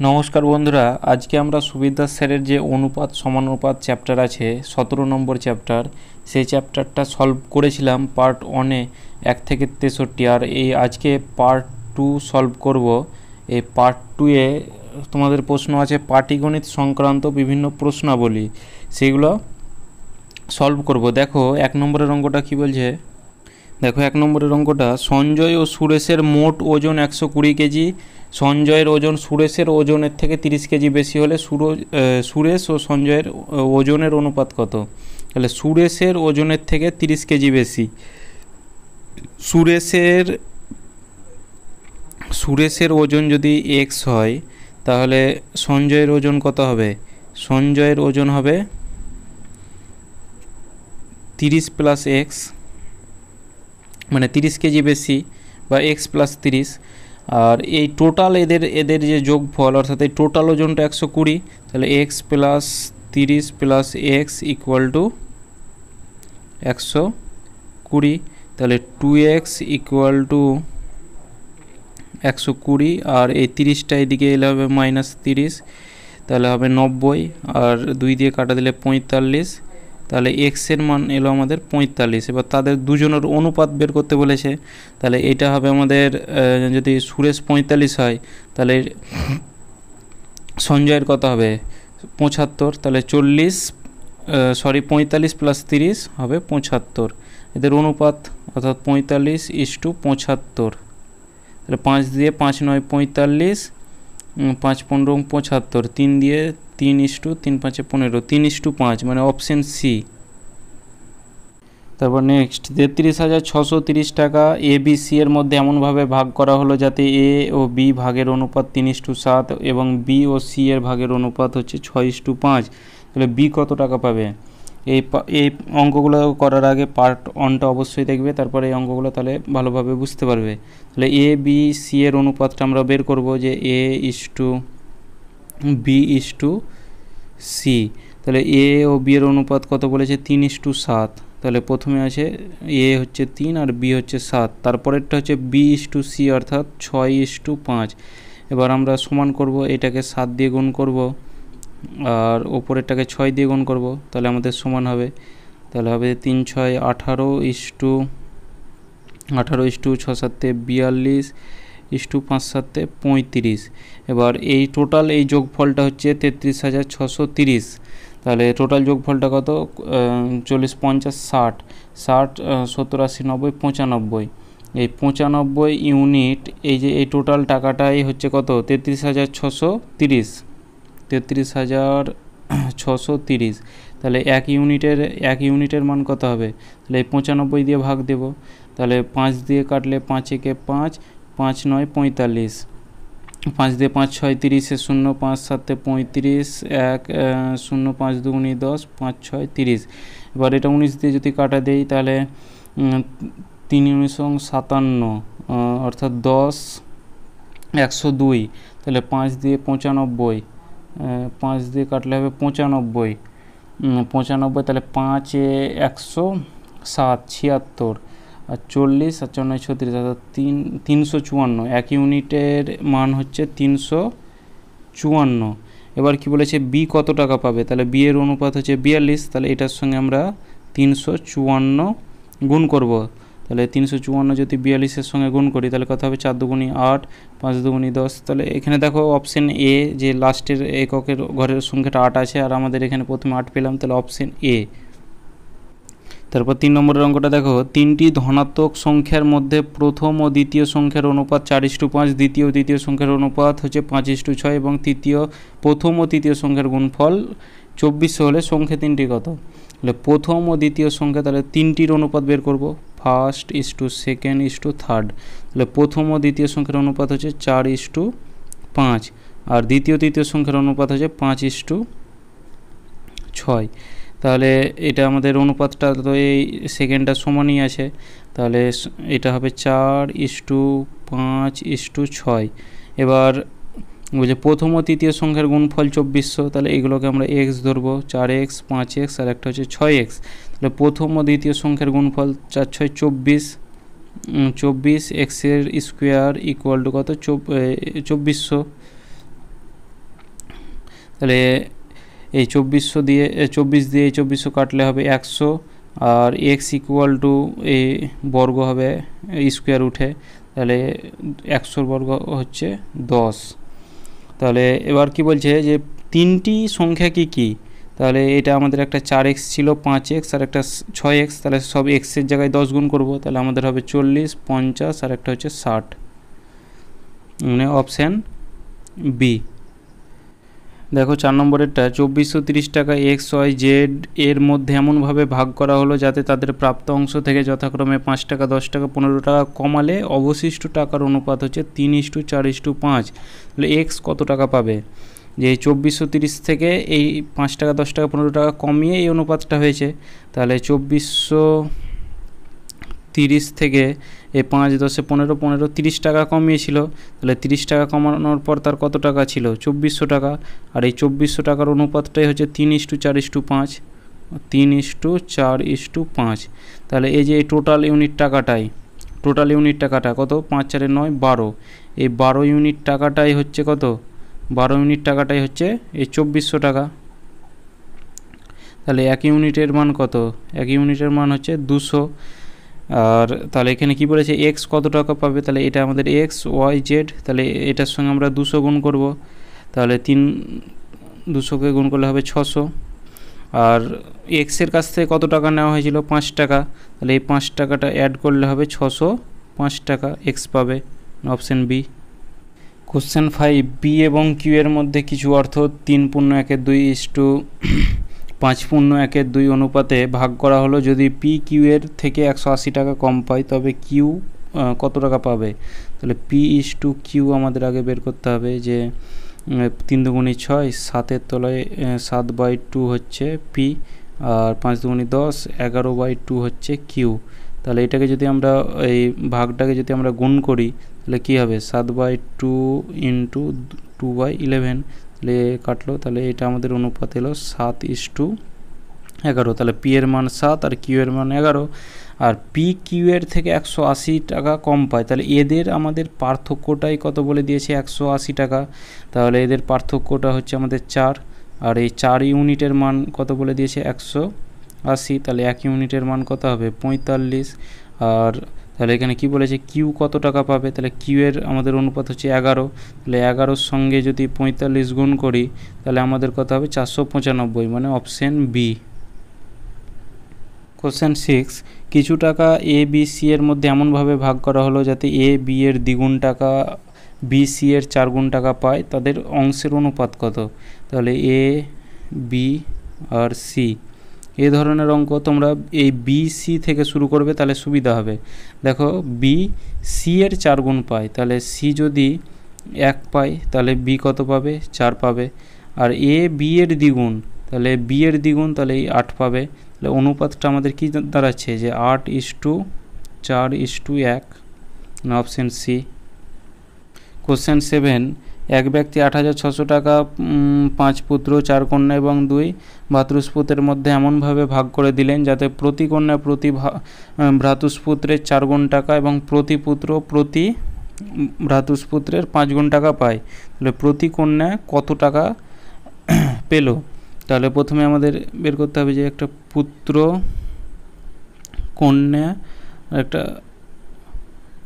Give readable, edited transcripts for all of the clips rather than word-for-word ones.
নমস্কার বন্ধুরা, আজকে আমরা সুবিদ্যার স্যারের যে অনুপাত সমানুপাত চ্যাপ্টার আছে 17 নম্বর চ্যাপ্টার, সেই চ্যাপ্টারটা সলভ করেছিলাম পার্ট 1-এ 1 থেকে 63। আর এই আজকে পার্ট 2 সলভ করব। এই পার্ট 2-এ তোমাদের প্রশ্ন আছে পাটিগণিত সংক্রান্ত বিভিন্ন প্রশ্নাবলী, সেগুলো সলভ করব। দেখো 1 নম্বরের অঙ্কটা কি বলছে। দেখো 1 নম্বরের অঙ্কটা, সঞ্জয় ও সুরেশের মোট ওজন 120 কেজি। সঞ্জয়ের ওজন সুরেশের ওজনের থেকে 30 কেজি বেশি হলে সুরেশ ও সঞ্জয়ের ওজনের অনুপাত কত? তাহলে সুরেশের ওজনের থেকে 30 কেজি বেশি। সুরেশের ওজন যদি এক্স হয়, তাহলে সঞ্জয়ের ওজন কত হবে? সঞ্জয়ের ওজন হবে 30 প্লাস এক্স, মানে 30 কেজি বেশি, বা এক্স প্লাস 30। আর এই টোটাল এদের যে যোগফল, অর্থাৎ এই টোটাল ওজনটা 120। তাহলে x plus 30 plus x equal to 120। তাহলে 2x ইকুয়াল টু 120, আর এই 30টা এদিকে এলে হবে -30, তাহলে হবে 90, আর 2 দিয়ে কাটা দিলে 45। তাহলে এক্সের মান এলো আমাদের 45। এবার তাদের দুজনের অনুপাত বের করতে বলেছে। তাহলে এটা হবে আমাদের, যদি সুরেশ 45 হয়, তাহলে সঞ্জয়ের কত হবে? 75। তাহলে 45 প্লাস 30 হবে 75। এদের অনুপাত অর্থাৎ 45:75। তাহলে 5 দিয়ে 5 9 45, 5 15 75, 3 দিয়ে 3:3 5 15, 3:5, মানে অপশন সি। তারপর নেক্সট, 33,630 টাকা এ বি সি এর মধ্যে এমনভাবে ভাগ করা হলো যাতে এ ও বি ভাগের অনুপাত 3:7 এবং বি ও সি এর ভাগের অনুপাত হচ্ছে 6:5। তাহলে বি কত টাকা পাবে? এই অঙ্কগুলো করার আগে পার্ট 1টা অবশ্যই দেখবে, তারপরে এই অঙ্কগুলো তাহলে ভালোভাবে বুঝতে পারবে। তাহলে এ বি সি এর অনুপাতটা আমরা বের করব, যে এ ইসটু বি ইসটু সি। তাহলে এ ও বি এর অনুপাত কত বলেছে? 3:7। তাহলে প্রথমে আছে এ হচ্ছে 3 আর বি হচ্ছে 7, তারপরেরটা হচ্ছে বি ইসটু সি অর্থাৎ 6:5। এবার আমরা সমান করব, এটাকে 7 দিয়ে গুণ করব আর ওপরেরটাকে 6 দিয়ে গুণ করব, তাহলে আমাদের সমান হবে। তাহলে হবে 3 6 18 ইসটু 6 7 42 ইসটু 5 7 35। এবার এই টোটাল এই যোগফলটা হচ্ছে 33,630। তাহলে টোটাল যোগফলটা কত? 40 50 60 60 70 80 90 95। এই 95 ইউনিট, এই যে এই টোটাল টাকাটাই হচ্ছে কত? 33,630। 33,630। তাহলে এক ইউনিটের মান কত হবে? তাহলে এই 95 দিয়ে ভাগ দেব। তাহলে 5 দিয়ে কাটলে 5 একে 5, 5 9 45, 5 দিয়ে 5 6 30, 0 5 7 35, 1 0 5 2 10, 5 6 30। এবার এটা 19 দিয়ে যদি কাটা দেই, তাহলে 3 19 57, অর্থাৎ 10 102। তাহলে 5 দিয়ে 95, 5 দিয়ে কাটলে হবে 95, 95। তাহলে 5 107 76, আর 40 আর 4 9 36, অর্থাৎ 354। এক ইউনিটের মান হচ্ছে 354। এবার কি বলেছে? বি কত টাকা পাবে? তাহলে বি এর অনুপাত হচ্ছে 42। তাহলে এটার সঙ্গে আমরা 354 গুণ করব। তাহলে 354 যদি 42-এর সঙ্গে গুণ করি, তাহলে কত হবে? 4 দুগুণী 8, 5 দুগুণী 10। তাহলে এখানে দেখো অপশন এ, যে লাস্টের এককের ঘরের সংখ্যাটা 8 আছে, আর আমাদের এখানে প্রথমে 8 পেলাম, তাহলে অপশন এ। তারপর 3 নম্বরের অঙ্কটা দেখো, তিনটি ধনাত্মক সংখ্যার মধ্যে প্রথম ও দ্বিতীয় সংখ্যার অনুপাত 4:5, দ্বিতীয় ও তৃতীয় সংখ্যার অনুপাত হচ্ছে 5:6, এবং প্রথম ও তৃতীয় সংখ্যার গুণফল 24 হলে সংখ্যা তিনটি কত? তাহলে প্রথম ও দ্বিতীয় সংখ্যা, তাহলে তিনটির অনুপাত বের করব, ফার্স্ট ইসটু সেকেন্ড ইসটু থার্ড। তাহলে প্রথম ও দ্বিতীয় সংখ্যার অনুপাত হচ্ছে 4:5, আর দ্বিতীয় তৃতীয় সংখ্যার অনুপাত হচ্ছে 5:6। তাহলে এটা আমাদের অনুপাতটা তো এই সেকেন্ডটা সমানই আছে, তাহলে এটা হবে 4:5:6। এবার বলছে প্রথম ও তৃতীয় সংখ্যার গুণফল 2400, তাহলে এগুলোকে আমরা এক্স ধরবো, 4x 5x আর একটা হচ্ছে 6x। তাহলে প্রথম ও দ্বিতীয় সংখ্যার গুণফল 4 6 24, 24 এক্সের স্কোয়ার ইকুয়াল টু কত? 2400। তাহলে এই 2400 দিয়ে 24 দিয়ে 2400 কাটলে হবে 100, আর এক্স ইকুয়াল টু এই বর্গ হবে স্কোয়ার উঠে, তাহলে 100 বর্গ হচ্ছে 10। তাহলে এবার কি বলছে যে তিনটি সংখ্যা কি কি, তাহলে এটা আমাদের একটা 4x ছিল, 5x আর একটা 6x, তাহলে সব এক্সের জায়গায় 10 গুণ করব, তাহলে আমাদের হবে 40, 50 আর একটা হচ্ছে 60, মানে অপশান বি। দেখো 4 নম্বরেরটা 2430 টাকা এক্স ওয়াই জেড এর মধ্যে এমনভাবে ভাগ করা হলো যাতে তাদের প্রাপ্ত অংশ থেকে যথাক্রমে 5 টাকা, 10 টাকা, 15 টাকা কমালে অবশিষ্ট টাকার অনুপাত হচ্ছে 3:4:5। তাহলে এক্স কত টাকা পাবে, যে এই 2430 থেকে এই 5 টাকা, 10 টাকা, 15 টাকা কমিয়ে এই অনুপাতটা হয়েছে, তাহলে 2430 থেকে এই 5 10 15 15 30 টাকা কমিয়েছিল, তাহলে 30 টাকা কমানোর পর তার কত টাকা ছিল 2400 টাকা, আর এই 2400 টাকার অনুপাতটাই হচ্ছে 3:4:5, 3:4:5। তাহলে এই যে এই টোটাল ইউনিট টাকাটা কত, 5 4 9 12, এই 12 ইউনিট টাকাটাই হচ্ছে কত, 12 ইউনিট টাকাটাই হচ্ছে এই 2400 টাকা। তাহলে 1 ইউনিটের মান কত, 1 ইউনিটের মান হচ্ছে 200। আর তাহলে এখানে কি বলেছে এক্স কত টাকা পাবে, তাহলে এটা আমাদের এক্স ওয়াই জেড, তাহলে এটার সঙ্গে আমরা 200 গুণ করব, তাহলে 200কে গুণ করলে হবে 600। আর এক্সের কাছ থেকে কত টাকা নেওয়া হয়েছিল 5 টাকা, তাহলে এই 5 টাকাটা অ্যাড করলে হবে 605 টাকা এক্স পাবে, অপশান বি। কোশ্চেন 5, বি এবং কিউ এর মধ্যে কিছু অর্থ 3:1:2:5:1 অনুপাতে ভাগ করা হলো, যদি পি কিউ এর থেকে 180 টাকা কম পায় তবে কিউ কত টাকা পাবে। তাহলে P/Q আমাদের আগে বের করতে হবে, যে 3 দুগুণে 6, 7-এর তলায় 7/2 হচ্ছে পি, আর 5 দুগুণে 10, 11/2 হচ্ছে কিউ। তাহলে এটাকে যদি আমরা এই ভাগটাকে যদি আমরা গুণ করি তাহলে কী হবে 7/2 ইন্টু 2/11, তাহলে কাটলো, তাহলে এটা আমাদের অনুপাত এলো 7:11। তাহলে পি এর মান 7 আর কিউ এর মান 11, আর পি কিউ এর থেকে 180 টাকা কম পায়, তাহলে এদের আমাদের পার্থক্যটাই কত বলে দিয়েছে 180 টাকা, তাহলে এদের পার্থক্যটা হচ্ছে আমাদের 4, আর এই 4 ইউনিটের মান কত বলে দিয়েছে 180, তাহলে 1 ইউনিটের মান কত হবে 45। আর তাহলে এখানে কি বলেছে কিউ কত টাকা পাবে, তাহলে কিউ এর আমাদের অনুপাত হচ্ছে 11, তাহলে 11-র সঙ্গে যদি 45 গুণ করি তাহলে আমাদের কত হবে 495, মানে অপশান বি। কোশ্চেন 6, কিছু টাকা এ বি সি এর মধ্যে এমনভাবে ভাগ করা হলো যাতে এ বি এর দ্বিগুণ টাকা বি সি এর 4 গুণ টাকা পায়, তাদের অংশের অনুপাত কত। তাহলে এ বি আর সি এই ধরনের অঙ্ক তোমরা এই বি সি থেকে শুরু করবে তাহলে সুবিধা হবে। দেখো বি সি এর 4 গুণ পায়, তাহলে সি যদি 1 পায় তাহলে বি কত পাবে 4 পাবে, আর এ বি এর দ্বিগুণ, তাহলে বি এর দ্বিগুণ তাহলে এই 8 পাবে, তাহলে অনুপাতটা আমাদের কী দাঁড়াচ্ছে যে 8:4:1, অপশান সি। কোশ্চেন 7, এক ব্যক্তি 8,600 টাকা 5 পুত্র 4 কন্যা এবং 2 ভ্রাতুষ্পুত্রের মধ্যে এমনভাবে ভাগ করে দিলেন যাতে প্রতি কন্যা প্রতি ভ্রাতুষ্পুত্রের 4 গুণ টাকা এবং প্রতি পুত্র প্রতি ভ্রাতুষ্পুত্রের 5 গুণ টাকা পায়, তাহলে প্রতি কন্যা কত টাকা পেল। তাহলে প্রথমে আমাদের বের করতে হবে যে একটা পুত্র কন্যা একটা,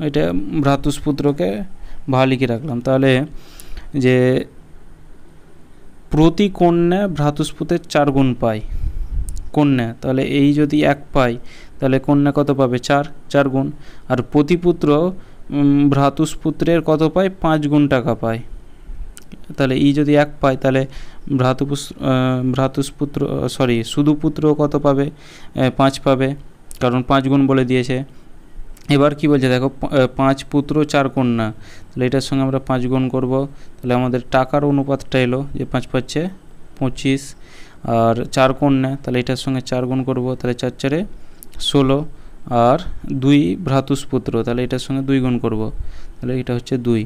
এটা ভ্রাতুষ্পুত্রকে ভা লিখে রাখলাম, তাহলে যে প্রতি কন্যা ভ্রাতুষ্পুত্রের 4 গুণ পায় কন্যা, তাহলে এই যদি 1 পায় তাহলে কন্যা কত পাবে 4 গুণ, আর প্রতিপুত্র ভ্রাতুষ্পুত্রের কত পায় 5 গুণ টাকা পায়, তাহলে এই যদি 1 পায় তাহলে ভ্রাতুষ্পুত্র শুধু পুত্র কত পাবে 5 পাবে, কারণ 5 গুণ বলে দিয়েছে। এবার কি বলছে দেখো 5 পুত্র 4 কন্যা, তাহলে এটার সঙ্গে আমরা 5 গুণ করব, তাহলে আমাদের টাকার অনুপাতটা এলো যে 5 পাচ্ছে 25, আর 4 কন্যা তাহলে এটার সঙ্গে 4 গুণ করব, তাহলে 4 4 16, আর 2 ভ্রাতুষ্পুত্র তাহলে এটার সঙ্গে 2 গুণ করব, তাহলে এটা হচ্ছে 2,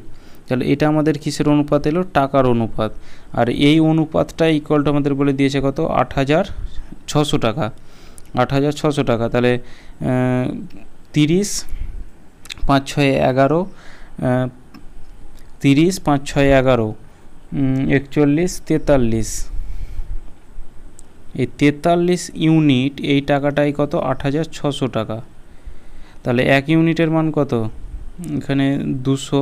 তাহলে এটা আমাদের কিসের অনুপাত এলো টাকার অনুপাত, আর এই অনুপাতটা ইকুয়াল টু আমাদের বলে দিয়েছে কত 8,600 টাকা, 8,600 টাকা, তাহলে 30 5 6 11, 30 5 6 11, 41, 43, এই 43 ইউনিট এই টাকাটাই কত 8,600 টাকা। তাহলে 1 ইউনিটের মান কত, এখানে 200।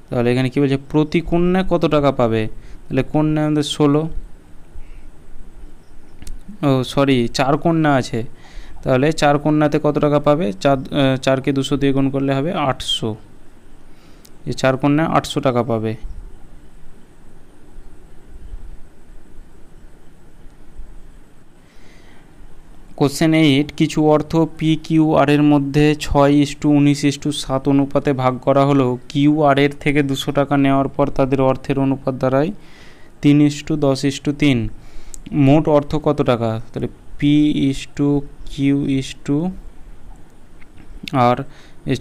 তাহলে এখানে কী বলছে প্রতি কন্যায় কত টাকা পাবে, তাহলে কন্যায় আমাদের 16, ও সরি 4 কন্যা আছে, তাহলে 4 কন্যাতে কত টাকা পাবে, 4কে 200 দিয়ে গুণ করলে হবে 800, এই 4 কন্যা 800 টাকা পাবে। কোশ্চেন 8, কিছু অর্থ পি কিউ আর এর মধ্যে 6:19:7 অনুপাতে ভাগ করা হলো, কিউ আর এর থেকে 200 টাকা নেওয়ার পর তাদের অর্থের অনুপাত দাঁড়ায় 3:10:3। মোট অর্থ কত টাকা, তাহলে পি কিউ আর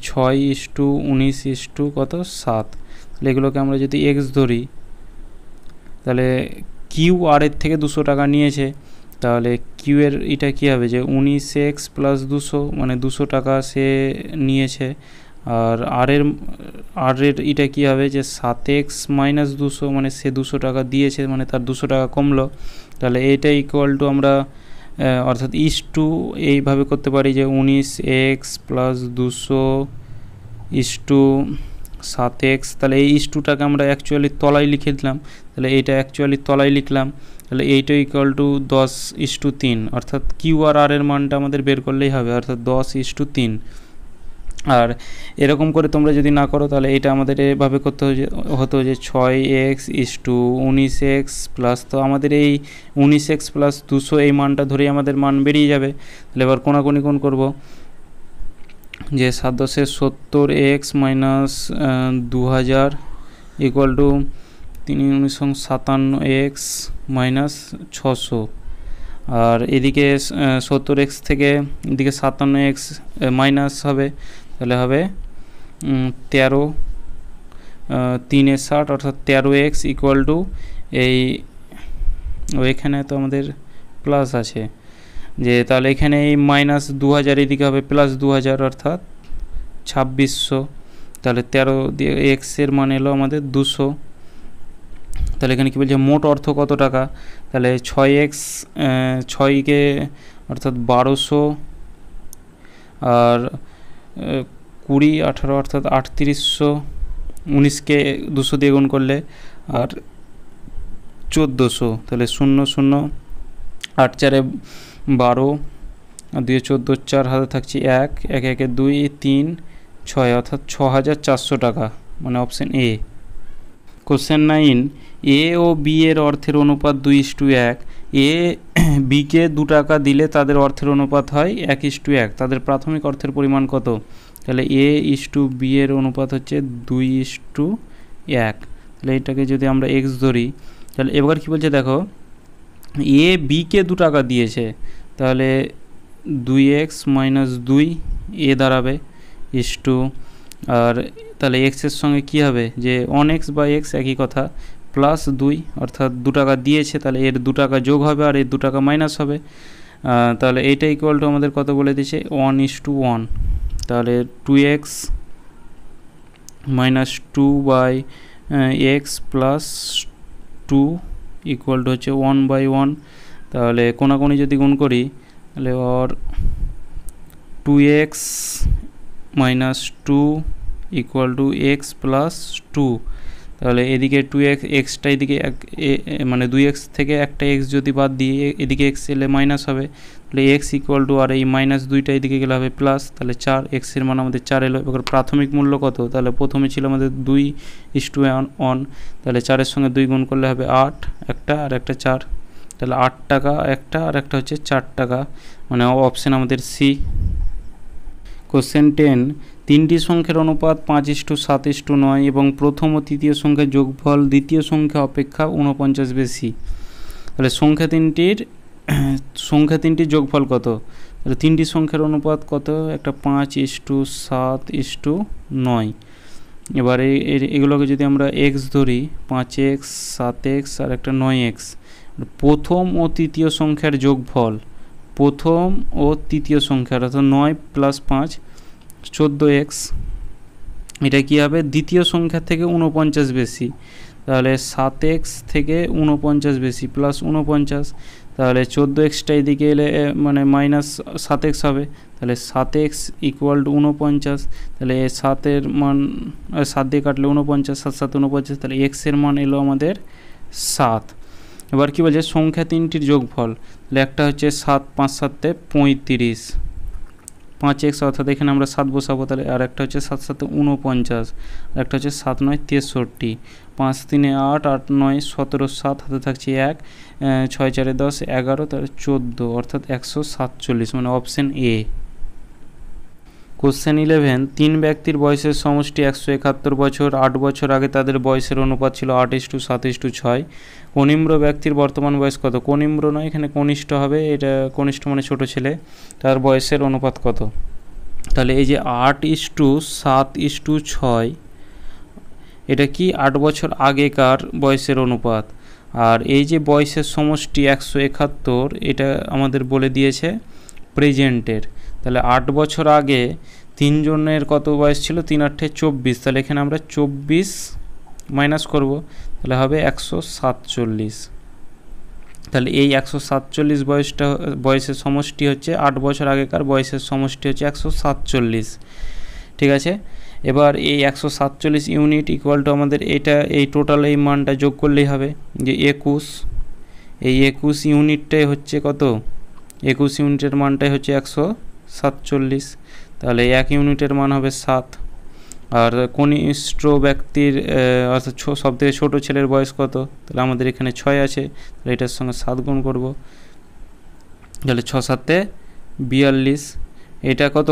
6:19:7, তাহলে এগুলোকে আমরা যদি এক্স ধরি, তাহলে কিউ আর এর থেকে 200 টাকা নিয়েছে, তাহলে কিউ এর এটা কী হবে যে 19x + 200, মানে 200 টাকা সে নিয়েছে। আর আর এর এটা কী হবে যে 7x - 200, মানে সে 200 টাকা দিয়েছে, মানে তার 200 টাকা কমলো। তাহলে এটা ইকুয়াল টু আমরা অর্থাৎ এইভাবে করতে পারি যে 19x + 200 7x, তাহলে এই টাকে আমরা অ্যাকচুয়ালি তলায় লিখে দিলাম, তাহলে এইটা অ্যাকচুয়ালি তলায় লিখলাম, তাহলে এইটা ইকুয়াল টু 10:3, অর্থাৎ কিউ আর আর এর মানটা আমাদের বের করলেই হবে, অর্থাৎ 10:3। আর এরকম করে তোমরা যদি না করো তাহলে এটা আমাদের এভাবে করতে হতো যে 6x = 19x প্লাস, তো আমাদের এই 19x + 200 এই মানটা ধরেই আমাদের মান বেরিয়ে যাবে। তাহলে এবার কোনাকুনি কোণ করবো, যে 7×10 70x - 2000 ইকুয়াল টু 3×9 57x - 600। আর এদিকে 70x থেকে এদিকে 57x মাইনাস হবে, তাহলে হবে 13 3 × 60, অর্থাৎ 13x ইকুয়াল টু এই এখানে তো আমাদের প্লাস আছে, যে তাহলে এখানে এই -2000 এদিকে হবে +2000, অর্থাৎ 2600। তাহলে 13 দিয়ে এক্স এর মান এলো আমাদের 200। তাহলে এখানে কী বলছে মোট অর্থ কত টাকা, তাহলে 6x 6কে অর্থাৎ 1200, আর 20 18 অর্থাৎ 3800, 19কে 200 দিয়ে গুণ করলে আর 1400, তাহলে 0 0 8 4 12, আর 2 14 4 হাতে থাকছে 1 1 1 2 3 6, অর্থাৎ 6400 টাকা, মানে অপশান এ। কোশ্চেন 9, এ ও বি এর অর্থের অনুপাত 2:1। এ বিকে 2 টাকা দিলে তাদের অর্থের অনুপাত হয় 1:1। তাদের প্রাথমিক অর্থের পরিমাণ কত, তাহলে এ বি এর অনুপাত হচ্ছে 2:1। তাহলে এটাকে যদি আমরা এক্স ধরি, তাহলে এবার কী বলছে দেখো, এ বিকে 2 টাকা দিয়েছে, তাহলে 2x - 2 এ দাঁড়াবে আর তাহলে এক্সের সঙ্গে কী হবে যে 1x / x একই কথা, +2, অর্থাৎ 2 টাকা দিয়েছে, তাহলে এর 2 টাকা যোগ হবে আর এর 2 টাকা মাইনাস হবে। তাহলে এইটা ইকুয়াল টু আমাদের কত বলে দিয়েছে 1:1। তাহলে 2x - 2/x + 2 ইকুয়াল টু হচ্ছে 1/1। তাহলে কোনাকুনি যদি গুণ করি, তাহলে ওর 2x - 2 ইকুয়াল টু x + 2। তাহলে এদিকে 2x এক্সটা এদিকে মানে 2x থেকে একটা x যদি বাদ দিই, এদিকে x এলে মাইনাস হবে, তাহলে x ইকুয়াল টু, আর এই -2টা এদিকে গেলে হবে প্লাস, তাহলে 4, x এর মান আমাদের 4 এলো। এবার প্রাথমিক মূল্য কত, তাহলে প্রথমে ছিল আমাদের 2:1, তাহলে 4-এর সঙ্গে 2 গুণ করলে হবে 8 একটা আর একটা 4, তাহলে 8 টাকা একটা আর একটা হচ্ছে 4 টাকা, মানে অপশান আমাদের সি। কোশ্চেন 10, 3টি সংখ্যার অনুপাত 5:7:9 এবং প্রথম ও তৃতীয় সংখ্যার যোগফল দ্বিতীয় সংখ্যা অপেক্ষা 49 বেশি। তাহলে সংখ্যা তিনটির যোগফল কত, তাহলে 3টি সংখ্যার অনুপাত কত, একটা 5:7:9। এবারে এগুলোকে যদি আমরা x ধরি, 5x 7x আর একটা 9x, প্রথম ও তৃতীয় সংখ্যার যোগফল, প্রথম ও তৃতীয় সংখ্যার অর্থাৎ 9 + 5 14x, এটা কী হবে দ্বিতীয় সংখ্যা থেকে 49 বেশি। তাহলে 7x থেকে 49 বেশি প্লাস 49, তাহলে 14xটা এদিকে এলে মানে মাইনাস 7x হবে, তাহলে 7x ইকুয়াল টু 49, তাহলে 7-এর মান 7 দিয়ে কাটলে 49, 7 7 49, তাহলে এক্সের মান এলো আমাদের 7। এবার কী বলছে সংখ্যা তিনটির যোগফল, তাহলে একটা হচ্ছে 7 5 7 35, 5x অর্থাৎ এখানে আমরা 7 বসাবো, তাহলে আর একটা হচ্ছে 7 7 49, আর একটা হচ্ছে 7 9 63, 5 3 8 8 9 17 7, হাতে থাকছে 1, 6 4 10 11, তাহলে 14 অর্থাৎ 147, মানে অপশান এ। কোশ্চেন 11, 3 ব্যক্তির বয়সের সমষ্টি 171 বছর, 8 বছর আগে তাদের বয়সের অনুপাত ছিল 8:7:6। কনিম্র ব্যক্তির বর্তমান বয়স কত? কনিম্র নয়, এখানে কনিষ্ঠ হবে, এটা কনিষ্ঠ মানে ছোট ছেলে, তার বয়সের অনুপাত কত? তাহলে এই যে 8:7:6 এটা কি 8 বছর আগেকার বয়সের অনুপাত, আর এই যে বয়সের সমষ্টি 171 এটা আমাদের বলে দিয়েছে প্রেজেন্টের। তাহলে 8 বছর আগে 3 জনের কত বয়স ছিল? 3 8 24, তাহলে এখানে আমরা 24 মাইনাস করব, তাহলে হবে 147। তাহলে এই 147 বয়সের সমষ্টি হচ্ছে 8 বছর আগেকার বয়সের সমষ্টি হচ্ছে 147, ঠিক আছে। এবার এই 147 ইউনিট ইকুয়াল টু আমাদের এটা এই টোটাল এই মানটা যোগ করলেই হবে যে 21, এই 21 ইউনিটটাই হচ্ছে কত? 21 ইউনিটের মানটাই হচ্ছে 147, তাহলে 1 ইউনিটের মান হবে 7। আর কনিষ্ঠ ব্যক্তির অর্থাৎ সবথেকে ছোটো ছেলের বয়স কত? তাহলে আমাদের এখানে 6 আছে, তাহলে এটার সঙ্গে 7 গুণ করব, তাহলে 6 7 42। এটা কত?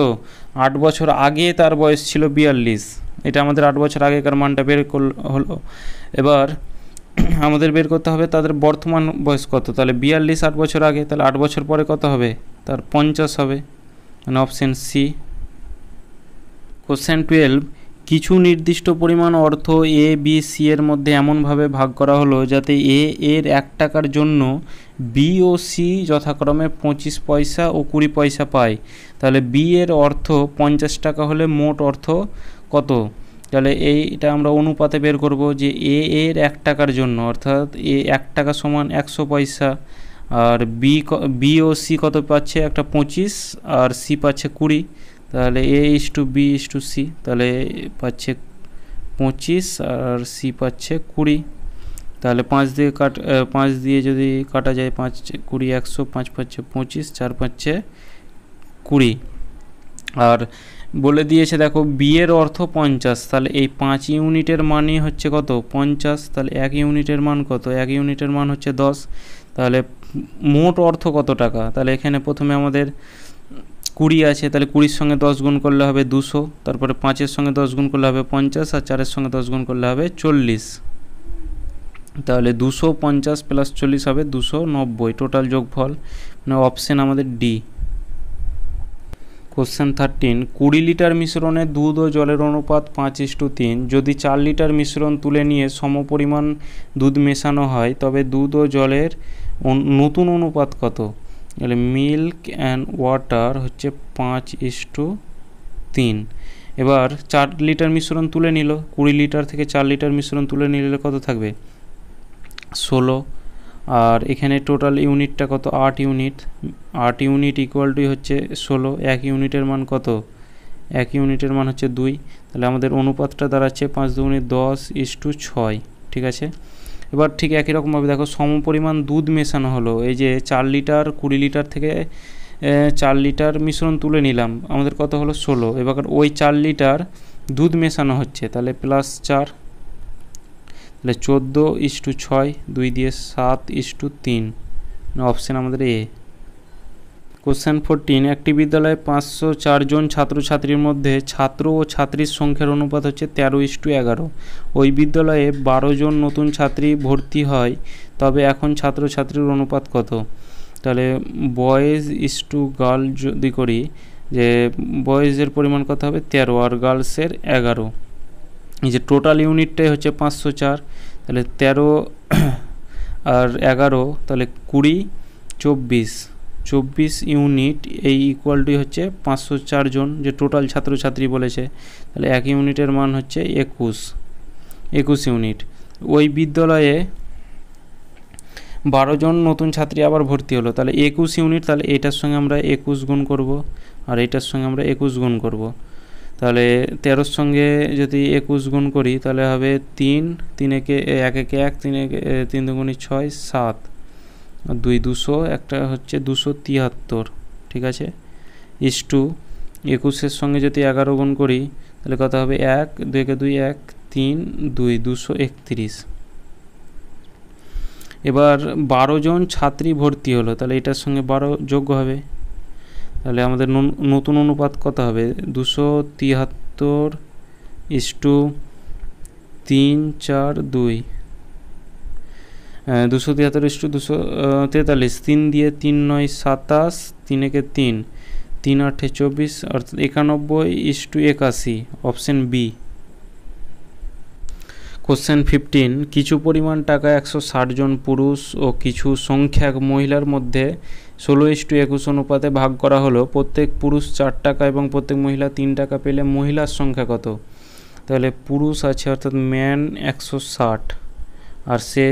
8 বছর আগে তার বয়স ছিল 42, এটা আমাদের 8 বছর আগেকার মানটা বের হলো। এবার আমাদের বের করতে হবে তাদের বর্তমান বয়স কত, তাহলে 42 8 বছর আগে, তাহলে 8 বছর পরে কত হবে? তার 50 হবে, মানে অপশান সি। কোশ্চেন 12, কিছু নির্দিষ্ট পরিমাণ অর্থ এ বি সি এর মধ্যে এমনভাবে ভাগ করা হলো যাতে এ এর 1 টাকার জন্য বি ও সি যথাক্রমে 25 পয়সা ও 20 পয়সা পায়। তাহলে বি এর অর্থ 50 টাকা হলে মোট অর্থ কত? তাহলে এইটা আমরা অনুপাতে বের করব যে এ এর 1 টাকার জন্য, অর্থাৎ এ 1 টাকা সমান 100 পয়সা, আর বি ও সি কত পাচ্ছে? একটা 25 আর সি পাচ্ছে 20, তাহলে A is to B is to C, তাহলে পাচ্ছে 25 আর সি পাচ্ছে 20, তাহলে 5 দিয়ে যদি কাটা যায় 5 20 100, 5 পাচ্ছে 25, 4 পাচ্ছে 20। আর বলে দিয়েছে দেখো বি এর অর্থ 50, তাহলে এই 5 ইউনিটের মানই হচ্ছে কত? 50, তাহলে 1 ইউনিটের মান কত? 1 ইউনিটের মান হচ্ছে 10, তাহলে মোট অর্থ কত টাকা? তাহলে এখানে প্রথমে আমাদের 20 আছে, তাহলে 20-র সঙ্গে 10 গুণ করলে হবে 200, তারপরে 5-এর সঙ্গে 10 গুণ করলে হবে 50, আর 4-এর সঙ্গে 10 গুণ করলে হবে 40, তাহলে 250 প্লাস 40 হবে 290, টোটাল যোগফল, মানে অপশান আমাদের ডি। কোশ্চেন 13, 20 লিটার মিশ্রণে দুধ ও জলের অনুপাত 5:3, যদি 4 লিটার মিশ্রণ তুলে নিয়ে সমপরিমাণ দুধ মেশানো হয় তবে দুধ ও জলের নতুন অনুপাত কত? তাহলে মিল্ক অ্যান্ড ওয়াটার হচ্ছে 5:3। এবার 4 লিটার মিশ্রণ তুলে নিল, 20 লিটার থেকে 4 লিটার মিশ্রণ তুলে নিলে কত থাকবে? 16, আর এখানে টোটাল ইউনিটটা কত? 8 ইউনিট, 8 ইউনিট ইকুয়াল টু হচ্ছে 16, 1 ইউনিটের মান কত? 1 ইউনিটের মান হচ্ছে 2, তাহলে আমাদের অনুপাতটা দাঁড়াচ্ছে 5 2 10:6, ঠিক আছে। এবার ঠিক একই রকমভাবে দেখো সমপরিমাণ দুধ মেশানো হলো, এই যে 4 লিটার 20 লিটার থেকে 4 লিটার মিশ্রণ তুলে নিলাম, আমাদের কত হলো? 16। এবার ওই 4 লিটার দুধ মেশানো হচ্ছে, তাহলে +4, তাহলে 14:6, 2 দিয়ে 7:3, অপশান আমাদের এ। কোশ্চেন 14, একটি বিদ্যালয়ে 504 জন ছাত্রছাত্রীর মধ্যে ছাত্র ও ছাত্রীর সংখ্যার অনুপাত হচ্ছে 13:11। ওই বিদ্যালয়ে 12 জন নতুন ছাত্রী ভর্তি হয়, তবে এখন ছাত্রছাত্রীর অনুপাত কত? তাহলে বয়েজ ইস টু গার্ল যদি করি, যে বয়েজের পরিমাণ কত হবে? 13 আর গার্লসের 11। এই যে টোটাল ইউনিটটাই হচ্ছে 504, তাহলে 13 আর 11, তাহলে 20 24 ইউনিট, এই ইকুয়াল টু হচ্ছে 504 জন যে টোটাল ছাত্রছাত্রী বলেছে, তাহলে 1 ইউনিটের মান হচ্ছে 21 ইউনিট। ওই বিদ্যালয়ে 12 জন নতুন ছাত্রী আবার ভর্তি হলো, তাহলে 21 ইউনিট, তাহলে এটার সঙ্গে আমরা 21 গুণ করব আর এটার সঙ্গে আমরা 21 গুণ করব। তাহলে 13-র সঙ্গে যদি 21 গুণ করি তাহলে হবে 3, 3 একে 1 একে 1, 3 একে 3 দুগুণে 6, 7 আর 2 200, একটা হচ্ছে 273, ঠিক আছে। ইস্টু 21-এর সঙ্গে যদি 11 গুণ করি তাহলে কত হবে 1, 2 একে 2, 1, 3, 2, 231। এবার 12 জন ছাত্রী ভর্তি হলো, তাহলে এটার সঙ্গে 12 যোগ হবে, তাহলে আমাদের নতুন অনুপাত কত হবে 273:3, 4, 2, 273:243, 3 দিয়ে 3 9 27, 3 একে 3, 3 8 24, অর্থাৎ 91:81, অপশন বি। কোশ্চেন 15, কিছু পরিমাণ টাকা 160 জন পুরুষ ও কিছু সংখ্যক মহিলার মধ্যে 16:21 অনুপাতে ভাগ করা হলো। প্রত্যেক পুরুষ 4 টাকা এবং প্রত্যেক মহিলা 3 টাকা পেলে মহিলার সংখ্যা কত? তাহলে পুরুষ আছে অর্থাৎ ম্যান 160, আর সে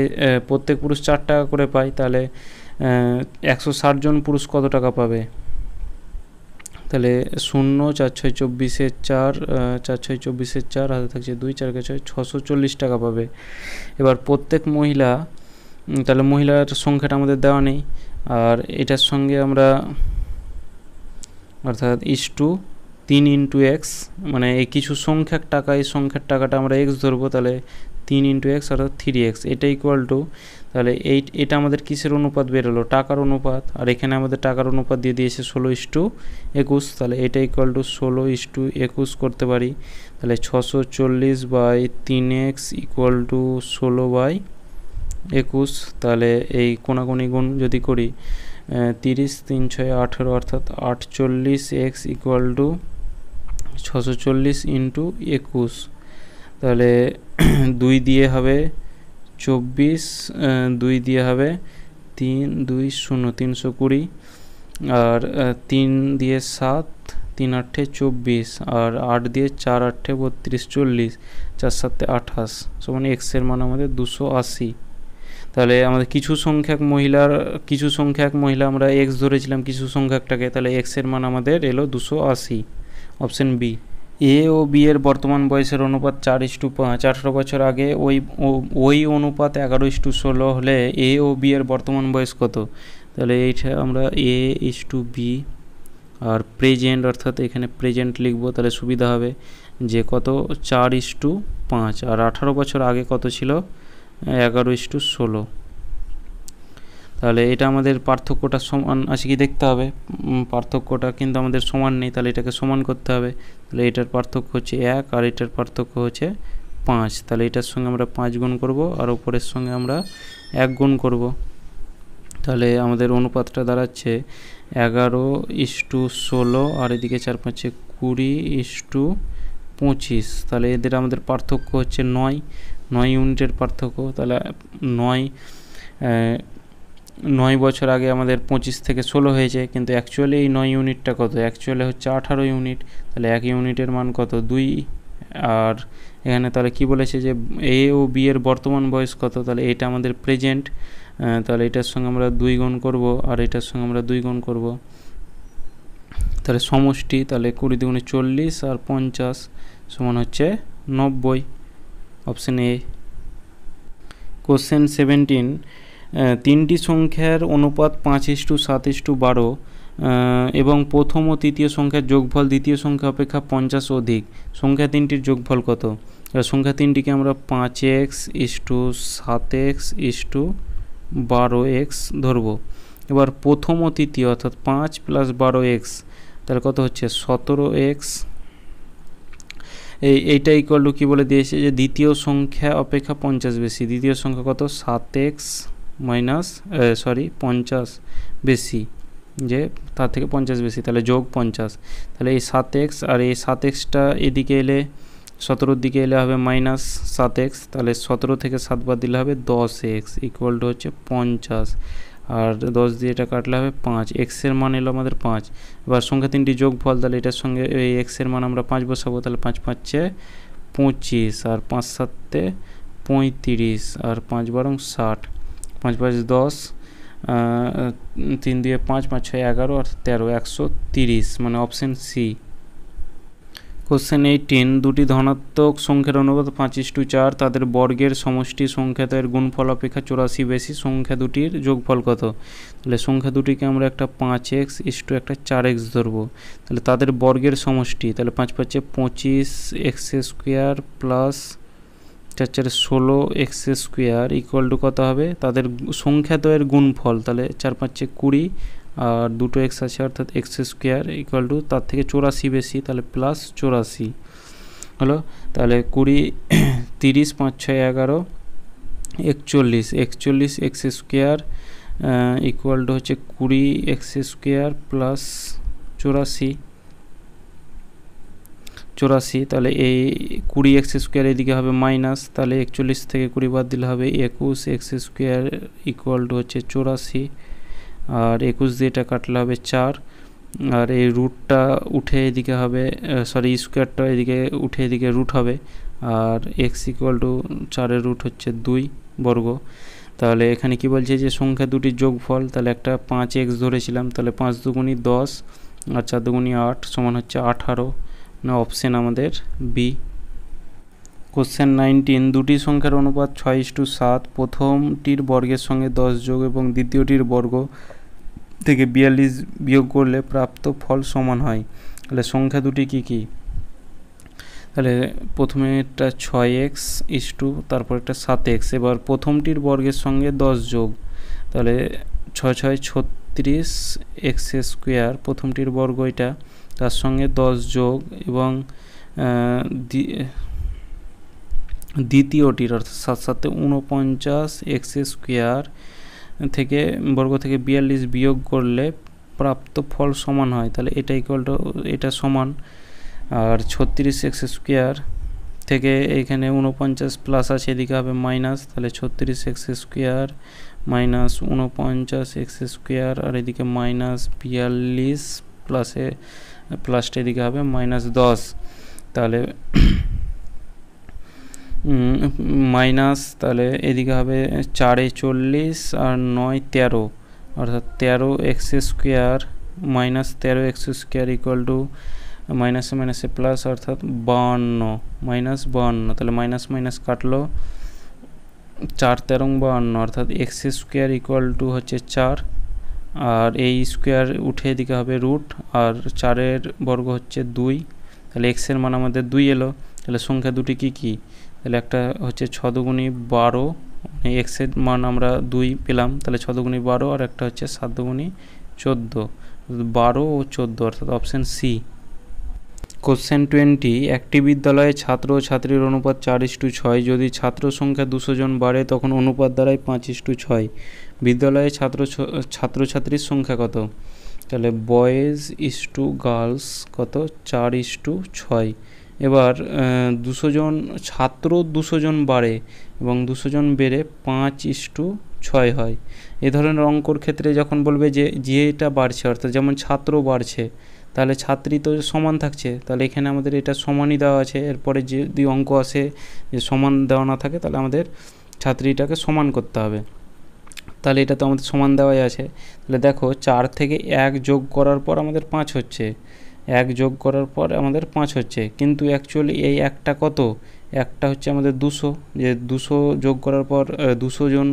প্রত্যেক পুরুষ 4 টাকা করে পায়, তাহলে 160 জন পুরুষ কত টাকা পাবে? তাহলে 0, 4 6 24, 4, 4 6 24, 4 হাতে থাকছে 2, 4 6 640 টাকা পাবে। এবার প্রত্যেক মহিলা, তাহলে মহিলার সংখ্যাটা আমাদের দেওয়া নেই, আর এটার সঙ্গে আমরা অর্থাৎ ইস্টু 3 × x, মানে এই কিছু সংখ্যক টাকা, এই সংখ্যার টাকাটা আমরা x ধরবো, তাহলে 3 × x অর্থাৎ 3x, এটা ইকুয়াল টু, তাহলে এটা আমাদের কিসের অনুপাত বেরোলো? টাকার অনুপাত, আর এখানে আমাদের টাকার অনুপাত দিয়ে দিয়েছে 16:21, তাহলে এটা ইকুয়াল টু 16:21 করতে পারি। তাহলে 640/3x ইকুয়াল টু 16/21, তাহলে এই কোনাকুনি গুণ যদি করি 30, 3 6 18, অর্থাৎ 48x ইকুয়াল টু 640 × 21, তাহলে 2 দিয়ে হবে 24, 2 দিয়ে হবে 3 2 0 320, আর 3 দিয়ে 7, 3 8 24, আর 8 দিয়ে 4 8 32 40, 4 7 28 সমান x এর মান আমাদের 280। তাহলে আমাদের কিছু সংখ্যক মহিলা আমরা x ধরেছিলাম কিছু সংখ্যকটাকে, তাহলে x এর মান আমাদের এলো 280, অপশন বি। এ ও বি এর বর্তমান বয়সের অনুপাত 4:5। 18 বছর আগে ওই অনুপাত 11:16 হলে এ ও বি এর বর্তমান বয়স কত? তাহলে এইটা আমরা a:b, আর প্রেজেন্ট অর্থাৎ এখানে প্রেজেন্ট লিখবো, তাহলে সুবিধা হবে যে কত 4:5, আর 18 বছর আগে কত ছিল 11:16, তাহলে এটা আমাদের পার্থক্যটা সমান আছে কি দেখতে হবে। পার্থক্যটা কিন্তু আমাদের সমান নেই, তাহলে এটাকে সমান করতে হবে। তাহলে এটার পার্থক্য হচ্ছে 1 আর এটার পার্থক্য হচ্ছে 5, তাহলে এটার সঙ্গে আমরা 5 গুণ করব আর উপরের সঙ্গে আমরা 1 গুণ করব, তাহলে আমাদের অনুপাতটা দাঁড়াচ্ছে 11:16, আর এদিকে 4 5 20:25, তাহলে এদের আমাদের পার্থক্য হচ্ছে 9 ইউনিটের পার্থক্য। তাহলে 9 বছর আগে আমাদের 25 থেকে 16 হয়েছে, কিন্তু অ্যাকচুয়ালি এই 9 ইউনিটটা কত? অ্যাকচুয়ালি হচ্ছে 18 ইউনিট, তাহলে 1 ইউনিটের মান কত? 2। আর এখানে তাহলে কি বলেছে যে এ ও বি এর বর্তমান বয়স কত? তাহলে এটা আমাদের প্রেজেন্ট, তাহলে এটার সঙ্গে আমরা 2 গুণ করব আর এটার সঙ্গে আমরা 2 গুণ করব, তাহলে সমষ্টি, তাহলে 20 × 40 আর 50 সমান হচ্ছে 90, অপশন এ। কোশ্চেন 17, তিনটি সংখ্যার অনুপাত 5:7:12 এবং প্রথম ও তৃতীয় সংখ্যার যোগফল দ্বিতীয় সংখ্যা অপেক্ষা 50 অধিক। সংখ্যা তিনটির যোগফল কত? সংখ্যা তিনটিকে আমরা 5x:7x:12x ধরব। এবার প্রথম ও তৃতীয় অর্থাৎ 5 + 12x, তাহলে কত হচ্ছে 17x। এইটা ইকুয়াল টু কী বলে দিয়েছে যে দ্বিতীয় সংখ্যা অপেক্ষা 50 বেশি। দ্বিতীয় সংখ্যা কত? 7x - 50 বেশি, যে তার থেকে 50 বেশি, তাহলে যোগ 50। তাহলে এই 7x আর এই 7xটা এদিকে এলে 17-র দিকে এলে হবে -7x, তাহলে 17 থেকে 7 বাদ দিলে হবে 10x ইকুয়াল টু হচ্ছে 50, আর 10 দিয়ে এটা কাটলে হবে 5। এক্সের মান এলো আমাদের 5। এবার সংখ্যা তিনটি যোগফল, তাহলে এটার সঙ্গে এই এক্সের মান আমরা 5 বসাবো, তাহলে 5 5 25 আর 5 7 35 আর 5 বারং 60, 5 5 10, 3 2 5, 5 6 11 আর 13, 130 মানে অপশন সি। কোশ্চেন 18, দুটি ধনাত্মক সংখ্যার অনুপাত 5:4, তাদের বর্গের সমষ্টি সংখ্যাদের গুণফল অপেক্ষা 84 বেশি, সংখ্যা দুটির যোগফল কত? তাহলে সংখ্যা দুটিকে আমরা একটা 5x * একটা 4x ধরবো, তাহলে তাদের বর্গের সমষ্টি, তাহলে 5 5 25x² plus 4 4 16x² equal to কত হবে? তাদের সংখ্যাদ্বয়ের গুণফল, তাহলে 4 5 20 আর দুটো এক্স আছে অর্থাৎ x² ইকুয়াল টু তার থেকে 84 বেশি, তাহলে প্লাস 84 হলো। তাহলে 20 30 5 6 11 41, 41x² ইকুয়াল টু হচ্ছে 20x² প্লাস 84, তাহলে এই 20x² এদিকে হবে মাইনাস, তাহলে 41 থেকে 20 বাদ দিলে হবে 21x² ইকুয়াল টু হচ্ছে 84, আর 21 দিয়ে এটা কাটলে হবে 4, আর এই রুটটা উঠে এদিকে হবে, সরি স্কোয়ারটা এদিকে উঠে এদিকে রুট হবে, আর x ইকুয়াল টু 4-এর রুট হচ্ছে 2 বর্গ। তাহলে এখানে কি বলছে যে সংখ্যা দুটির যোগফল, তাহলে একটা 5x ধরেছিলাম, তাহলে 5 দুগুণী 10 আর 4 দুগুণী 8 সমান হচ্ছে 18, না অপশন আমাদের বি। কোশ্চেন 19, দুটি সংখ্যার অনুপাত 6:7, প্রথমটির বর্গের সঙ্গে 10 যোগ এবং দ্বিতীয়টির বর্গ থেকে 42 বিয়োগ করলে প্রাপ্ত ফল সমান হয়, তাহলে সংখ্যা দুটি কি কি? তাহলে প্রথমে একটা 6x তারপর একটা 7x, এবার প্রথমটির বর্গের সঙ্গে 10 যোগ, তাহলে 6 6 36x², প্রথমটির বর্গ এটা, তার সঙ্গে 10 যোগ এবং দ্বিতীয়টির অর্থাৎ 7 7 49x² থেকে বর্গ থেকে 42 বিয়োগ করলে প্রাপ্ত ফল সমান হয়, তাহলে এটা ইকুয়াল টু এটা সমান, আর 36x² থেকে এখানে 49 প্লাস আছে এদিকে হবে মাইনাস, তাহলে 36x² মাইনাস 49x² আর এদিকে মাইনাস 42 প্লাসে প্লাসটা এদিকে হবে -10, তাহলে মাইনাস, তাহলে এদিকে হবে 4 40 আর 9 13, অর্থাৎ 13x² minus 13x² equal to মাইনাসে মাইনাসে প্লাস অর্থাৎ 52 -52, তাহলে মাইনাস মাইনাস কাটলো 4 13 52, অর্থাৎ x² ইকুয়াল টু হচ্ছে 4, আর এই স্কোয়ার উঠে এদিকে হবে রুট, আর 4-এর বর্গ হচ্ছে 2, তাহলে x এর মান আমাদের 2 এলো। তাহলে সংখ্যা দুটি কি কি? তাহলে একটা হচ্ছে 6 দুগুণী 12, x এর মান আমরা 2 পেলাম, তাহলে 6 দুগুণী 12, আর একটা হচ্ছে 7 দুগুণী 14, 12 ও 14 অর্থাৎ অপশন সি। কোশ্চেন 20, একটি বিদ্যালয়ে ছাত্র ও ছাত্রীর অনুপাত 4:6, যদি ছাত্র সংখ্যা 200 জন বাড়ে তখন অনুপাত দাঁড়ায় 5:6, বিদ্যালয়ে ছাত্রছাত্রীর সংখ্যা কত? তাহলে বয়েজ ইস্টু গার্লস কত? 4:6। এবার 200 জন ছাত্র 200 জন বাড়ে এবং 200 জন বেড়ে 5:6 হয়। এ ধরনের অঙ্কর ক্ষেত্রে যখন বলবে যে যেটা বাড়ছে অর্থাৎ যেমন ছাত্র বাড়ছে তাহলে ছাত্রী তো সমান থাকছে, তাহলে এখানে আমাদের এটা সমানই দেওয়া আছে, এরপরে যদি অঙ্ক আসে যে সমান দেওয়া না থাকে তাহলে আমাদের ছাত্রীটাকে সমান করতে হবে, তাহলে এটা তো আমাদের সমান দেওয়াই আছে। তাহলে দেখো 4 থেকে 1 যোগ করার পর আমাদের 5 হচ্ছে, 1 যোগ করার পর আমাদের 5 হচ্ছে, কিন্তু অ্যাকচুয়ালি এই একটা কত? একটা হচ্ছে আমাদের 200, যে 200 যোগ করার পর 200 জন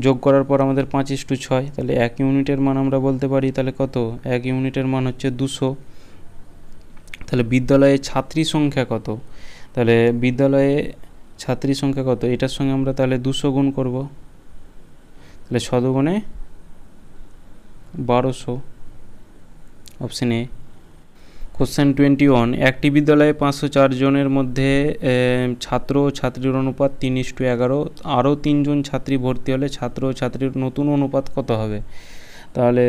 যোগ করার পর আমাদের 5:6, তাহলে 1 ইউনিটের মান আমরা বলতে পারি তাহলে কত? 1 ইউনিটের মান হচ্ছে 200। তাহলে বিদ্যালয়ে ছাত্রী সংখ্যা কত? তাহলে বিদ্যালয়ে ছাত্রী সংখ্যা কত? এটার সঙ্গে আমরা তাহলে 200 গুণ করব, তাহলে 6 দুগুণে 1200, অপশন এ। কোশ্চেন 21, একটি বিদ্যালয়ে 504 জনের মধ্যে ছাত্র ও ছাত্রীর অনুপাত 3:11, আরও 3 জন ছাত্রী ভর্তি হলে ছাত্র ও ছাত্রীর নতুন অনুপাত কত হবে? তাহলে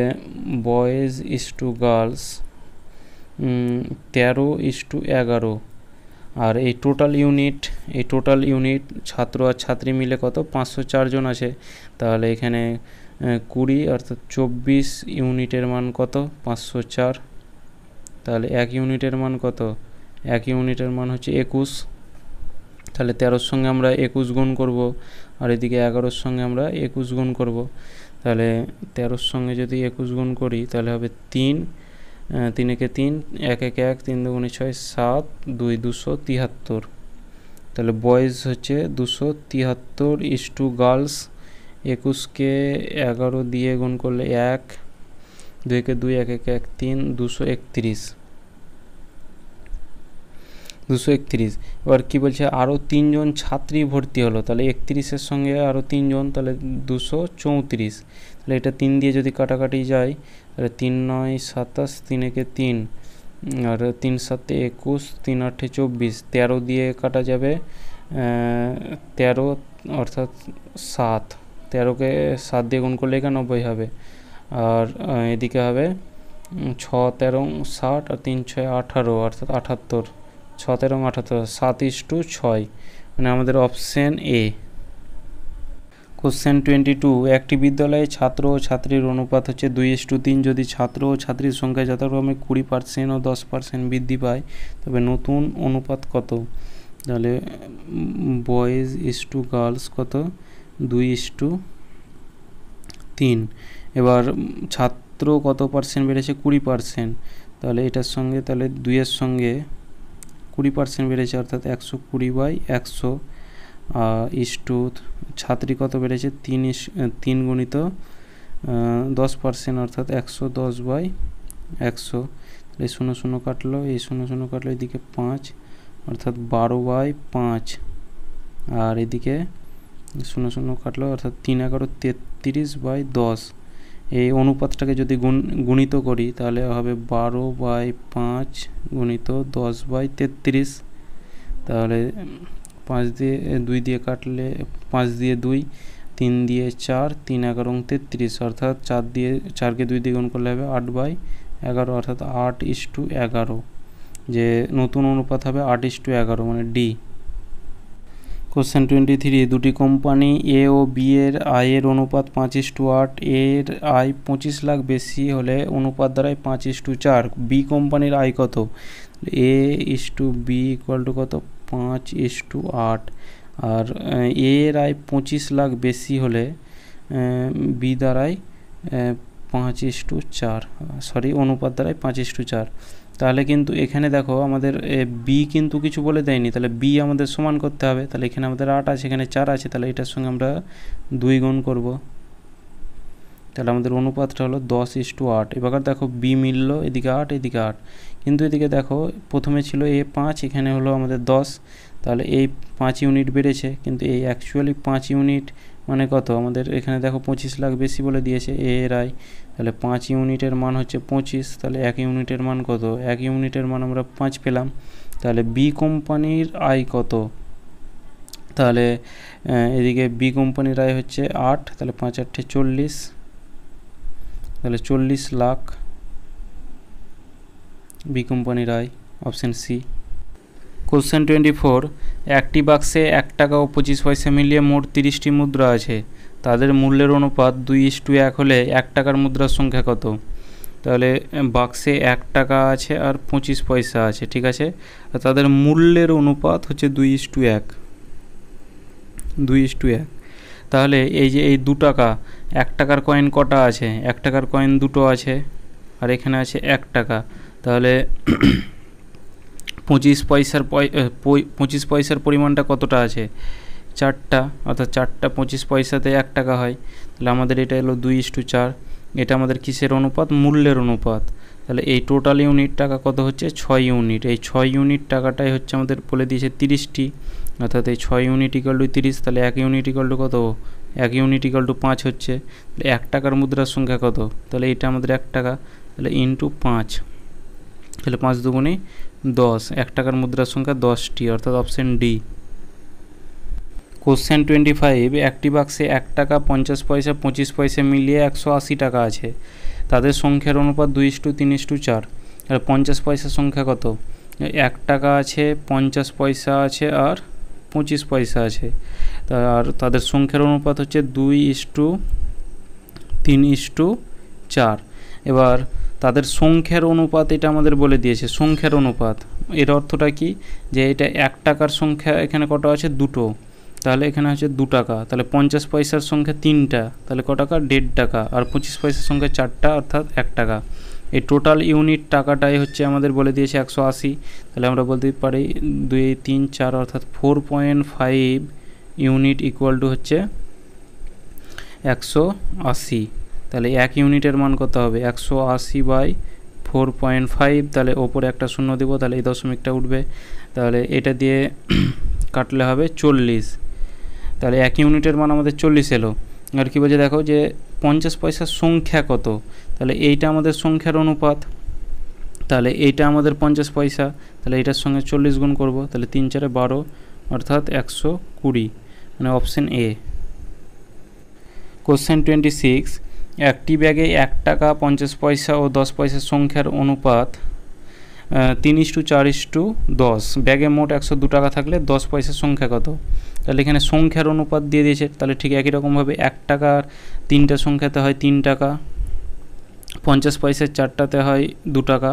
বয়েজ ইস্টু গার্লস 13:11, আর এই টোটাল ইউনিট ছাত্র আর ছাত্রী মিলে কত? 504 জন আছে, তাহলে এখানে 20 অর্থাৎ 24 ইউনিটের মান কত? 504। তাহলে 1 ইউনিটের মান কত? 1 ইউনিটের মান হচ্ছে 21, তাহলে 13-র সঙ্গে আমরা 21 গুণ করব, আর এদিকে 11-র সঙ্গে আমরা 21 গুণ করব। তাহলে 13-র সঙ্গে যদি 21 গুণ করি তাহলে হবে 3, 3 একে 3, 1 1 1, 3 2 6, 7 2 273। তাহলে বয়েজ হচ্ছে 273 ইস্টু গার্লস। 21কে 11 দিয়ে গুণ করলে 1, 2 কে 2, 1 1 1, 3 231। এবার কি বলছে, আরও 3 জন ছাত্রী ভর্তি হলো, তাহলে 31-এর সঙ্গে আরও 3 জন, তাহলে 234। তাহলে এটা 3 দিয়ে যদি কাটাকাটি যায় তাহলে 3 9 27, 3 একে 3, আর 3 7 21, 3 8 24, 13 দিয়ে কাটা যাবে 13, অর্থাৎ 7, 13কে 7 দিয়ে গুণ করলে 91 হবে। আর এদিকে হবে 6 13 60, আর 3 6 18, অর্থাৎ 78, 6 13 78, 7:6, মানে আমাদের অপশান এ। কোশ্চেন 22, একটি বিদ্যালয়ে ছাত্র ও ছাত্রীর অনুপাত হচ্ছে 2:3। যদি ছাত্র ও ছাত্রীর সংখ্যা যথাক্রমে 20% ও 10% বৃদ্ধি পায় তবে নতুন অনুপাত কত? তাহলে বয়েজ ইস্টু গার্লস কত? 2:3। এবার ছাত্র কত পার্সেন্ট বেড়েছে? 20%। তাহলে এটার সঙ্গে, তাহলে 2-এর সঙ্গে 20% বেড়েছে, অর্থাৎ 120/100 ইস্টু ছাত্রী কত বেড়েছে? 3 গুণিত 10%, অর্থাৎ 110/100। এই 0 0 কাটলো, এই 0 0 কাটলো, এদিকে 5, অর্থাৎ 12/5, আর এদিকে 0 0 কাটলো, অর্থাৎ 3 11 33/10। এই অনুপাতটাকে যদি গুণিত করি তাহলে হবে 12/5 গুণিত 10/33। তাহলে 5 দিয়ে 2 দিয়ে কাটলে 5 দিয়ে 2, 3 দিয়ে 4, 3 11 33, অর্থাৎ 4কে 2 দিয়ে গুণ করলে হবে 8/11, অর্থাৎ 8:11। যে নতুন অনুপাত হবে 8:11, মানে ডি। কোশ্চেন 23, দুটি কোম্পানি এ ও বি এর আয়ের অনুপাত 5:8। এর আয় 25 লাখ বেশি হলে অনুপাত দাঁড়ায় 5:4। বি কোম্পানির আয় কত? এ ইস্টু বি ইকুয়াল টু কত? 5:8। আর এ এর আয় 25 লাখ বেশি হলে বি দাঁড়ায় 5:4, সরি, অনুপাত দাঁড়ায় 5:4। তাহলে কিন্তু এখানে দেখো আমাদের বি কিন্তু কিছু বলে দেয়নি, তাহলে বি আমাদের সমান করতে হবে। তাহলে এখানে আমাদের 8 আছে, এখানে 4 আছে, তাহলে এটার সঙ্গে আমরা 2 গুণ করব। তাহলে আমাদের অনুপাতটা হলো 10:8। এবার দেখো বি মিলল, এদিকে 8 এদিকে 8, কিন্তু এদিকে দেখো প্রথমে ছিল এ 5, এখানে হলো আমাদের 10, তাহলে এই 5 ইউনিট বেড়েছে, কিন্তু এই অ্যাকচুয়ালি 5 ইউনিট মানে কত? আমাদের এখানে দেখো 25 লাখ বেশি বলে দিয়েছে এ এর আয়, তাহলে 5 ইউনিটের মান হচ্ছে 25, তাহলে 1 ইউনিটের মান কত? 1 ইউনিটের মান আমরা 5 পেলাম। তাহলে বি কোম্পানির আয় কত? তাহলে এদিকে বি কোম্পানির আয় হচ্ছে 8, তাহলে 5 8 40, তাহলে 40 লাখ বি কোম্পানির আয়, অপশান সি। কোশ্চেন 24, একটি বাক্সে 1 টাকা ও 25 পয়সা মিলিয়ে মোট 30টি মুদ্রা আছে, তাদের মূল্যের অনুপাত 2:1 হলে 1 টাকার মুদ্রার সংখ্যা কত? তাহলে বাক্সে 1 টাকা আছে আর 25 পয়সা আছে, ঠিক আছে, আর তাদের মূল্যের অনুপাত হচ্ছে 2:1। তাহলে এই যে এই 2 টাকা, 1 টাকার কয়েন কটা আছে? 1 টাকার কয়েন 2টো আছে, আর এখানে আছে 1 টাকা, তাহলে 25 পয়সার পরিমাণটা কতটা আছে? 4টা, অর্থাৎ 4টা 25 পয়সাতে 1 টাকা হয়, তাহলে আমাদের এটা হলো 2:4। এটা আমাদের কিসের অনুপাত? মূল্যের অনুপাত। তাহলে এই টোটাল ইউনিট টাকা কত হচ্ছে? 6 ইউনিট। এই 6 ইউনিট টাকাটাই হচ্ছে আমাদের বলে দিয়েছে 30টি, অর্থাৎ এই 6 ইউনিট ইকুয়াল টু 30, তাহলে 1 ইউনিট ইকুয়াল টু কত? 1 ইউনিট ইকুয়াল টু 5 হচ্ছে। তাহলে 1 টাকার মুদ্রার সংখ্যা কত? তাহলে এটা আমাদের 1 টাকা, তাহলে ইন্টু 5, তাহলে 5 দুগুণে 10, 1 টাকার মুদ্রার সংখ্যা 10টি, অর্থাৎ অপশান ডি। কোশ্চেন 25, একটি বাক্সে 1 টাকা 50 পয়সা 25 পয়সা মিলিয়ে 180 টাকা আছে, তাদের সংখ্যার অনুপাত 2:3:4। আর 50 পয়সার সংখ্যা কত? 1 টাকা আছে, 50 পয়সা আছে, আর 25 পয়সা আছে, আর তাদের সংখ্যার অনুপাত হচ্ছে 2:3:4। এবার তাদের সংখ্যার অনুপাত এটা আমাদের বলে দিয়েছে, সংখ্যার অনুপাত। এর অর্থটা কি, যে এটা 1 টাকার সংখ্যা এখানে কটা আছে, দুটো, তাহলে এখানে হচ্ছে 2 টাকা, তাহলে 50 পয়সার সংখ্যা 3টা, তাহলে ক টাকা, 1.5 টাকা, আর 25 পয়সার সংখ্যা 4টা, অর্থাৎ 1 টাকা। এই টোটাল ইউনিট টাকাটাই হচ্ছে আমাদের বলে দিয়েছে 180, তাহলে আমরা বলতে পারি 2, 3, 4 অর্থাৎ 4.5 ইউনিট ইকুয়াল টু হচ্ছে 180। তাহলে 1 ইউনিটের মান কত হবে, 180/4.5, তাহলে ওপরে একটা শূন্য দেবো, তাহলে এই দশমিকটা উঠবে, তাহলে এটা দিয়ে কাটলে হবে 40, তাহলে 1 ইউনিটের মান আমাদের 40 এলো। আর কী বলছে দেখো, যে 50 পয়সার সংখ্যা কত, তাহলে এইটা আমাদের সংখ্যার অনুপাত, তাহলে এইটা আমাদের 50 পয়সা, তাহলে এটার সঙ্গে 40 গুণ করব, তাহলে 3 4 12 অর্থাৎ 120, মানে অপশন এ। কোশ্চেন 26, একটি ব্যাগে 1 টাকা 50 পয়সা ও 10 পয়সার সংখ্যার অনুপাত 3:4:10। ব্যাগে মোট 102 টাকা থাকলে 10 পয়সার সংখ্যা কত? তাহলে এখানে সংখ্যার অনুপাত দিয়ে দিয়েছে, তাহলে ঠিক একই রকমভাবে 1 টাকার 3টা সংখ্যাতে হয় 3 টাকা, 50 পয়সার 4টাতে হয় 2 টাকা,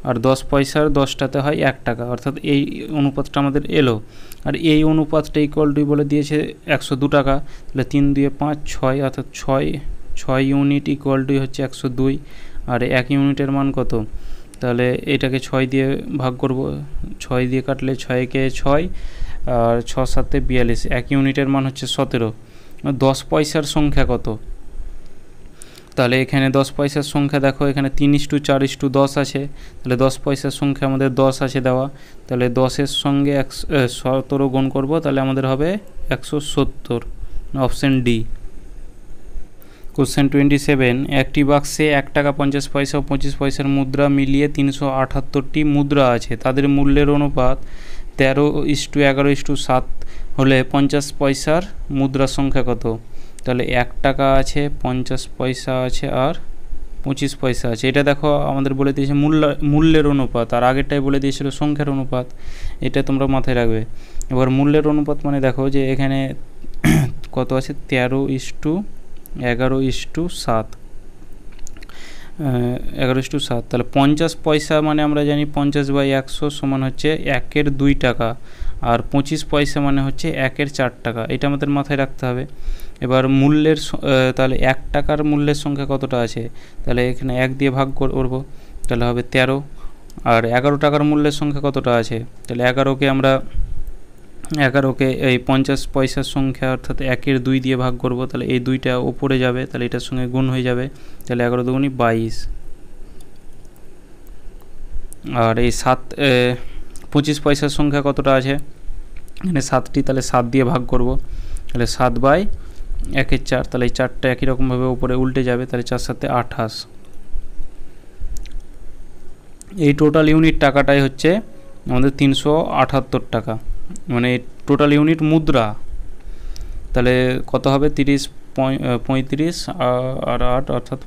আর 10 পয়সার 10টাতে হয় 1 টাকা, অর্থাৎ এই অনুপাতটা আমাদের এলো। আর এই অনুপাতটা ইকুয়াল টু বলে দিয়েছে 102 টাকা, তাহলে 3 2 5 6, অর্থাৎ 6 ইউনিট ইকুয়াল টু হচ্ছে 102। আর 1 ইউনিটের মান কত, তাহলে এটাকে 6 দিয়ে ভাগ করব, 6 দিয়ে কাটলে 6 কে 6, আর 6 7 42, 1 ইউনিটের মান হচ্ছে 17। 10 পয়সার সংখ্যা কত, তাহলে এখানে 10 পয়সার সংখ্যা দেখো, এখানে 3:4:10 আছে, তাহলে 10 পয়সার সংখ্যা আমাদের 10 আছে দেওয়া, তাহলে 10-এর সঙ্গে 17 গুণ করব, তাহলে আমাদের হবে 170, অপশন ডি। কোশ্চেন 27, একটি বাক্সে 1 টাকা 50 পয়সা ও 25 পয়সার মুদ্রা মিলিয়ে 378টি মুদ্রা আছে, তাদের মূল্যের অনুপাত 13:11:7 হলে 50 পয়সার মুদ্রার সংখ্যা কত? তাহলে 1 টাকা আছে, 50 পয়সা আছে, আর 25 পয়সা আছে। এটা দেখো আমাদের বলে দিয়েছে মূল্যের অনুপাত, আর আগেরটাই বলে দিয়েছিল সংখ্যার অনুপাত, এটা তোমরা মাথায় রাখবে। এবার মূল্যের অনুপাত মানে দেখো যে এখানে কত আছে, 13:11:7, 11:7, তাহলে 50 পয়সা মানে আমরা জানি 50/100 সমান হচ্ছে 1/2 টাকা, আর 25 পয়সা মানে হচ্ছে 1/4 টাকা, এটা আমাদের মাথায় রাখতে হবে। এবার মূল্যের তাহলে 1 টাকার মূল্যের সংখ্যা কতটা আছে, তাহলে এখানে 1 দিয়ে ভাগ করব, তাহলে হবে 13। আর 11 টাকার মূল্যের সংখ্যা কতটা আছে, তাহলে 11কে এই 50 পয়সার সংখ্যা অর্থাৎ 1/2 দিয়ে ভাগ করব, তাহলে এই 2টা উপরে যাবে, তাহলে এটার সঙ্গে গুণ হয়ে যাবে, তাহলে 11 দুগুণী 22। আর এই 25 পয়সার সংখ্যা কতটা আছে, এখানে 7টি, তাহলে 7 দিয়ে ভাগ করব, তাহলে 7/1/4, তাহলে এই 4টা একই রকমভাবে উপরে উল্টে যাবে, তাহলে 4 7 28। এই টোটাল ইউনিট টাকাটাই হচ্ছে আমাদের 378 টাকা, মানে টোটাল ইউনিট মুদ্রা। তাহলে কত হবে, 30 35 আর 8 অর্থাৎ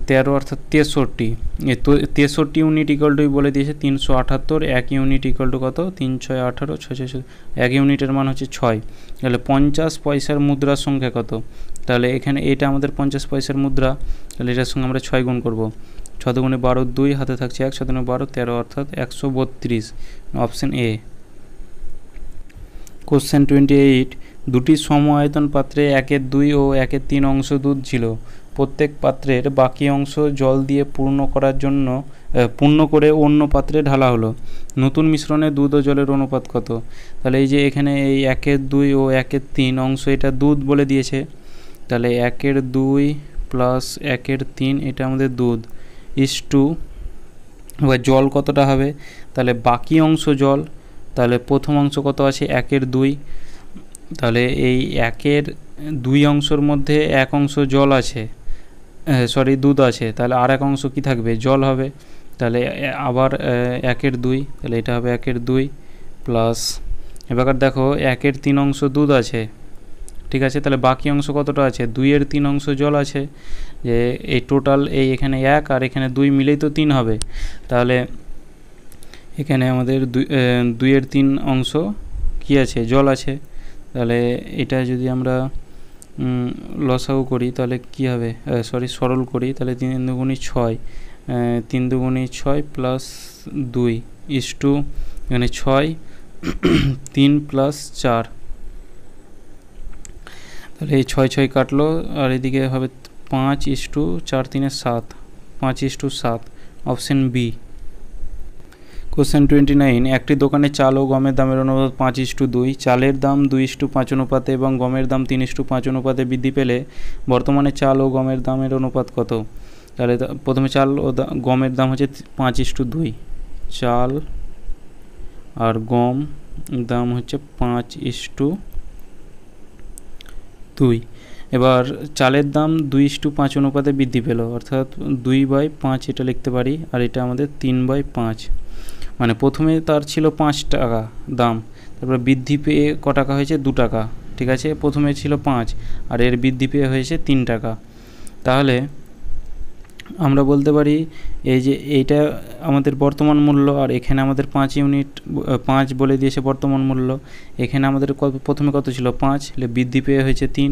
13 অর্থাৎ 63। এই 63 ইউনিট ইকুয়াল টু বলে দিয়েছে 378, 1 ইউনিট ইকুয়াল টু কত, 3 6 18, 6 6, 1 ইউনিটের মান হচ্ছে 6। তাহলে 50 পয়সার মুদ্রার সংখ্যা কত, তাহলে এখানে এটা আমাদের 50 পয়সার মুদ্রা, তাহলে এটার সঙ্গে আমরা 6 গুণ করব, 6 দুগুণে 12, 2 হাতে থাকছে 1, 7 দুগুণে 12, 13 অর্থাৎ 132, অপশন এ। কোশ্চেন 28, দুটি সম আয়তন পাত্রে 1/2 ও 1/3 অংশ দুধ ছিল, প্রত্যেক পাত্রের বাকি অংশ জল দিয়ে পূর্ণ করে অন্য পাত্রে ঢালা হলো, নতুন মিশ্রণে দুধ ও জলের অনুপাত কত? তাহলে এই যে এখানে এই 1/2 ও 1/3 অংশ, এটা দুধ বলে দিয়েছে, তাহলে 1/2 প্লাস 1/3 এটা আমাদের দুধ ইস্টু, এবার জল কতটা হবে, তাহলে বাকি অংশ জল, তাহলে প্রথম অংশ কত আছে 1/2, তাহলে এই 1/2 অংশের মধ্যে 1 অংশ জল আছে, দুধ আছে, তাহলে আর 1 অংশ কি থাকবে, জল হবে, তাহলে আবার 1/2, তাহলে এটা হবে 1/2 প্লাস, এবার দেখো 1/3 অংশ দুধ আছে, ঠিক আছে, তাহলে বাকি অংশ কতটা আছে, 2/3 অংশ জল আছে, যে এই টোটাল এই এখানে 1 আর এখানে 2 মিলেই তো 3 হবে, তাহলে এখানে আমাদের 2/3 অংশ কি আছে, জল আছে, তাহলে এটা যদি আমরা লসাগু করি তাহলে কী হবে, সরল করি তাহলে 3 দুগুণি 6, 3 দুগুণি 6 প্লাস 2 ইস্টু এখানে 6 3 প্লাস 4, তাহলে এই 6 কাটলো আর এদিকে হবে 5 ইস্টু 4 3 7, 5:7, অপশন বি। কোশ্চেন 29, একটি দোকানে চাল ও গমের দামের অনুপাত 5:2, চালের দাম 2:5 অনুপাতে এবং গমের দাম 3:5 অনুপাতে বৃদ্ধি পেলে বর্তমানে চাল ও গমের দামের অনুপাত কত? তাহলে প্রথমে চাল ও গমের দাম হচ্ছে 5:2, চাল আর গম দাম হচ্ছে 5:2। এবার চালের দাম 2:5 অনুপাতে বৃদ্ধি পেল, অর্থাৎ 2/5 এটা লিখতে পারি, আর এটা আমাদের 3/5। মানে প্রথমে তার ছিল 5 টাকা দাম, তারপর বৃদ্ধি পেয়ে ক টাকা হয়েছে 2 টাকা, ঠিক আছে। প্রথমে ছিল 5 আর এর বৃদ্ধি পেয়ে হয়েছে 3 টাকা। তাহলে আমরা বলতে পারি এই যে এইটা আমাদের বর্তমান মূল্য, আর এখানে আমাদের 5 ইউনিট 5 বলে দিয়েছে বর্তমান মূল্য। এখানে আমাদের প্রথমে কত ছিল 5, বৃদ্ধি পেয়ে হয়েছে 3,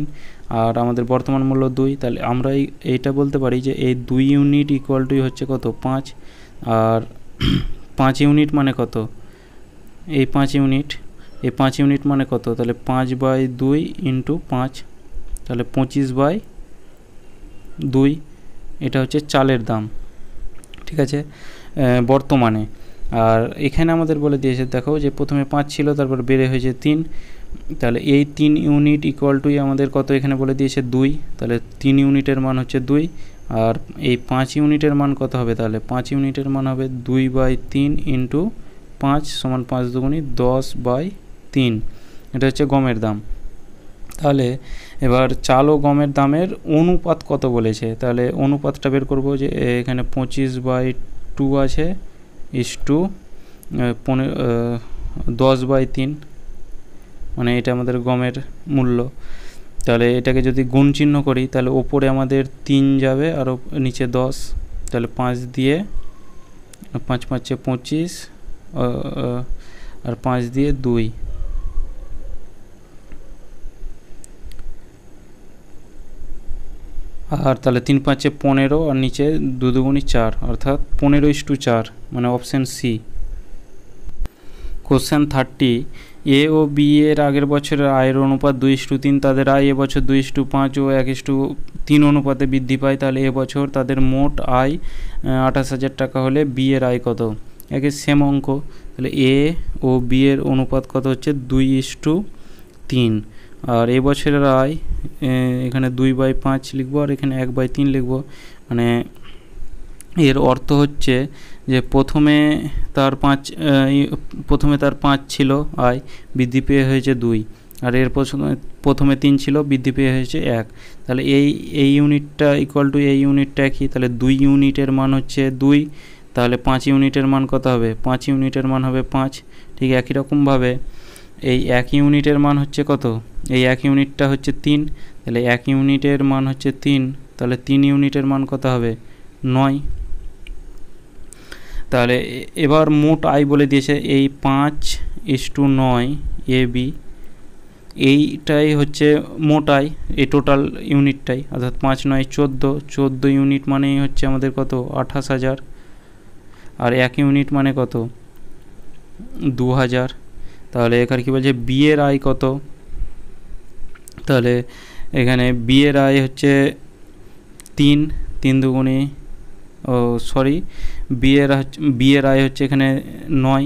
আর আমাদের বর্তমান মূল্য 2। তাহলে আমরা এইটা বলতে পারি যে এই 2 ইউনিট ইকুয়াল টু হচ্ছে কত 5, আর 5 ইউনিট মানে কত, এই 5 ইউনিট মানে কত, তাহলে 5/2 ইন্টু 5, তাহলে 25/2। এটা হচ্ছে চালের দাম, ঠিক আছে, বর্তমানে। আর এখানে আমাদের বলে দিয়েছে দেখো যে প্রথমে 5 ছিল, তারপর বেড়ে হয়েছে 3, তাহলে এই 3 ইউনিট ইকুয়াল টু আমাদের কত এখানে বলে দিয়েছে 2, তাহলে 3 ইউনিটের মান হচ্ছে 2, আর এই 5 ইউনিটের মান কত হবে, তাহলে 5 ইউনিটের মান হবে 2/3 ইন্টু 5 সমান 5 দুগুণি 10/3। এটা হচ্ছে গমের দাম। তাহলে এবার চাল ও গমের দামের অনুপাত কত বলেছে, তাহলে অনুপাতটা বের করব যে এখানে 25/2 আছে ইস্টু 10/3, মানে এটা আমাদের গমের মূল্য। তাহলে এটাকে যদি গুণ চিহ্ন করি তাহলে ওপরে আমাদের 3 যাবে আর নিচে 10, তাহলে 5 দিয়ে 5 5 25 আর 5 দিয়ে 2, আর তাহলে 3 5 15 আর নিচে 2 দুগুণি 4, অর্থাৎ 15:4, মানে অপশান সি। কোশ্চেন 30, এ ও বি এর আগের বছরের আয়ের অনুপাত 2:3, তাদের আয় এবছর 2:5 ও 1:3 অনুপাতে বৃদ্ধি পায়। তাহলে এবছর তাদের মোট আয় 28,000 টাকা হলে বি এর আয় কত? একে সেম অঙ্ক, তাহলে এ ও বি এর অনুপাত কত হচ্ছে 2:3, আর এবছরের আয় এখানে 2/5 লিখবো আর এখানে 1/3 লিখবো। মানে এর অর্থ হচ্ছে যে প্রথমে তার 5 ছিল আয়, বৃদ্ধি পেয়ে হয়েছে 2, আর এর প্রথমে 3 ছিল, বৃদ্ধি পেয়ে হয়েছে 1। তাহলে এই ইউনিটটা ইকুয়াল টু এই ইউনিটটা কি, তাহলে 2 ইউনিটের মান হচ্ছে 2, তাহলে 5 ইউনিটের মান কত হবে, 5 ইউনিটের মান হবে 5। ঠিক একই রকমভাবে এই 1 ইউনিটের মান হচ্ছে কত, এই 1 ইউনিটটা হচ্ছে 3, তাহলে 1 ইউনিটের মান হচ্ছে 3, তাহলে 3 ইউনিটের মান কত হবে 9। তাহলে এবার মোট আয় বলে দিয়েছে এই 5:9 এ বি, এইটাই হচ্ছে মোট আয়, এই টোটাল ইউনিটটাই, অর্থাৎ 5 9 14 ইউনিট মানেই হচ্ছে আমাদের কত 28,000, আর 1 ইউনিট মানে কত 2,000। তাহলে এখানে কী বলছে বি এর আয় কত, তাহলে এখানে বি এর আয় হচ্ছে 3 দুগুণে বি এর আয় হচ্ছে এখানে 9,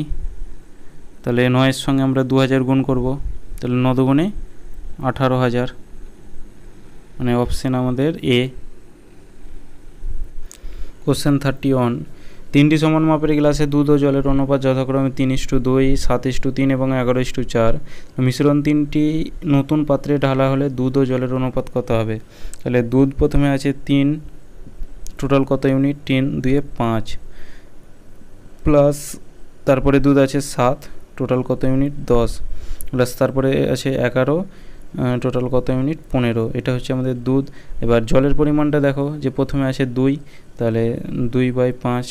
তাহলে 9-এর সঙ্গে আমরা 2,000 গুণ করব, তাহলে 9 দুগুণে 18,000, মানে অপশান আমাদের এ। কোশ্চেন 31, 3টি সমান মাপের গ্লাসে দুধ ও জলের অনুপাত যথাক্রমে 3:2, 7:3 এবং 11:4। মিশ্রণ 3টি নতুন পাত্রে ঢালা হলে দুধ ও জলের অনুপাত কত হবে? তাহলে দুধ প্রথমে আছে 3, টোটাল কত ইউনিট 3 2 5, প্লাস তারপরে দুধ আছে 7, টোটাল কত ইউনিট 10, প্লাস তারপরে আছে 11, টোটাল কত ইউনিট 15। এটা হচ্ছে আমাদের দুধ। এবার জলের পরিমাণটা দেখো যে প্রথমে আছে 2, তাহলে 2/5,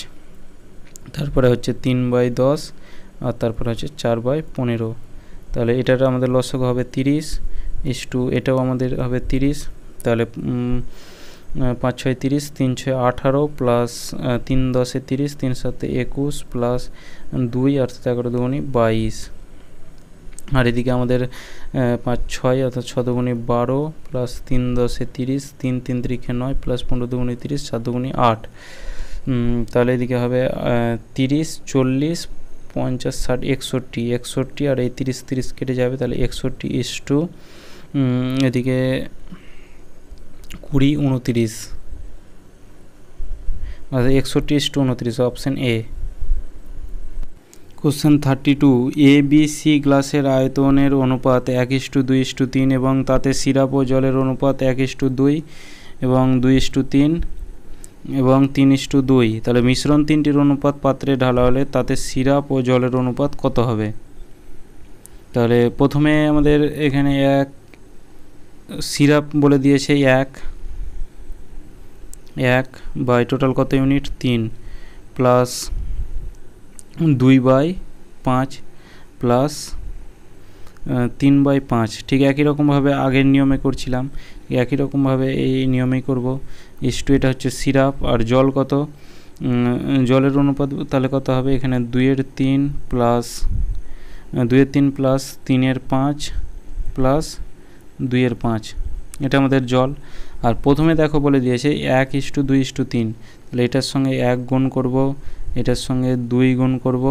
তারপরে হচ্ছে 3/10, আর তারপরে হচ্ছে 4/15। তাহলে এটার আমাদের লসাগু হবে 30, ইস্টু এটাও আমাদের হবে 30, তাহলে 5 6 30, 3 6 18 প্লাস 3 10 30, 3 7 21 প্লাস 2 অর্থাৎ 11 দুগুণী 22। আর এদিকে আমাদের 5 6 অর্থাৎ 6 দুগুণী 12 প্লাস 3 10 30, 3 3 3 9 প্লাস 15 দুগুণী 30, 4 দুগুণী 8। তাহলে এদিকে হবে 30 40 50 60 61 61, আর এই 30 30 কেটে যাবে, তাহলে 61 ইস্টু এদিকে 20 29, আচ্ছা 61 is to 29, option A. Question 32, A B C গ্লাসের আয়তনের অনুপাত 1:2:3 এবং তাতে সিরাপ ও জলের অনুপাত 1:2 এবং 2:3 এবং 3:2। তাহলে মিশ্রণ তিনটির অনুপাত পাত্রে ঢালা হলে তাতে সিরাপ ও জলের অনুপাত কত হবে? তাহলে প্রথমে আমাদের এখানে এক সিরাপ বলে দিয়েছে 1 বাই টোটাল কত ইউনিট 3 প্লাস 2/5 প্লাস 3/5। ঠিক একই রকমভাবে আগের নিয়মে করছিলাম, একই রকমভাবে এই নিয়মেই করব। ইস্টু এটা হচ্ছে সিরাপ, আর জল কত, জলের অনুপাত তাহলে কত হবে এখানে 2/3 প্লাস 2/3 প্লাস 3/5 প্লাস 2/5, এটা আমাদের জল। আর প্রথমে দেখো বলে দিয়েছে 1:2:3, তাহলে এটার সঙ্গে 1 গুণ করব, এটার সঙ্গে 2 গুণ করব,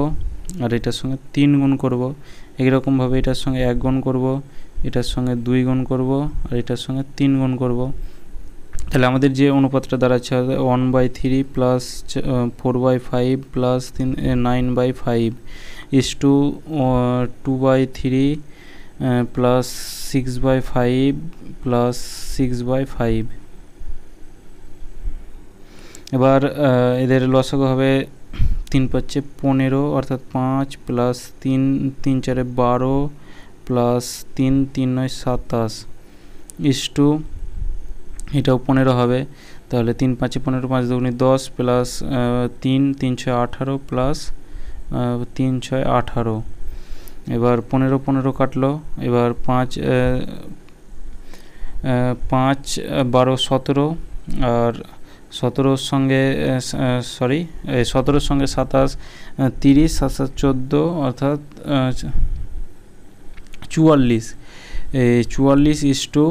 আর এটার সঙ্গে 3 গুণ করব। একইরকমভাবে এটার সঙ্গে 1 গুণ করব, এটার সঙ্গে 2 গুণ করব, আর এটার সঙ্গে 3 গুণ করব। তাহলে আমাদের যে অনুপাতটা দাঁড়াচ্ছে 1/3 plus 4/5 plus 9/5 is to 2/3 plus 6/5 plus 6/5। এবার এদের লসাগু হবে 3 5 15, অর্থাৎ 5 প্লাস 3 3 4 12 প্লাস 3 3 9 27 ইস্টু এটাও 15 হবে। তাহলে 3 5 15 5 দুগুণী 10 প্লাস 3 3 6 18 প্লাস 3 6 18। এবার 15 15 কাটলো, এবার 5 12 17, আর 17-র সঙ্গে 17-র সঙ্গে 27 30 7 14, অর্থাৎ 44। এই 44 ইস্টু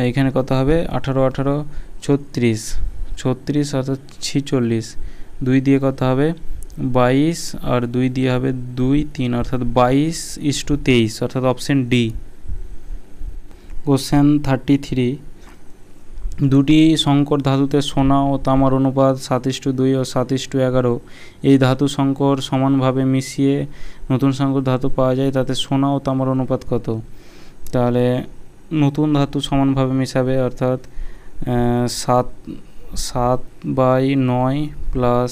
এখানে কত হবে 18 18 36 36, অর্থাৎ 46। 2 দিয়ে কত হবে 22, আর 2 দিয়ে হবে 2 3, অর্থাৎ 22:23, অর্থাৎ অপশন ডি। কোশ্চেন 33, দুটি সংকর ধাতুতে সোনা ও তামার অনুপাত 7:2 ও 7:11। এই ধাতু সংকর সমানভাবে মিশিয়ে নতুন সংকর ধাতু পাওয়া যায়, তাতে সোনা ও তামার অনুপাত কত? তাহলে নতুন ধাতু সমানভাবে মেশাবে, অর্থাৎ 7/9 প্লাস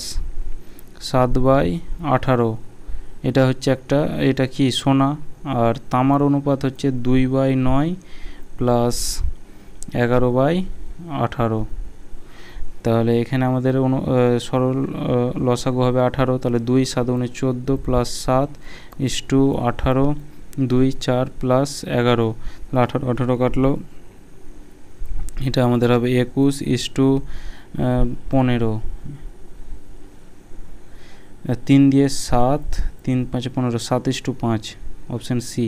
7/18, এটা হচ্ছে একটা, এটা কি সোনা। আর তামার অনুপাত হচ্ছে 2/9 প্লাস 11/18। তাহলে এখানে আমাদের সরল লসাগু হবে 18, তাহলে 2 7 14 প্লাস 7 ইস্টু 18 2 4 প্লাস 11, তাহলে 18 18 কাটলো, এটা আমাদের হবে 21 ইস্টু 15। 3 দিয়ে 7 3 5 15, 7:5, অপশন সি।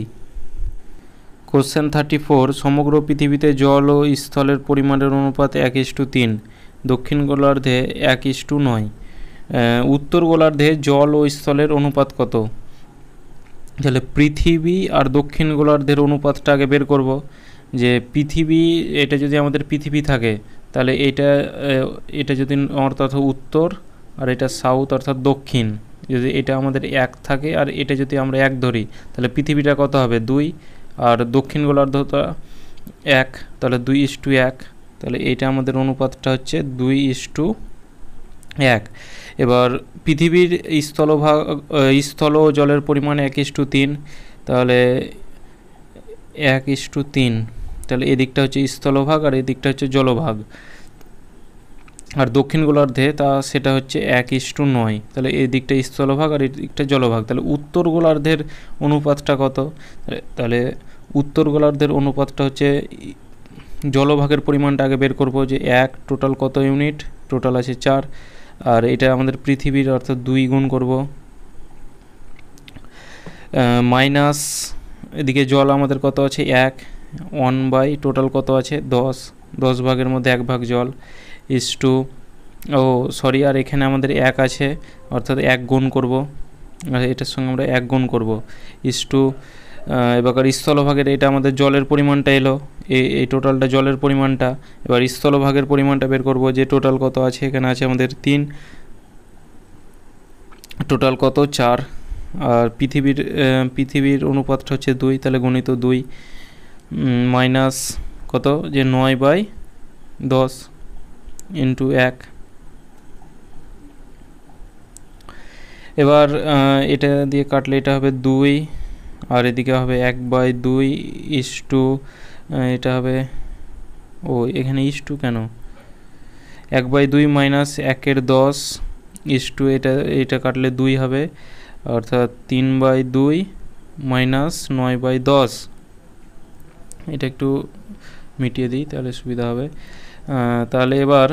কোশ্চেন 34, সমগ্র পৃথিবীতে জল ও স্থলের পরিমাণের অনুপাত 1:3, দক্ষিণ গোলার্ধে 1:9। উত্তর গোলার্ধে জল ও স্থলের অনুপাত কত? তাহলে পৃথিবী আর দক্ষিণ গোলার্ধের অনুপাতটা আগে বের করব। যে পৃথিবী, এটা যদি আমাদের পৃথিবী থাকে, তাহলে এটা যদি অর্থাৎ উত্তর, আর এটা সাউথ অর্থাৎ দক্ষিণ, যদি এটা আমাদের 1 থাকে আর এটা যদি আমরা 1 ধরি, তাহলে পৃথিবীটা কত হবে 2, আর দক্ষিণ গোলার্ধটা 1, তাহলে 2:1। তাহলে এইটা আমাদের অনুপাতটা হচ্ছে 2:1। এবার পৃথিবীর স্থল ও জলের পরিমাণ 1:3, তাহলে 1:3, তাহলে এদিকটা হচ্ছে স্থলভাগ আর এদিকটা হচ্ছে জলভাগ। আর দক্ষিণ গোলার্ধে সেটা হচ্ছে 1:9, তাহলে এই দিকটা স্থলভাগ আর এই দিকটা জলভাগ। তাহলে উত্তর গোলার্ধের অনুপাতটা কত? তাহলে উত্তর গোলার্ধের অনুপাতটা হচ্ছে জলভাগের পরিমাণটা আগে বের করব, যে 1 টোটাল কত ইউনিট, টোটাল আছে 4, আর এটা আমাদের পৃথিবীর অর্থাৎ 2 গুণ করব, মাইনাস এদিকে জল আমাদের কত আছে 1, 1 / টোটাল কত আছে 10, 10 ভাগের মধ্যে 1 ভাগ জল, ইস টু আর এখানে আমাদের 1 আছে অর্থাৎ 1 গুণ করব, আর এটার সঙ্গে আমরা 1 গুণ করব, ইস টু এবার স্থলভাগের এটা আমাদের জলের পরিমাণটা এলো, এই টোটালটা জলের পরিমাণটা। এবার স্থলভাগের পরিমাণটা বের করব, যে টোটাল কত আছে, এখানে আছে আমাদের 3, টোটাল কত 4, আর পৃথিবীর অনুপাতটা হচ্ছে 2, তাহলে গণিত 2 মাইনাস কত, যে 9/10 ইন্টু 1। এবার এটা দিয়ে কাটলে এটা হবে 2, আর এদিকে হবে 1/2 ইস টু, এটা হবে এখানে ইস টু কেন, 1/2 মাইনাস 1/10 ইস টু, এটা কাটলে 2 হবে, অর্থাৎ 3/2 মাইনাস 9/10। এটা একটু মিটিয়ে দিই তাহলে সুবিধা হবে। তাহলে এবার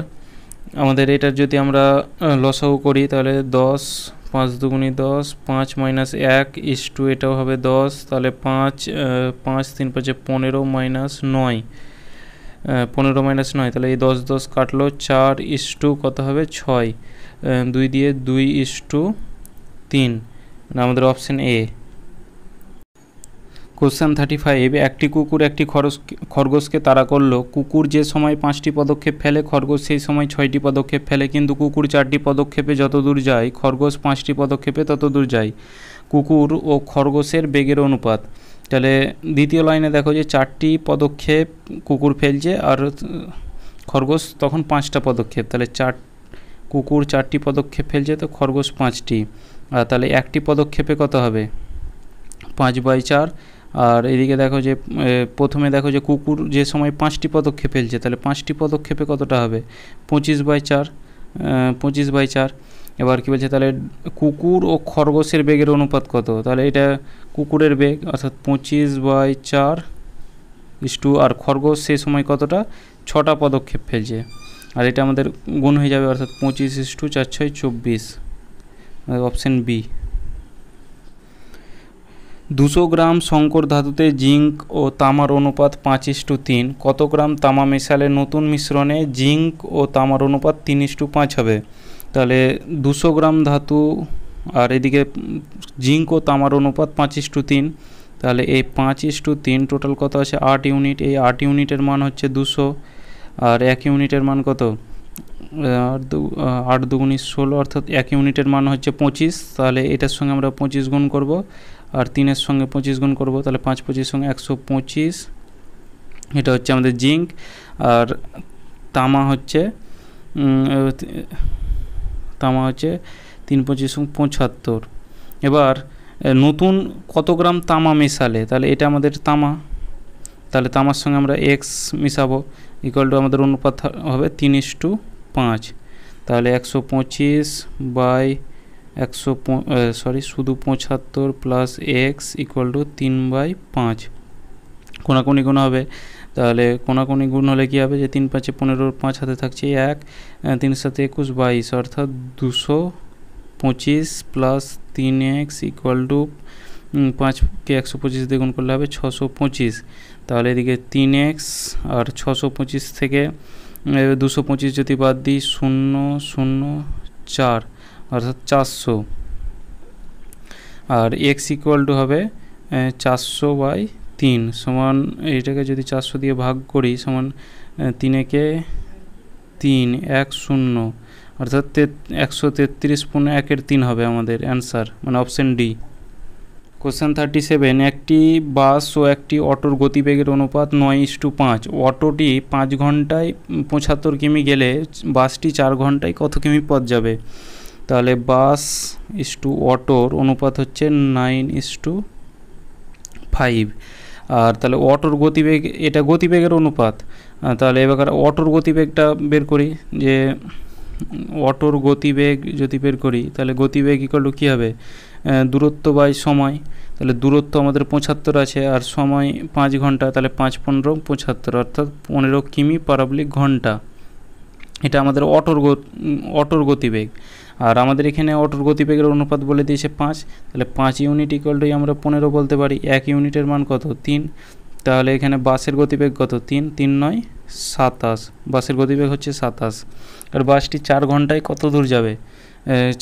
আমাদের এটার যদি আমরা লসাগু করি, তাহলে 10, 5 দুগুণি 10, 5 মাইনাস 1 ইস টু, এটাও হবে 10, তাহলে 5, 3 5 15 মাইনাস 9, 15 মাইনাস 9, তাহলে এই 10 10 কাটলো, 4 ইস টু কত হবে 6, 2 দিয়ে 2 ইস টু 3, মানে আমাদের অপশন এ। কোশ্চেন 35, একটি কুকুর একটি খরগোশকে তাড়া করলো। কুকুর যে সময় 5টি পদক্ষেপ ফেলে, খরগোশ সেই সময় 6টি পদক্ষেপ ফেলে, কিন্তু কুকুর 4টি পদক্ষেপে যত দূর যায়, খরগোশ 5টি পদক্ষেপে তত দূর যায়। কুকুর ও খরগোশের বেগের অনুপাত। তাহলে দ্বিতীয় লাইনে দেখো যে 4টি পদক্ষেপ কুকুর ফেলছে, আর খরগোশ তখন 5টা পদক্ষেপ, তাহলে কুকুর 4টি পদক্ষেপ ফেলছে, তো খরগোশ 5টি, আর তাহলে একটি পদক্ষেপে কত হবে 5/4। আর এদিকে দেখো যে প্রথমে দেখো যে কুকুর যে সময় 5টি পদক্ষেপ ফেলছে, তাহলে 5টি পদক্ষেপে কতটা হবে 25/4, 25/4। এবার কী বলছে, তাহলে কুকুর ও খরগোশের বেগের অনুপাত কত, তাহলে এটা কুকুরের বেগ অর্থাৎ 25/4 ইস টু, আর খরগোশ সেই সময় কতটা 6টা পদক্ষেপ ফেলছে, আর এটা আমাদের গুণ হয়ে যাবে, অর্থাৎ 25 ইস টু 4 6 24, অপশান বি। 200 গ্রাম সংকর ধাতুতে জিঙ্ক ও তামার অনুপাত 5:3, কত গ্রাম তামা মেশালে নতুন মিশ্রণে জিঙ্ক ও তামার অনুপাত 3:5 হবে। তাহলে 200 গ্রাম ধাতু আর এদিকে জিঙ্ক ও তামার অনুপাত 5:3, তাহলে এই 5:3 টোটাল কত আছে 8 ইউনিট, এই 8 ইউনিটের মান হচ্ছে 200, আর 1 ইউনিটের মান কত 8 দুগুণি 16, অর্থাৎ 1 ইউনিটের মান হচ্ছে 25, তাহলে এটার সঙ্গে আমরা 25 গুণ করব, আর 3-এর সঙ্গে 25 গুণ করব, তাহলে 5 25 সঙ্গে 125, এটা হচ্ছে আমাদের জিঙ্ক। আর তামা হচ্ছে 3 25 75। এবার নতুন কত গ্রাম তামা মেশালে, তাহলে এটা আমাদের তামা, তাহলে তামার সঙ্গে আমরা এক্স মিশাবো, ইকুয়াল টু আমাদের অনুপাত হবে 3:5, তাহলে 125/100 শুধু 75 প্লাস এক্স ইকুয়াল টু 3/5। কোনাকুনি গুণ হবে, তাহলে কোনাকুনি গুণ হলে কী হবে, যে 3 5 15, 5 হাতে থাকছে 1, 3 7 21 22, অর্থাৎ 225 প্লাস 3x ইকুয়াল টু 5কে 125 দিয়ে গুণ করলে হবে 625, তাহলে এদিকে 3x আর 625 থেকে 225 যদি বাদ দিই 004, অর্থাৎ 400, আর x ইকুয়াল টু হবে 400/3 সমান, এইটাকে যদি 400 দিয়ে ভাগ করি সমান 3 3 1 0, অর্থাৎ 133 × 1/3 হবে আমাদের অ্যান্সার, মানে অপশান ডি। কোশ্চেন 37, একটি বাস ও একটি অটোর গতিবেগের অনুপাত 9:5। অটোটি 5 ঘন্টায় 75 কিমি গেলে বাসটি 4 ঘন্টায় কত কিমি পথ যাবে? তাহলে বাস ইস টু অটোর অনুপাত হচ্ছে 9:5, আর তাহলে অটোর গতিবেগ, এটা গতিবেগের অনুপাত, তাহলে এবার অটোর গতিবেগটা বের করি, যে অটোর গতিবেগ যদি বের করি তাহলে গতিবেগ ইকুয়াল টু কী হবে, দূরত্ব বাই সময়, তাহলে দূরত্ব আমাদের 75 আছে আর সময় 5 ঘন্টা, তাহলে 5 15 75 অর্থাৎ 15 কিমি পারাবলিক ঘন্টা। এটা আমাদের অটোর গতিবেগ। আর আমাদের এখানে অটোর গতিবেগের অনুপাত বলে দিয়েছে 5, তাহলে 5 ইউনিট ইকুয়াল টু আমরা 15 বলতে পারি। 1 ইউনিটের মান কত? 3। তাহলে এখানে বাসের গতিবেগ কত? 3 3 9 27, বাসের গতিবেগ হচ্ছে 27। আর বাসটি 4 ঘন্টায় কত দূর যাবে?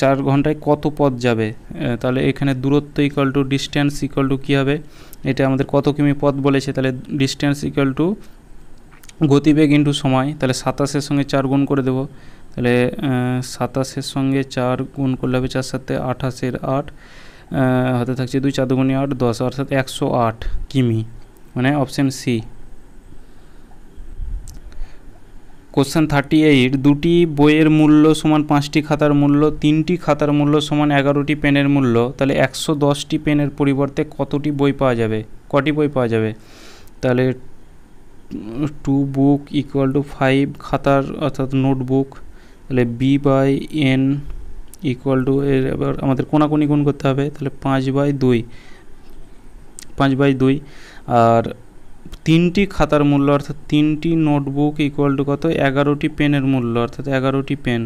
4 ঘন্টায় কত পথ যাবে? তাহলে এখানে দূরত্ব equal to distance equal to কী হবে? এটা আমাদের কত কিমি পথ বলেছে, তাহলে ডিস্ট্যান্স ইকুয়াল টু গতিবেগ ইন্টু সময়। তাহলে 27-এর সঙ্গে 4 গুণ করে দেবো, তাহলে 27-এর সঙ্গে 4 গুণ করলে হবে 4 7 28-এর 8, হাতে থাকছে 2 4 2 8 10, অর্থাৎ 108 কিমি, মানে অপশান সি। কোশ্চেন 38, দুটি বইয়ের মূল্য সমান 5টি খাতার মূল্য, 3টি খাতার মূল্য সমান 11টি পেনের মূল্য, তাহলে 110টি পেনের পরিবর্তে কতটি বই পাওয়া যাবে? কটি বই পাওয়া যাবে? তাহলে 2 বুক ইকুয়াল টু 5 খাতার অর্থাৎ নোটবুক, তাহলে B/N ইকুয়াল টু, এবার আমাদের কোনাকুনি গুণ করতে হবে, তাহলে 5/2, আর 3টি খাতার মূল্য অর্থাৎ 3টি নোটবুক ইকুয়াল টু কত? 11টি পেনের মূল্য অর্থাৎ 11টি পেন,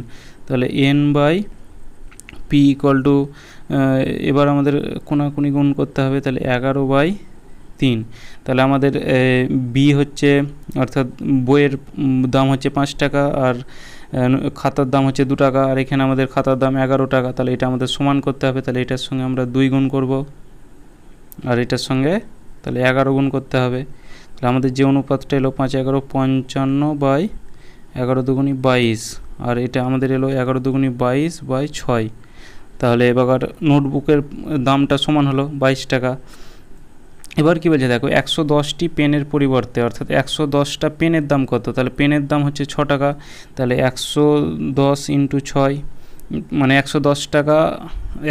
তাহলে N/P ইকুয়াল টু, এবার আমাদের কোনাকুনি গুণ করতে হবে, তাহলে 11/3। তাহলে আমাদের বি হচ্ছে অর্থাৎ বইয়ের দাম হচ্ছে 5 টাকা আর খাতার দাম হচ্ছে 2 টাকা, আর এখানে আমাদের খাতার দাম 11 টাকা, তাহলে এটা আমাদের সমান করতে হবে। তাহলে এটার সঙ্গে আমরা 2 গুণ করব আর এটার সঙ্গে তাহলে 11 গুণ করতে হবে। তাহলে আমাদের যে অনুপাতটা এলো 5 11 55/11 দুগুণী 22, আর এটা আমাদের এলো 11 দুগুণী 22/6। তাহলে এবার নোটবুকের দামটা সমান হলো 22 টাকা। এবার কী বলছে দেখো, 110টি পেনের পরিবর্তে অর্থাৎ 110টা পেনের দাম কত? তাহলে পেনের দাম হচ্ছে 6 টাকা, তাহলে 110 ইন্টু 6 মানে 110 টাকা,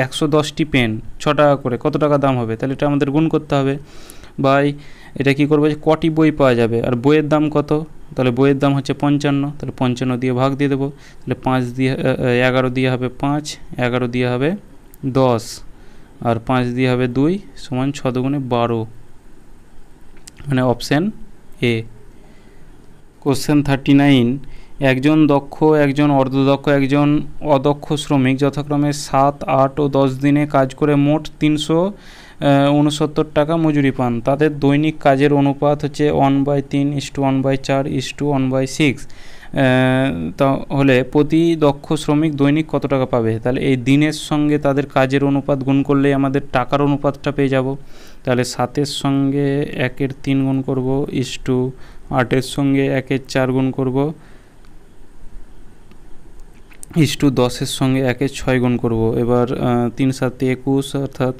110টি পেন 6 টাকা করে কত টাকা দাম হবে? তাহলে এটা আমাদের গুণ করতে হবে বাই এটা কী করবো যে কটি বই পাওয়া যাবে আর বইয়ের দাম কত? তাহলে বইয়ের দাম হচ্ছে 55, তাহলে 55 দিয়ে ভাগ দিয়ে দেবো, তাহলে 5 দিয়ে 11 দিয়ে হবে 5, 11 দিয়ে হবে 10, আর 5 দিয়ে হবে 2 সমান 6 দুগুণে 12, মানে অপশান এ। কোশ্চেন 39, একজন দক্ষ, একজন অর্ধদক্ষ, একজন অদক্ষ শ্রমিক যথাক্রমে 7 8 ও 10 দিনে কাজ করে মোট 369 টাকা মজুরি পান। তাদের দৈনিক কাজের অনুপাত হচ্ছে 1/3 1/4 1/6। তাহলে প্রতি দক্ষ শ্রমিক দৈনিক কত টাকা পাবে? তাহলে এই দিনের সঙ্গে তাদের কাজের অনুপাত গুণ করলেই আমাদের টাকার অনুপাতটা পেয়ে যাব। তাহলে 7-এর সঙ্গে 1/3 গুণ করব 8-এর সঙ্গে 1/4 গুণ করব 10-এর সঙ্গে 1/6 গুণ করব। এবার 3 7 21 অর্থাৎ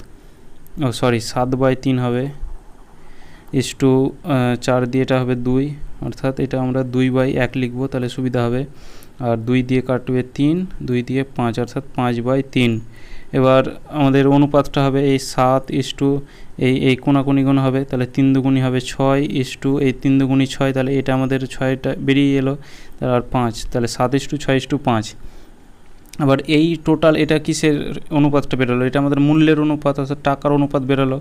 7/3 হবে 4 দিয়ে এটা হবে 2, অর্থাৎ এটা আমরা 2/1 লিখব, তাহলে সুবিধা হবে। আর 2 দিয়ে কাটবে 3, 2 দিয়ে 5 অর্থাৎ 5/3। এবার আমাদের অনুপাতটা হবে এই 7 এই কোনাকুনি গুণ হবে, তাহলে 3 দুগুণি হবে 6 এই 3 দুগুণি 6, তাহলে এটা আমাদের 6টা বেরিয়ে এলো, আর 5, তাহলে 7:6:5। আবার এই টোটাল এটা কিসের অনুপাতটা বেরোলো? এটা আমাদের মূল্যের অনুপাত অর্থাৎ টাকার অনুপাত বেরোলো।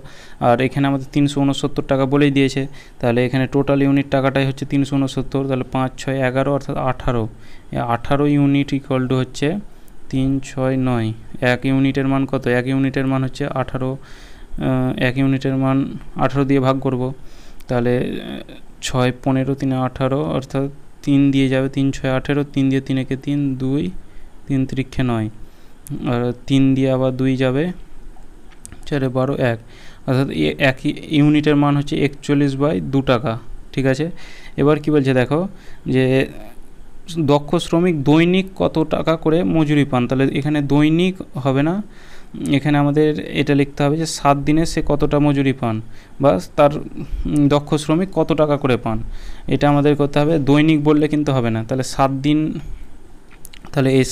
আর এখানে আমাদের 369 টাকা বলেই দিয়েছে, তাহলে এখানে টোটাল ইউনিট টাকাটাই হচ্ছে 369, তাহলে 5 6 11 অর্থাৎ 18 ইউনিট ইকুয়াল টু হচ্ছে 369। 1 ইউনিটের মান কত? 1 ইউনিটের মান হচ্ছে 18, 1 ইউনিটের মান 18 দিয়ে ভাগ করব, তাহলে 6 15 3 18 অর্থাৎ 3 দিয়ে যাবে, 3 6 18, 3 দিয়ে 3 একে 3 2 3 3 9, আর 3 দিয়ে আবার 2 যাবে 4 12 1, অর্থাৎ 1 ইউনিটের মান হচ্ছে 41/2 টাকা। ঠিক আছে, এবার কি বলছে দেখো যে দক্ষ শ্রমিক দৈনিক কত টাকা করে মজুরি পান। তাহলে এখানে দৈনিক হবে না, এখানে আমাদের এটা লিখতে হবে যে 7 দিনে সে কতটা মজুরি পান বা তার দক্ষ শ্রমিক কত টাকা করে পান, এটা আমাদের করতে হবে। দৈনিক বললে কিন্তু হবে না, তাহলে 7 দিন, তাহলে এই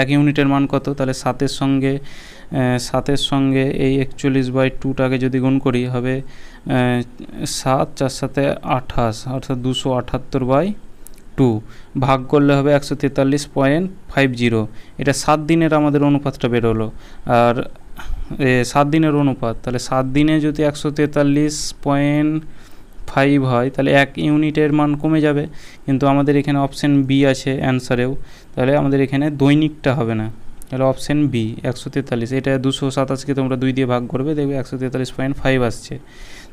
1 ইউনিটের মান কত? তাহলে 7-এর সঙ্গে এই 41/2টাকে যদি গুণ করি হবে 7 4 7 28 অর্থাৎ 278/2, ভাগ করলে হবে 143.50। এটা 7 দিনের আমাদের অনুপাতটা বেরোলো। আর 7 দিনের অনুপাত, তাহলে 7 দিনে যদি 143.5 হয় তাহলে 1 ইউনিটের মান কমে যাবে, কিন্তু আমাদের এখানে অপশান বি আছে অ্যান্সারেও, তাহলে আমাদের এখানে দৈনিকটা হবে না, তাহলে অপশান বি 143, এটা 227কে তোমরা 2 দিয়ে ভাগ করবে, দেখবে 143.5 আসছে।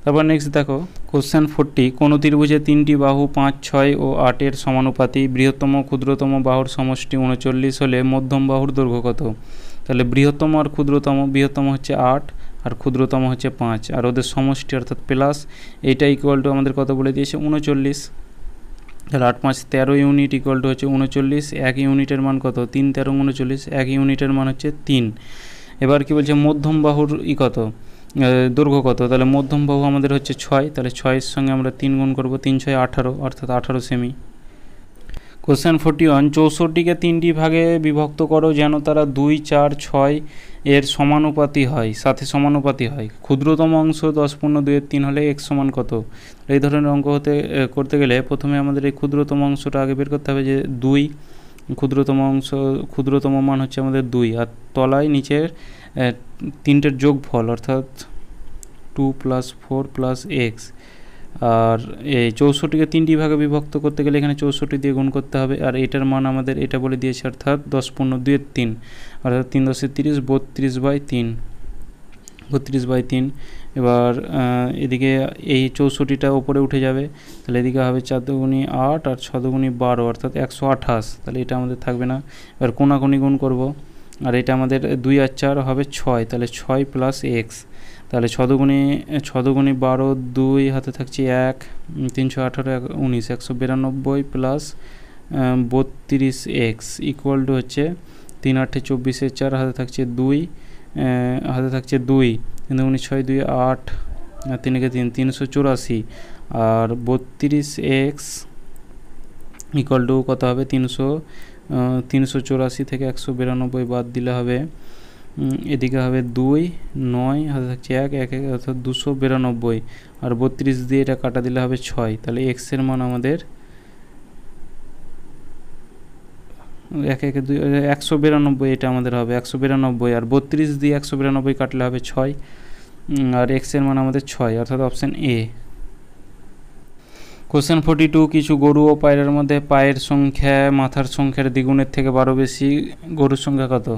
তারপর নেক্সট দেখো কোশ্চেন 40, কোনো ত্রিভুজে 3টি বাহু 5, 6 ও 8-এর সমানুপাতি, বৃহত্তম ক্ষুদ্রতম বাহুর সমষ্টি 39 হলে মধ্যম বাহুর দৈর্ঘ্য কত? তাহলে বৃহত্তম আর ক্ষুদ্রতম, বৃহত্তম হচ্ছে 8 আর ক্ষুদ্রতম হচ্ছে 5, আর ওদের সমষ্টি অর্থাৎ প্লাস এইটা ইকুয়াল টু আমাদের কত বলে দিয়েছে 39, তাহলে 8 5 13 ইউনিট ইকুয়াল টু হচ্ছে 39, 1 ইউনিটের মান কত? 3 13 39, 1 ইউনিটের মান হচ্ছে 3। এবার কি বলছে মধ্যম বাহুর কত দৈর্ঘ্য কত? তাহলে মধ্যম বাহু আমাদের হচ্ছে 6, তাহলে 6-এর সঙ্গে আমরা 3 গুণ করবো, 3 6 18 অর্থাৎ 18 সেমি। কোশ্চেন 41, 64কে 3টি ভাগে বিভক্ত করো যেন তারা 2 4 6 এর সমানুপাতি হয়, সাথে সমানুপাতি হয়। ক্ষুদ্রতম অংশ 10/2/3 হলে x সমান কত? এই ধরনের অঙ্ক করতে গেলে প্রথমে আমাদের এই ক্ষুদ্রতম অংশটা আগে বের করতে হবে, যে 2 ক্ষুদ্রতম মান হচ্ছে আমাদের 2, আর তলায় নিচের 3টের যোগফল অর্থাৎ 2 + 4 + x, আর এই 64কে 3টি ভাগে বিভক্ত করতে গেলে এখানে 64 দিয়ে গুণ করতে হবে, আর এটার মান আমাদের এটা বলে দিয়েছে অর্থাৎ 10/2/3 অর্থাৎ 3 × 10 = 30, 32/3। এবার এদিকে এই 64টা ওপরে উঠে যাবে, তাহলে এদিকে হবে 4 দুগুণি 8 আর 6 দুগুণি 12 অর্থাৎ 128, তাহলে এটা আমাদের থাকবে না। এবার কোনাকুনি গুণ করব, আর এটা আমাদের 2 আর 4 হবে 6, তাহলে 6 + x, তাহলে 6 দুগুণি 12, 2 হাতে থাকছে 1, 3 × 18 19, 192 + 32x ইকুয়াল টু হচ্ছে 3 8 24, 4 হাতে থাকছে 2, হাতে থাকছে 2, 3 দুগুণি 6 2 8 আর 3 × 3 384, আর 32x ইকুয়াল টু কত হবে? 384 থেকে 192 বাদ দিলে হবে, এদিকে হবে 2 9 হাতে থাকছে 1 1 1 অর্থাৎ 292, আর 32 দিয়ে এটা কাটা দিলে হবে 6, তাহলে x এর মান আমাদের 1 1 2 192, এটা আমাদের হবে 192, আর 32 দিয়ে 192 কাটলে হবে 6, আর x এর মান আমাদের 6 অর্থাৎ অপশান এ। কোশ্চেন 42, কিছু গরু ও পায়রার মধ্যে পায়ের সংখ্যা মাথার সংখ্যার দ্বিগুণের থেকে 12 বেশি, গরুর সংখ্যা কত?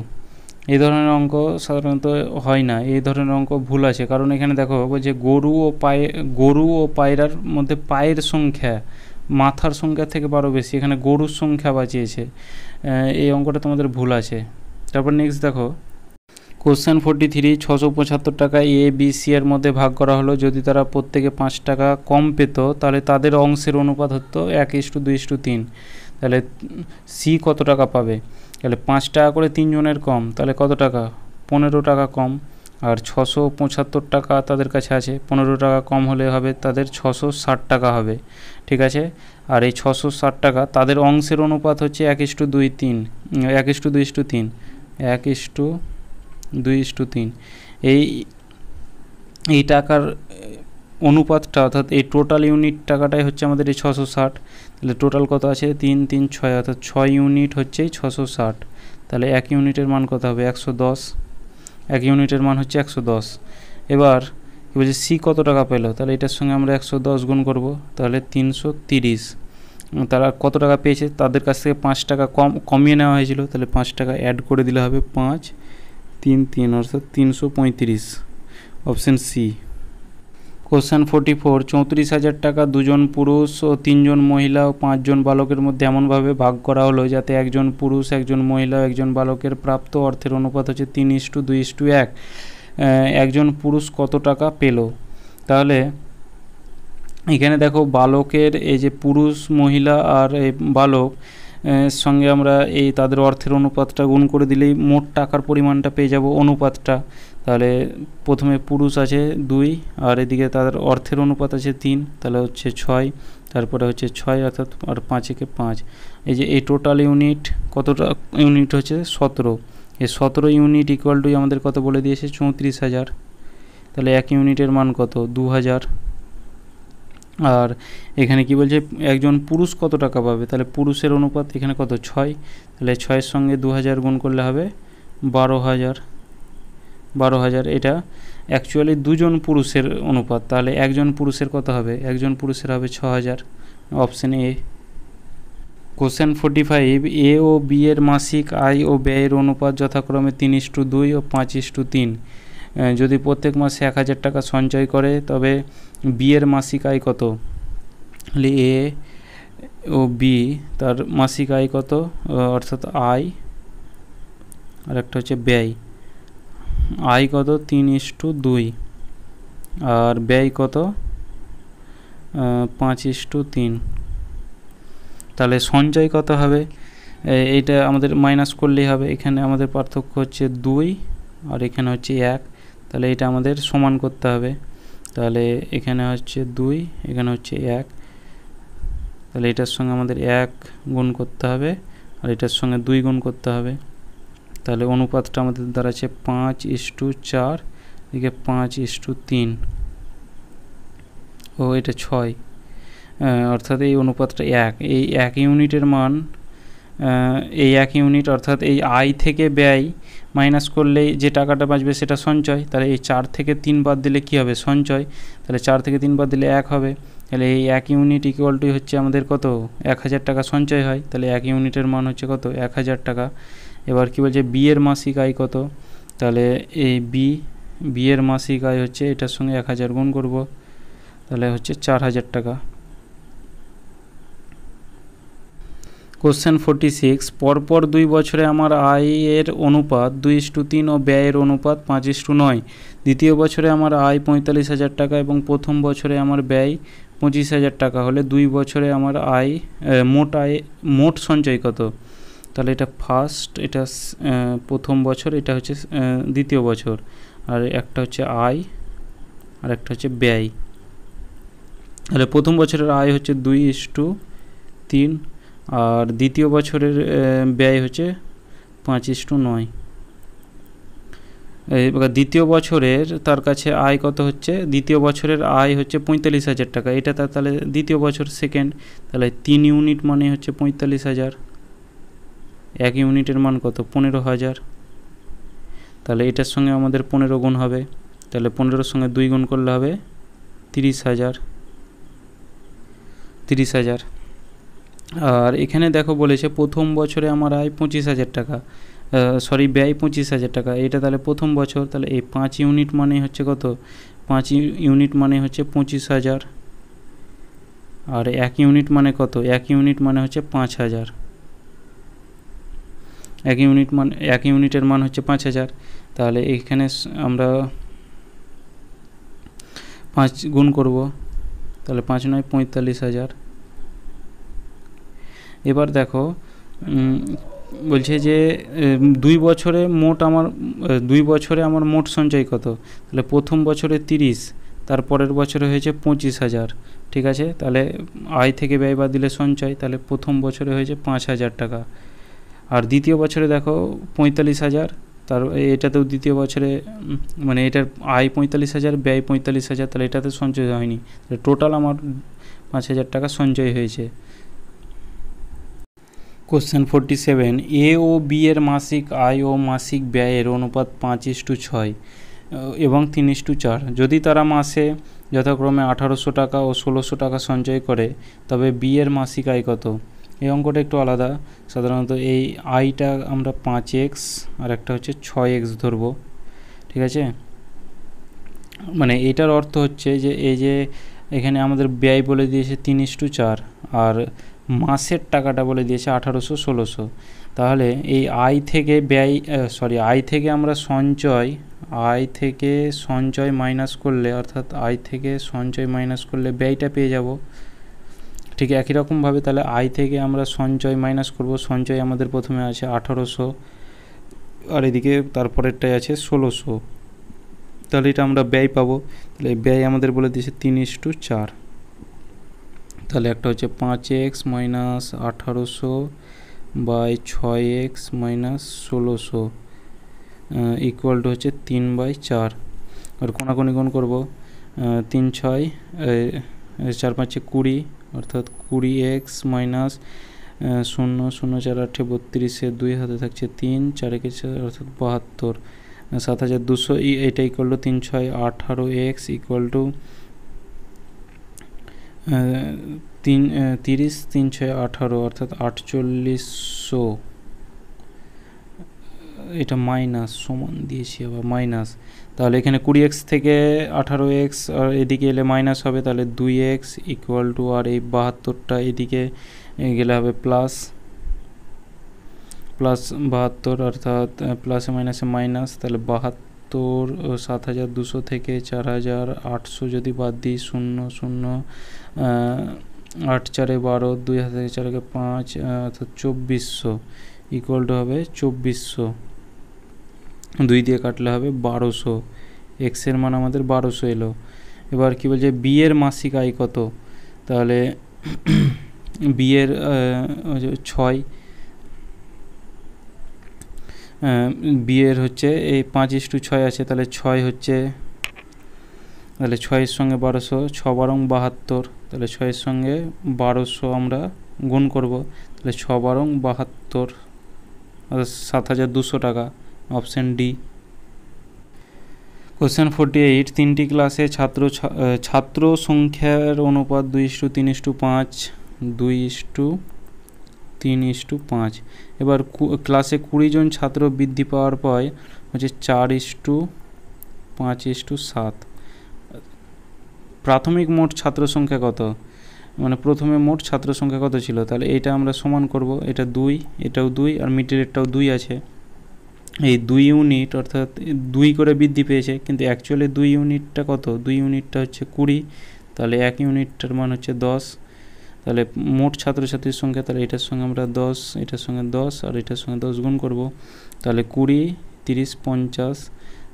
এই ধরনের অঙ্ক সাধারণত হয় না, এই ধরনের অঙ্ক ভুল আছে, কারণ এখানে দেখো যে গরু ও পায়রার মধ্যে পায়ের সংখ্যা মাথার সংখ্যা থেকে 12 বেশি, এখানে গরুর সংখ্যা বাঁচিয়েছে, এই অঙ্কটা তোমাদের ভুল আছে। তারপর নেক্সট দেখো কোশ্চেন 43, 675 টাকা এ বি সি এর মধ্যে ভাগ করা হলো, যদি তারা প্রত্যেকে 5 টাকা কম পেত তাহলে তাদের অংশের অনুপাত হতো 1:2:3, তাহলে সি কত টাকা পাবে? তাহলে 5 টাকা করে 3 জনের কম, তাহলে কত টাকা? 15 টাকা কম, আর 675 টাকা তাদের কাছে আছে, 15 টাকা কম হলে হবে তাদের 660 টাকা হবে, ঠিক আছে। আর এই 660 টাকা তাদের অংশের অনুপাত হচ্ছে 1:2:3, 1:2:3, 1:2:3, এই টাকার অনুপাতটা অর্থাৎ এই টোটাল ইউনিট টাকাটাই হচ্ছে আমাদের এই 660, তাহলে টোটাল কত আছে? 3 3 6 অর্থাৎ 6 ইউনিট হচ্ছে 660, তাহলে 1 ইউনিটের মান কত হবে? 110, 1 ইউনিটের মান হচ্ছে 110। এবার কি বলছে সি কত টাকা পেল? তাহলে এটার সঙ্গে আমরা 110 গুণ করব, তাহলে 330। তারা কত টাকা পেয়েছে? তাদের কাছ থেকে 5 টাকা কমিয়ে নেওয়া হয়েছিল, তাহলে 5 টাকা অ্যাড করে দিলে হবে 5 3 3 অর্থাৎ 335, অপশান সি। কোশ্চেন 44, 34,000 টাকা 2 জন পুরুষ ও 3 জন মহিলা ও 5 জন বালকের মধ্যে এমনভাবে ভাগ করা হলো যাতে একজন পুরুষ, একজন মহিলা ও একজন বালকের প্রাপ্ত অর্থের অনুপাত হচ্ছে 3:2:1। একজন পুরুষ কত টাকা পেল? তাহলে এখানে দেখো বালকের এই যে পুরুষ, মহিলা আর এই বালক সঙ্গে আমরা এই তাদের অর্থের অনুপাতটা গুণ করে দিলেই মোট টাকার পরিমাণটা পেয়ে যাব, অনুপাতটা। তাহলে প্রথমে পুরুষ আছে 2, আর এদিকে তাদের অর্থের অনুপাত আছে 3, তাহলে হচ্ছে 6, তারপরে হচ্ছে 6 অর্থাৎ আর 5 একে 5। এই যে এই টোটাল ইউনিট কতটা ইউনিট হচ্ছে 17, এই 17 ইউনিট ইকুয়াল টু আমাদের কত বলে দিয়েছে? 34,000, তাহলে 1 ইউনিটের মান কত? 2000। আর এখানে কি বলছে একজন পুরুষ কত টাকা পাবে? তাহলে পুরুষের অনুপাত এখানে কত? 6, তাহলে 6-এর সঙ্গে 2000 গুণ করলে হবে 12,000, 12,000। এটা অ্যাকচুয়ালি দুজন পুরুষের অনুপাত, তাহলে একজন পুরুষের কত হবে? একজন পুরুষের হবে 6,000, অপশন এ। কোশ্চেন 45, এ ও বি এর মাসিক আয় ও ব্যয়ের অনুপাত যথাক্রমে 3:2 ও 5:3। যদি প্রত্যেক মাসে 1,000 টাকা সঞ্চয় করে তবে বি এর মাসিক আয় কত? তাহলে এ ও বি তার মাসিক আয় কত, অর্থাৎ আয়, আর একটা হচ্ছে ব্যয়। আয় কত? 3:2, আর ব্যয় কত? 5:3। তাহলে সঞ্চয় কত হবে? এইটা আমাদের মাইনাস করলেই হবে। এখানে আমাদের পার্থক্য হচ্ছে 2 আর এখানে হচ্ছে 1, তাহলে এটা আমাদের সমান করতে হবে। তাহলে এখানে হচ্ছে 2, এখানে হচ্ছে 1, তাহলে এটার সঙ্গে আমাদের 1 গুণ করতে হবে আর এটার সঙ্গে 2 গুণ করতে হবে। তাহলে অনুপাতটা আমাদের দাঁড়াচ্ছে 5:4, এদিকে 5:3, ও এটা 6, অর্থাৎ এই অনুপাতটা 1। এই 1 ইউনিটের মান, এই 1 ইউনিট অর্থাৎ এই আয় থেকে ব্যয় মাইনাস করলেই যে টাকাটা বাঁচবে সেটা সঞ্চয়। তাহলে এই 4 থেকে 3 বাদ দিলে কী হবে? সঞ্চয়। তাহলে 4 থেকে 3 বাদ দিলে 1 হবে। তাহলে এই 1 ইউনিট ইকুয়াল টু হচ্ছে আমাদের কত? 1,000 টাকা সঞ্চয় হয়। তাহলে 1 ইউনিটের মান হচ্ছে কত? 1,000 টাকা। এবার কী বলছে? বি এর মাসিক আয় কত? তাহলে এই বি এর মাসিক আয় হচ্ছে এটার সঙ্গে 1,000 গুণ করব, তাহলে হচ্ছে 4,000 টাকা। কোশ্চেন 46, পরপর 2 বছরে আমার আয়ের অনুপাত 2:3 ও ব্যয়ের অনুপাত 5:9। দ্বিতীয় বছরে আমার আয় 45,000 টাকা এবং প্রথম বছরে আমার ব্যয় 25,000 টাকা হলে 2 বছরে আমার আয় মোট সঞ্চয় কত? তাহলে এটা ফার্স্ট, এটা প্রথম বছর, এটা হচ্ছে দ্বিতীয় বছর, আর একটা হচ্ছে আয় আর একটা হচ্ছে ব্যয়। তাহলে প্রথম বছরের আয় হচ্ছে 2:3 আর দ্বিতীয় বছরের ব্যয় হচ্ছে 5:9। এবার দ্বিতীয় বছরের তার কাছে আয় কত হচ্ছে? দ্বিতীয় বছরের আয় হচ্ছে 45,000 টাকা। এটা তাহলে দ্বিতীয় বছর সেকেন্ড, তাহলে 3 ইউনিট মানে হচ্ছে 45,000। 1 ইউনিটের মান কত? 15,000। তাহলে এটার সঙ্গে আমাদের 15 গুণ হবে, তাহলে 15-এর সঙ্গে 2 গুণ করলে হবে 30,000। আর এখানে দেখো বলেছে প্রথম বছরে আমার আয় 25,000 টাকা, ব্যয় 25,000 টাকা। এটা তাহলে প্রথম বছর, তাহলে এই 5 ইউনিট মানে হচ্ছে কত? 5 ইউনিট মানে হচ্ছে 25,000। আর 1 ইউনিট মানে কত? 1 ইউনিট মানে হচ্ছে 5,000। 1 ইউনিটের মান হচ্ছে 5,000। তাহলে এখানে আমরা 5 গুণ করব, তাহলে 5 9 45,000। এবার দেখো বলছে যে 2 বছরে আমার মোট সঞ্চয় কত? তাহলে প্রথম বছরে 30, তারপরের বছরে হয়েছে 25,000, ঠিক আছে। তাহলে আয় থেকে ব্যয় বাদ দিলে সঞ্চয়, তাহলে প্রথম বছরে হয়েছে 5,000 টাকা। আর দ্বিতীয় বছরে দেখো 45,000, তার এটাতেও দ্বিতীয় বছরে মানে এটার আয় 45,000, ব্যয় 45,000, তাহলে এটাতে সঞ্চয় হয়নি। তাহলে টোটাল আমার 5,000 টাকা সঞ্চয় হয়েছে। কোশ্চেন 47, এ ও বি এর মাসিক আয় ও মাসিক ব্যয়ের অনুপাত 5:6 এবং 3:4। যদি তারা মাসে যথাক্রমে 1,800 টাকা ও 1,600 টাকা সঞ্চয় করে তবে বি এর মাসিক আয় কত? এই অঙ্কটা একটু আলাদা। সাধারণত এই আয়টা আমরা 5x আর একটা হচ্ছে 6x ধরব, ঠিক আছে। মানে এটার অর্থ হচ্ছে যে এই যে এখানে আমাদের ব্যয় বলে দিয়েছে 3:4 আর মাসের টাকাটা বলে দিয়েছে 1,800 1,600। তাহলে এই আয় থেকে আমরা সঞ্চয় মাইনাস করলে, অর্থাৎ আয় থেকে সঞ্চয় মাইনাস করলে ব্যয়টা পেয়ে যাব। ঠিক একই রকমভাবে তাহলে আয় থেকে আমরা সঞ্চয় মাইনাস করব। সঞ্চয় আমাদের প্রথমে আছে 1,800 আর এদিকে তারপরেরটাই আছে 1,600, তাহলে এটা আমরা ব্যয় পাবো। তাহলে ব্যয় আমাদের বলে দিয়েছে 3:4। তাহলে একটা হচ্ছে 5x minus 1,800 by 6x minus 1,600 equal to হচ্ছে 3/4। আর কোনাকুনি গুণ করবো, 3 6 4 5 20, অর্থাৎ 20x মাইনাস 0 0 4 8 32, 2 হাতে থাকছে 3, 4 4 অর্থাৎ 72। 7200 এটা equal to 3 6 18 x equal to 30 3 6 18 অর্থাৎ 4800। এটা মাইনাস সমান দিয়েছি আবার মাইনাস, তাহলে এখানে 20x থেকে 18x আর এদিকে এলে মাইনাস হবে, তাহলে 2x ইকুয়াল টু, আর এই 72টা এদিকে গেলে হবে প্লাস 72 অর্থাৎ প্লাসে মাইনাসে মাইনাস, তাহলে 72 7200 থেকে 4800 যদি বাদ দিই 0 0 8 4 12 2 হাতে 4 5 অর্থাৎ 2400 ইকুয়াল টু হবে 2400, 2 দিয়ে কাটলে হবে 1200। এক্সের মান আমাদের 1200 এলো। এবার কি বলছে বি এর মাসিক আয় কত, তাহলে বি এর 6, বি এর হচ্ছে এই 5:6 আছে, তাহলে 6 হচ্ছে, তাহলে 6-এর সঙ্গে 1200, 6 বারং 72, তাহলে 6-এর সঙ্গে 1200 আমরা গুণ করব, তাহলে 6 বারং 72 7200 টাকা, অপশান ডি। কোশ্চেন 48, 3টি ক্লাসে ছাত্র সংখ্যার অনুপাত 2:3:5 2:3:5। এবার ক্লাসে 20 জন ছাত্র বৃদ্ধি পাওয়ার পর হচ্ছে 4:5:7। প্রাথমিক মোট ছাত্র সংখ্যা কত, মানে প্রথমে মোট ছাত্র সংখ্যা কত ছিল, তাহলে এটা আমরা সমান করব, এটা 2, এটাও 2 আর মিডলেরটাও 2 আছে, এই 2 ইউনিট অর্থাৎ 2 করে বৃদ্ধি পেয়েছে, কিন্তু অ্যাকচুয়ালি 2 ইউনিটটা কত, 2 ইউনিটটা হচ্ছে 20, তাহলে 1 ইউনিটটার মান হচ্ছে 10, তাহলে মোট ছাত্রছাত্রীর সংখ্যা, তাহলে এটার সঙ্গে আমরা 10, এটার সঙ্গে 10 আর এটার সঙ্গে 10 গুণ করব, তাহলে 20 30 50,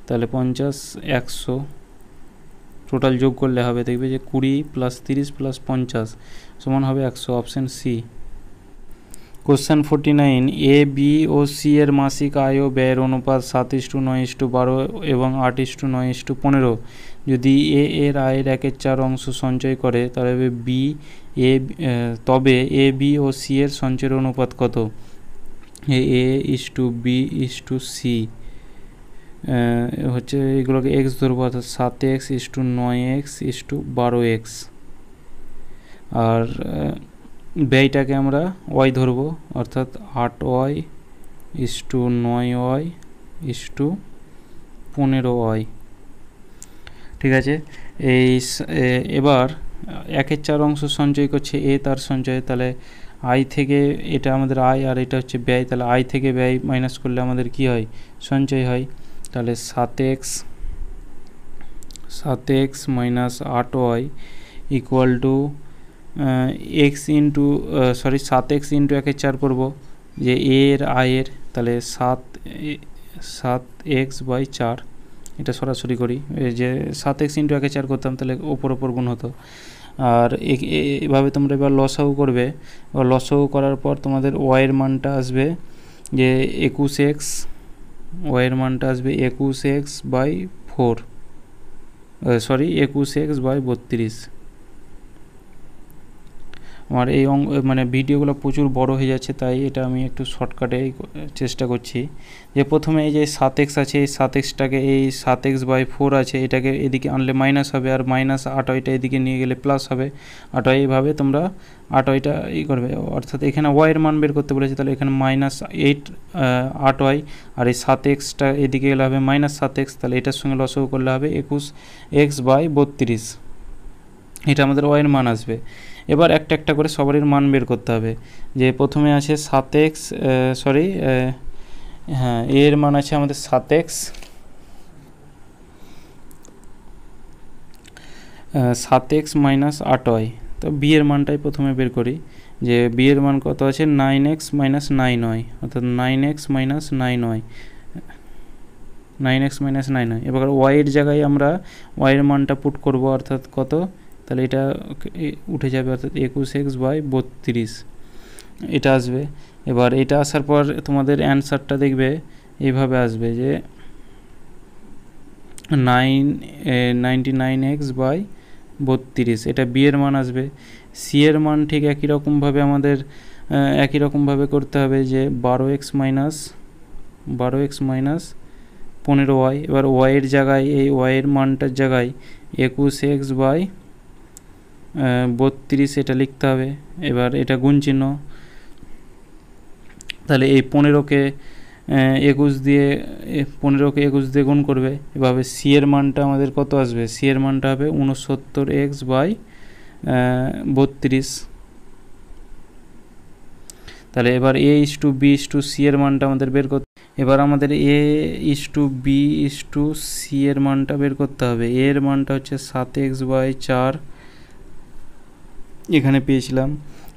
তাহলে 50 100, টোটাল যোগ করলে হবে, দেখবে যে 20 + 30 + 50 সমান হবে 100, option C. Question 49, A B O C এর মাসিক আয় ও ব্যয়ের অনুপাত 7:9:12 এবং 8:9:15। যদি এ এর আয়ের 1/4 অংশ সঞ্চয় করে তবে এ বি ও সি এর সঞ্চয়ের অনুপাত কত, A:B:C হচ্ছে এগুলোকে x ধরবো, অর্থাৎ 7x:9x:12x, আর ব্যয়টাকে আমরা y ধরবো, অর্থাৎ 8y:9y:15y। ঠিক আছে, এবার 1/4 অংশ সঞ্চয় করছে এ তার সঞ্চয়, তাহলে আয় থেকে এটা আমাদের আয় আর এটা হচ্ছে ব্যয়, তাহলে আয় থেকে ব্যয় মাইনাস করলে আমাদের কি হয়, সঞ্চয় হয়, তাহলে 7x - 8y equal to x into 7x into 1/4 করবো যে এর আয়ের, তাহলে 7x/4, এটা সরাসরি করি, যে 7x ইন্টু 1/4 করতাম তাহলে ওপর গুণ হতো, আর এভাবে তোমরা এবার লসাগু করবে, এবার লসাগু করার পর তোমাদের ওয়াইয়ের মানটা আসবে যে 21x, ওয়াইয়ের মানটা আসবে 21x/4, 21x/32। আমার এই মানে ভিডিওগুলো প্রচুর বড় হয়ে যাচ্ছে, তাই এটা আমি একটু শর্টকাটে চেষ্টা করছি, যে প্রথমে এই যে 7x আছে, এই 7xটাকে এই 7x/4 আছে এটাকে এদিকে আনলে মাইনাস হবে, আর -8yটা এদিকে নিয়ে গেলে প্লাস হবে 8y, এইভাবে তোমরা 8yটা করবে, অর্থাৎ এখানে ওয়াইয়ের মান বের করতে বলেছে, তাহলে এখানে -8y, আর এই 7xটা এদিকে গেলে হবে -7x, তাহলে এটার সঙ্গে লসাগু করলে হবে 21x/32, এটা আমাদের ওয়াইয়ের মান আসবে। এবার একটা একটা করে সবারই মান বের করতে হবে, যে প্রথমে আছে 7x, এর মান আছে আমাদের 7x, 7x - 8y, তো বি এর মানটাই প্রথমে বের করি, যে বি এর মান কত আছে 9x - 9y, অর্থাৎ 9x - 9y, 9x - 9y। এবার ওয়াইয়ের জায়গায় আমরা ওয়াইয়ের মানটা পুট করব, অর্থাৎ কত, তাহলে এটা উঠে যাবে, অর্থাৎ 21x/32 এটা আসবে। এবার এটা আসার পর তোমাদের অ্যান্সারটা দেখবে এইভাবে আসবে, যে 99x/32, এটা বি এর মান আসবে। সি এর মান ঠিক একই রকমভাবে করতে হবে, যে 12x - 15y। এবার ওয়াইয়ের জায়গায় এই ওয়াইয়ের মানটার জায়গায় 21x বাই 32 এটা লিখতে হবে। এবার এটা গুণ চিহ্ন, তাহলে এই 15কে 21 দিয়ে 15কে 21 দিয়ে গুণ করবে। এভাবে সি এর মানটা আমাদের কত আসবে, সি এর মানটা হবে 69x বাই 32। তাহলে এবার A is to B is to C এর মানটা আমাদের বের করতে, এবার আমাদের A is to B is to C এর মানটা বের করতে হবে। এর মানটা হচ্ছে 7x বাই 4 এখানে পেয়েছিলাম।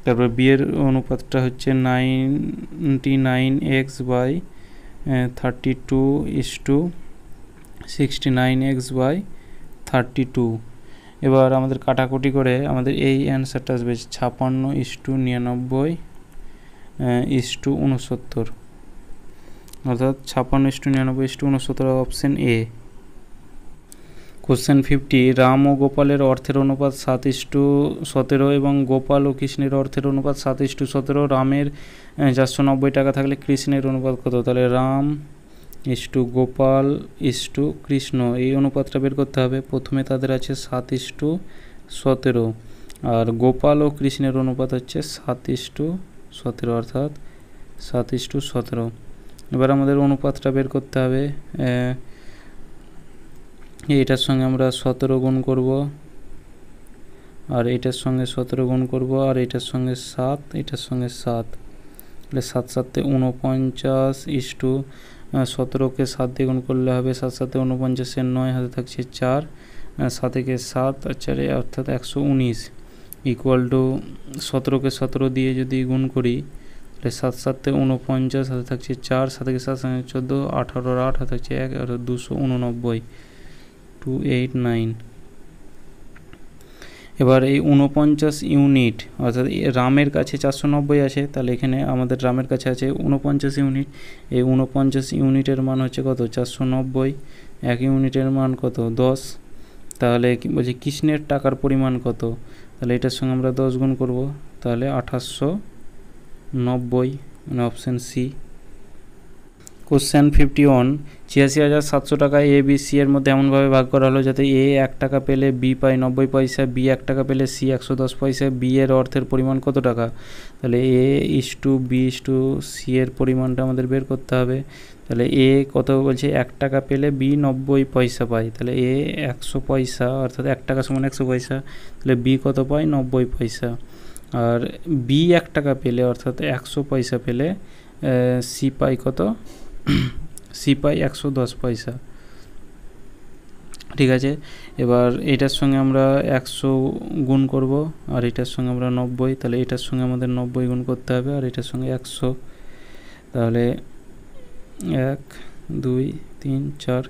তারপর বি এর অনুপাতটা হচ্ছে 99x by 32 is to 69x by 32। এবার আমাদের কাটাকুটি করে আমাদের এই অ্যান্সারটা আসবে 56 ইস টু 99 ইস টু 69, অর্থাৎ 56 is to 99 is to 69, option A. Question 50, Ram ও গোপালের অর্থের অনুপাত 7:17 এবং গোপাল ও কৃষ্ণের অর্থের অনুপাত 7:17। রামের 490 টাকা থাকলে কৃষ্ণের অনুপাত কত? তাহলে Ram is to Gopal is to Krishna, এই অনুপাতটা বের করতে হবে। প্রথমে তাদের আছে 7:17 আর গোপাল ও কৃষ্ণের অনুপাত হচ্ছে 7:17, অর্থাৎ 7:17। এবার আমাদের অনুপাতটা বের করতে হবে। এটার সঙ্গে আমরা 17 গুণ করব, আর এটার সঙ্গে 17 গুণ করব, আর এটার সঙ্গে 7, এটার সঙ্গে 7, তাহলে 7 7 49 ইস টু 17কে 7 দিয়ে গুণ করলে হবে 7 7 49 এর 9, হাতে থাকছে 4, 7 কে 7 আর 4 অর্থাৎ 119 ইকুয়াল টু 17কে 17 দিয়ে যদি গুণ করি তাহলে 7 7 49, হাতে থাকছে 4, 7 কে 7 14, 18 আর 8 হাতে থাকছে 1, আর 289 289। এবার এই 49 ইউনিট, অর্থাৎ রামের কাছে 490 আছে, তাহলে এখানে আমাদের রামের কাছে আছে 49 ইউনিট। এই 49 ইউনিটের মান হচ্ছে কত? 490। 1 ইউনিটের মান কত? 10। তাহলে বলছি কৃষ্ণের টাকার পরিমাণ কত? তাহলে এটার সঙ্গে আমরা 10 গুণ করব, তাহলে 2890, মানে অপশান সি। কোশ্চেন 51, 86,700 টাকা এ বি সি এর মধ্যে এমনভাবে ভাগ করা হলো যাতে এ 1 টাকা পেলে বি পায় 90 পয়সা, বি 1 টাকা পেলে সি 110 পয়সা। বি এর অর্থের পরিমাণ কত টাকা? তাহলে A is to B is to C এর পরিমাণটা আমাদের বের করতে হবে। তাহলে এ কত বলছে? 1 টাকা পেলে বি 90 পয়সা পায়, তাহলে এ 100 পয়সা, অর্থাৎ 1 টাকা সমান 100 পয়সা। তাহলে বি কত পায়? 90 পয়সা। আর বি 1 টাকা পেলে, অর্থাৎ 100 পয়সা পেলে সি পাই কত? সি পাই 110 পয়সা। ঠিক আছে, এবার এটার সঙ্গে আমরা 100 গুণ করব, আর এটার সঙ্গে আমরা 90, তাহলে এটার সঙ্গে আমাদের 90 গুণ করতে হবে, আর এটার সঙ্গে 100, তাহলে 1 2 3 4,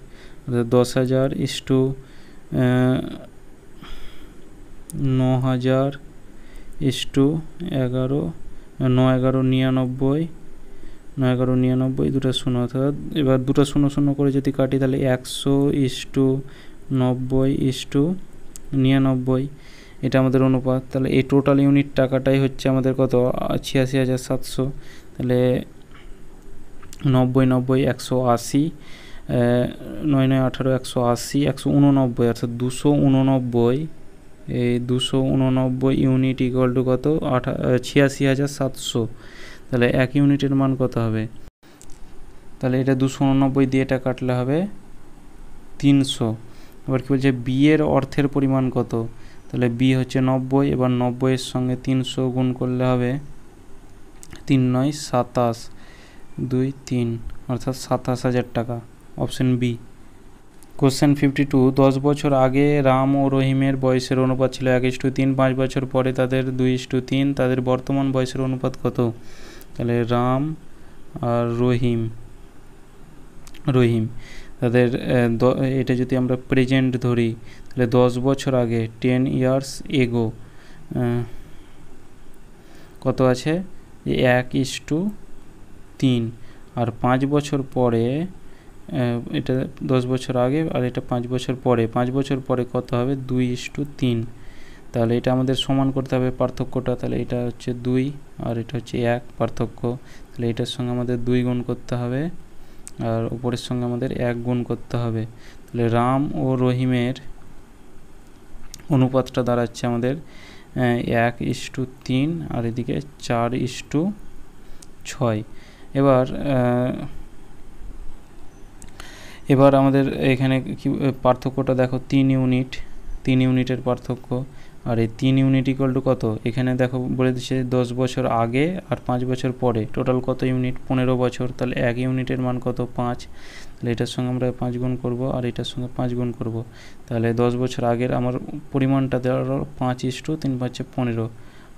অর্থাৎ 10,000 ইস টু 9,000 ইস টু 11 9 11 99 9 11 99, দুটো শূন্য, অর্থাৎ এবার দুটো 0 0 করে যদি কাটি তাহলে 100 ইস টু 90 ইস টু 99, এটা আমাদের অনুপাত। তাহলে এই টোটাল ইউনিট টাকাটাই হচ্ছে আমাদের কত? 86,700। তাহলে 90 90 180, 9 9 18 180, 189, অর্থাৎ 289। এই 289 ইউনিট ইকুয়াল টু কত? 86,700। তাহলে 1 ইউনিটের মান কত হবে? তাহলে এটা 289 দিয়ে এটা কাটলে হবে 300। এবার কী বলছে? বি এর অর্থের পরিমাণ কত? তাহলে বি হচ্ছে 90, এবার 90 এর সঙ্গে 300 গুণ করলে হবে 3 9 27 2 3, অর্থাৎ 27,000 টাকা, অপশন বি। কোশ্চেন 52, 10 বছর আগে রাম ও রহিমের বয়সের অনুপাত ছিল 1:3, 5 বছর পরে তাদের 2:3, তাদের বর্তমান বয়সের অনুপাত কত? তাহলে রাম আর রহিম তাদের এটা যদি আমরা প্রেজেন্ট ধরি তাহলে 10 বছর আগে 10 years ago কত আছে? 1:3, আর 5 বছর পরে, এটা 10 বছর আগে আর এটা 5 বছর পরে, 5 বছর পরে কত হবে? 2:3। তাহলে এটা আমাদের সমান করতে হবে পার্থক্যটা, তাহলে এটা হচ্ছে 2 আর এটা হচ্ছে 1 পার্থক্য, তাহলে এটার সঙ্গে আমাদের 2 গুণ করতে হবে, আর উপরের সঙ্গে আমাদের 1 গুণ করতে হবে। তাহলে রাম ও রহিমের অনুপাতটা দাঁড়াচ্ছে আমাদের 1:3 আর এদিকে 4:6। এবার আমাদের এখানে কি পার্থক্যটা দেখো, 3 ইউনিটের পার্থক্য। আর এই 3 ইউনিট ইকুয়াল টু কত, এখানে দেখো বলে দিচ্ছে 10 বছর আগে আর 5 বছর পরে, টোটাল কত ইউনিট, 15 বছর। তাহলে 1 ইউনিটের মান কত, 5। তাহলে এটার সঙ্গে আমরা 5 গুণ করব আর এটার সঙ্গে 5 গুণ করব। তাহলে 10 বছর আগের আমার পরিমাণটা দেওয়া 5:3 = 15,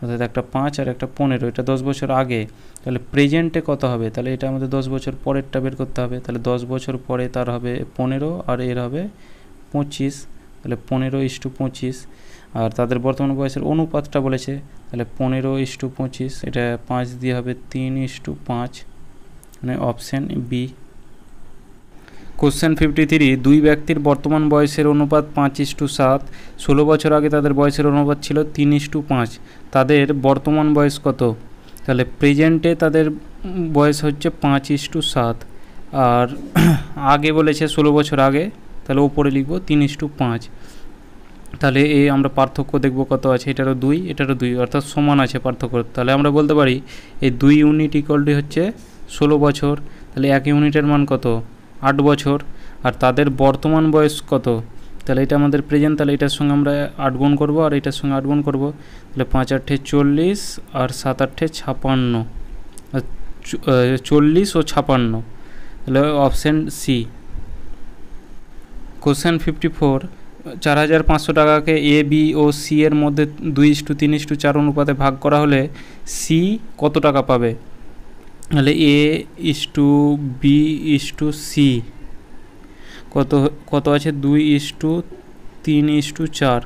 অর্থাৎ একটা 5 আর একটা 15, এটা 10 বছর আগে। তাহলে প্রেজেন্টে কত হবে, তাহলে এটা আমাদের 10 বছর পরেরটা বের করতে হবে। তাহলে 10 বছর পরে তার হবে 15 আর এর হবে 25, তাহলে 15:25। আর তাদের বর্তমান বয়সের অনুপাতটা বলেছে, তাহলে 15:25, এটা 5 দিয়ে হবে 3:5, মানে অপশান বি। কোশ্চেন 53, দুই ব্যক্তির বর্তমান বয়সের অনুপাত 5:7। 16 বছর আগে তাদের বয়সের অনুপাত ছিল 3:5। তাদের বর্তমান বয়স কত? তাহলে প্রেজেন্টে তাদের বয়স হচ্ছে 5:7, আর আগে বলেছে 16 বছর আগে, তাহলে ওপরে লিখব 3:5। তাহলে এই আমরা পার্থক্য দেখব কত আছে, এটারও 2 এটারও 2, অর্থাৎ সমান আছে পার্থক্য। তাহলে আমরা বলতে পারি এই 2 ইউনিট ইকুয়াল টু হচ্ছে 16 বছর। তাহলে 1 ইউনিটের মান কত, 8 বছর। আর তাদের বর্তমান বয়স কত, তাহলে এটা আমাদের প্রেজেন্ট, তাহলে এটার সঙ্গে আমরা 8 গুণ করব আর এটার সঙ্গে 8 গুণ করব। তাহলে 5×8 = 40 আর 7×8 = 56, 40 ও 56, তাহলে অপশান সি। কোশ্চেন 54, 4,500 টাকাকে এ, বি ও সি এর মধ্যে 2:3:4 অনুপাতে ভাগ করা হলে সি কত টাকা পাবে? তাহলে A:B:C কত আছে, 2:3:4।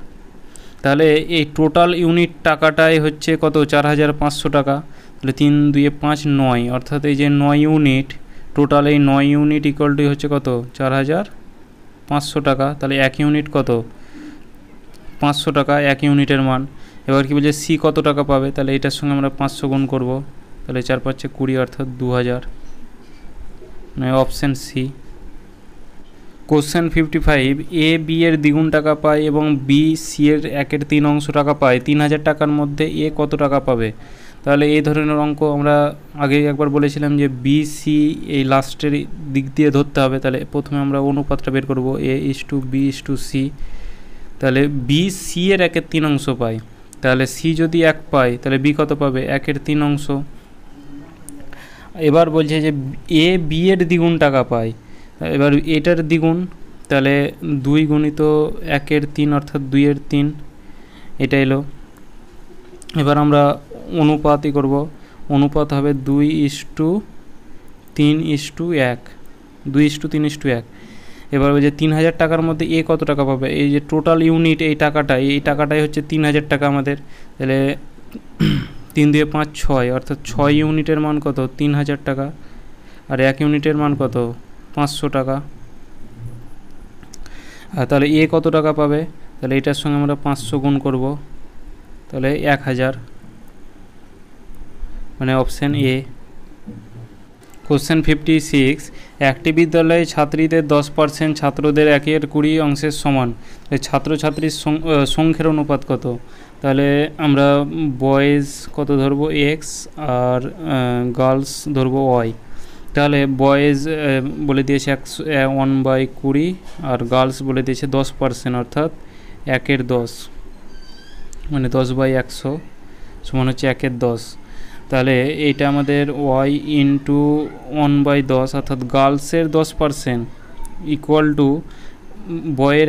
তাহলে এই টোটাল ইউনিট টাকাটাই হচ্ছে কত, 4,500 টাকা। তাহলে 3 2 5 9, অর্থাৎ এই যে 9 ইউনিট, টোটাল এই 9 ইউনিট ইকুয়াল টু হচ্ছে কত, 4,500 টাকা। তাহলে 1 ইউনিট কত, 500 টাকা 1 ইউনিটের মান। এবার কি বলছে সি কত টাকা পাবে, তাহলে এটার সঙ্গে আমরা 500 গুণ করব। তাহলে 4×5 = 20, অর্থাৎ 2000, মানে option C. Question 55, A B এর দ্বিগুণ টাকা পায় এবং বি সি এর 1/3 টাকা পায়। 3000 টাকার মধ্যে এ কত টাকা পাবে? তাহলে এই ধরনের অঙ্ক আমরা আগে একবার বলেছিলাম যে বি সি এই লাস্টের দিক দিয়ে ধরতে হবে। তাহলে প্রথমে আমরা অনুপাতটা বের করব, A:B:C। তাহলে বি সি এর 1/3 পায়, তাহলে সি যদি 1 পায় তাহলে বি কত পাবে, 1/3। এবার বলছে যে এ বি এর দ্বিগুণ টাকা পায়, এবার এটার দ্বিগুণ, তাহলে 2 গুণিত 1/3 অর্থাৎ 2/3, এটা এলো। এবার আমরা অনুপাতই করব, অনুপাত হবে 2:3:1, 2:3:1। এবার ওই যে 3000 টাকার মধ্যে এ কত টাকা পাবে, এই যে টোটাল ইউনিট এই টাকাটাই হচ্ছে 3000 টাকা আমাদের। তাহলে 3 2 5 6, অর্থাৎ 6 ইউনিটের মান কত, 3000 টাকা। আর 1 ইউনিটের মান কত, 500 টাকা। আর তাহলে এ কত টাকা পাবে, তাহলে এটার সঙ্গে আমরা 500 গুণ করব, তাহলে 1000, মানে অপশান এ। কোশ্চেন 56, একটি বিদ্যালয়ে ছাত্রীদের 10% ছাত্রদের 1/20 সমান। ছাত্রছাত্রীর সংখ্যার অনুপাত কত? তাহলে আমরা বয়েজ কত ধরবো, এক্স, আর গার্লস ধরবো ওয়াই। তাহলে বয়েজ বলে দিয়েছে 1/20 আর গার্লস বলে দিয়েছে 10%, অর্থাৎ 1/10, মানে 10/100 সমান হচ্ছে 1/10। তাহলে এইটা আমাদের ওয়াই ইন্টু 1/10, অর্থাৎ গার্লসের 10% ইকুয়াল টু বয়ের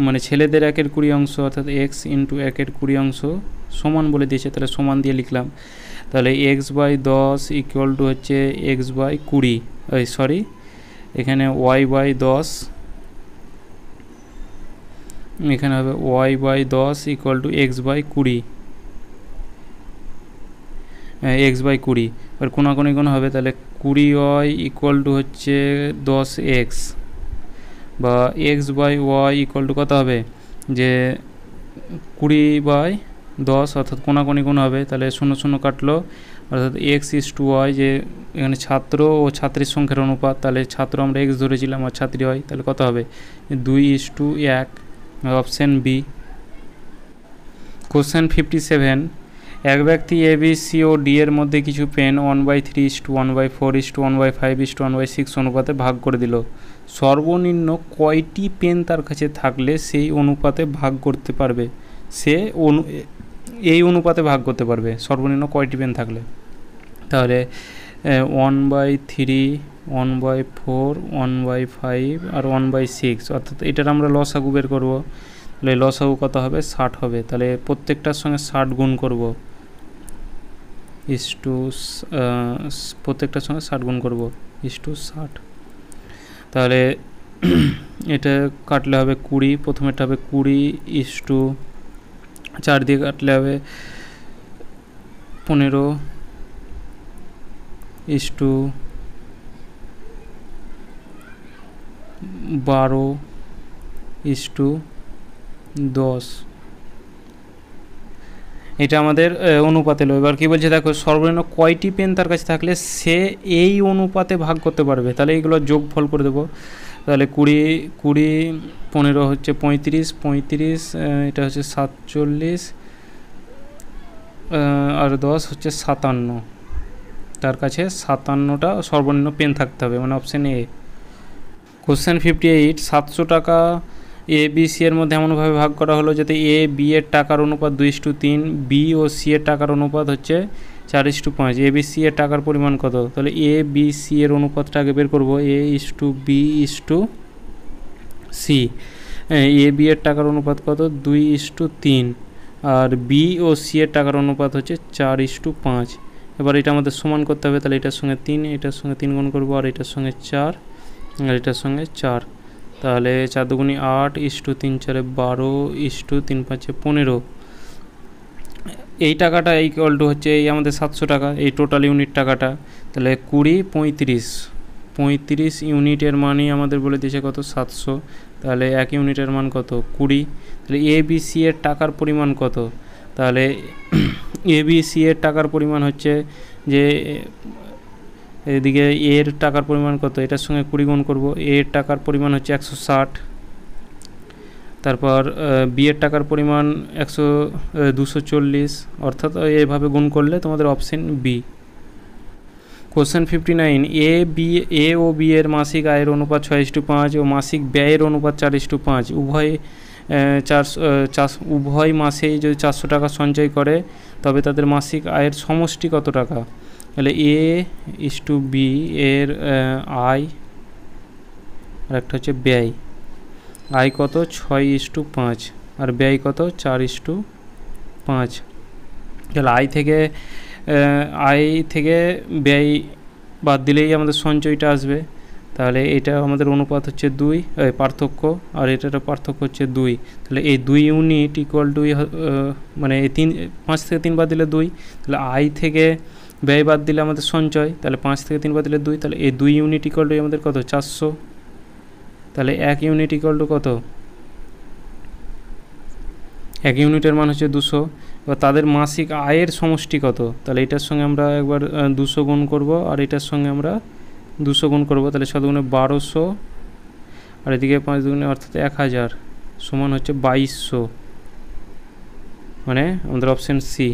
মানে ছেলেদের 1/20, অর্থাৎ এক্স ইন্টু 1/20 সমান বলে দিয়েছে, তাহলে সমান দিয়ে লিখলাম। তাহলে x/10 ইকুয়াল টু হচ্ছে x/20, সরি এখানে y/10, এখানে হবে y/10 equal to x/20, x/20। এবার কোনাকুনি কোন হবে, তাহলে 20y ইকুয়াল টু হচ্ছে 10x, বা x/y ইকুয়াল টু কত হবে, যে 20/10, অর্থাৎ কোনাকুনি কোন হবে, তাহলে 0 0 কাটলো, অর্থাৎ x:y, যে এখানে ছাত্র ও ছাত্রীর সংখ্যার অনুপাত, তাহলে ছাত্র আমরা x ধরেছিলাম আর ছাত্রী হয়, তাহলে কত হবে 2:1, অপশান বি। কোশ্চেন 57, এক ব্যক্তি এ বি সি ও ডি এর মধ্যে কিছু পেন 1/3:1/4:1/5:1/6 অনুপাতে ভাগ করে দিল। সর্বনিম্ন কয়টি পেন তার কাছে থাকলে সেই অনুপাতে ভাগ করতে পারবে, এই অনুপাতে ভাগ করতে পারবে সর্বনিম্ন কয়টি পেন থাকলে? তাহলে 1/3, 1/4, 1/5 আর 1/6, অর্থাৎ এটার আমরা লসাগু বের করবো। তাহলে লসাগু কত হবে 60 হবে। তাহলে প্রত্যেকটার সঙ্গে 60 গুণ করব, প্রত্যেকটার সঙ্গে 60 গুণ করব 60। তাহলে এটা কাটলে হবে 20, প্রথমেরটা হবে 20:4 দিয়ে কাটলে হবে 15:12:10। এটা আমাদের অনুপাত এলো। এবার কী বলছে দেখো, সর্বনিম্ন কয়টি পেন তার কাছে থাকলে সে এই অনুপাতে ভাগ করতে পারবে। তাহলে এইগুলো যোগফল করে দেবো। তাহলে 20, 15 হচ্ছে 35, এটা হচ্ছে 47, আর 10 হচ্ছে 57। তার কাছে 57টা সর্বনিম্ন পেন থাকতে হবে, মানে অপশান এ। কোশ্চেন 58, 700 টাকা এ বি সি এর মধ্যে এমনভাবে ভাগ করা হলো যাতে এ বি এর টাকার অনুপাত 2:3, বি ও সি এর টাকার অনুপাত হচ্ছে 4:5। এ বি সি এর টাকার পরিমাণ কত? তাহলে এ বি সি এর অনুপাতটা আগে বের করবো, A:B:C। এ বি এর টাকার অনুপাত কত? 2:3, আর বি ও সি এর টাকার অনুপাত হচ্ছে 4:5। এবার এটা আমাদের সমান করতে হবে। তাহলে এটার সঙ্গে 3, এটার সঙ্গে 3 গুণ করবো, আর এটার সঙ্গে 4, আর এটার সঙ্গে 4। তাহলে 4 দুগুণি 8, 3 4 12, 3 5 15। এই টাকাটা ইকুয়াল টু হচ্ছে এই আমাদের 700 টাকা, এই টোটাল ইউনিট টাকাটা। তাহলে 20, 35 ইউনিটের মানই আমাদের বলে দিয়েছে কত? 700। তাহলে 1 ইউনিটের মান কত? 20। তাহলে এ বি সি এর টাকার পরিমাণ কত? তাহলে এ বি সি এর টাকার পরিমাণ হচ্ছে যে এদিকে এর টাকার পরিমাণ কত? এটার সঙ্গে 20 গুণ করবো, এর টাকার পরিমাণ হচ্ছে 160। তারপর বি এর টাকার পরিমাণ 240, অর্থাৎ এভাবে গুণ করলে তোমাদের অপশন বি। কোশ্চেন 59, এ ও বি এর মাসিক আয়ের অনুপাত 6:5 ও মাসিক ব্যয়ের অনুপাত 4:5। উভয় মাসেই যদি 400 টাকা সঞ্চয় করে তবে তাদের মাসিক আয়ের সমষ্টি কত টাকা? তাহলে A:B এর আয় আর একটা হচ্ছে ব্যয়। আয় কত? 6:5 আর ব্যয় কত? 4:5। তাহলে আয় থেকে ব্যয় বাদ দিলেই আমাদের সঞ্চয়টা আসবে। তাহলে এটা আমাদের অনুপাত হচ্ছে 2, পার্থক্য, আর এটার পার্থক্য হচ্ছে 2। তাহলে এই 2 ইউনিট ইকুয়াল টু মানে এই 5 থেকে 3 বাদ দিলে 2। তাহলে আয় থেকে ব্যয় বাদ দিলে আমাদের সঞ্চয়, তাহলে 5 থেকে 3 বাদ দিলে 2। তাহলে এই 2 ইউনিট ইকুয়াল টু আমাদের কত? 400। তাহলে 1 ইউনিট ইকুয়াল টু কত? 1 ইউনিটের মান হচ্ছে 200। এবার তাদের মাসিক আয়ের সমষ্টি কত? তাহলে এটার সঙ্গে আমরা একবার 200 গুণ করব, আর এটার সঙ্গে আমরা 200 গুণ করবো। তাহলে 7 গুণে 1200, আর এদিকে 5 দুগুণে অর্থাৎ 1000 সমান হচ্ছে 2200, মানে আমাদের অপশান সি।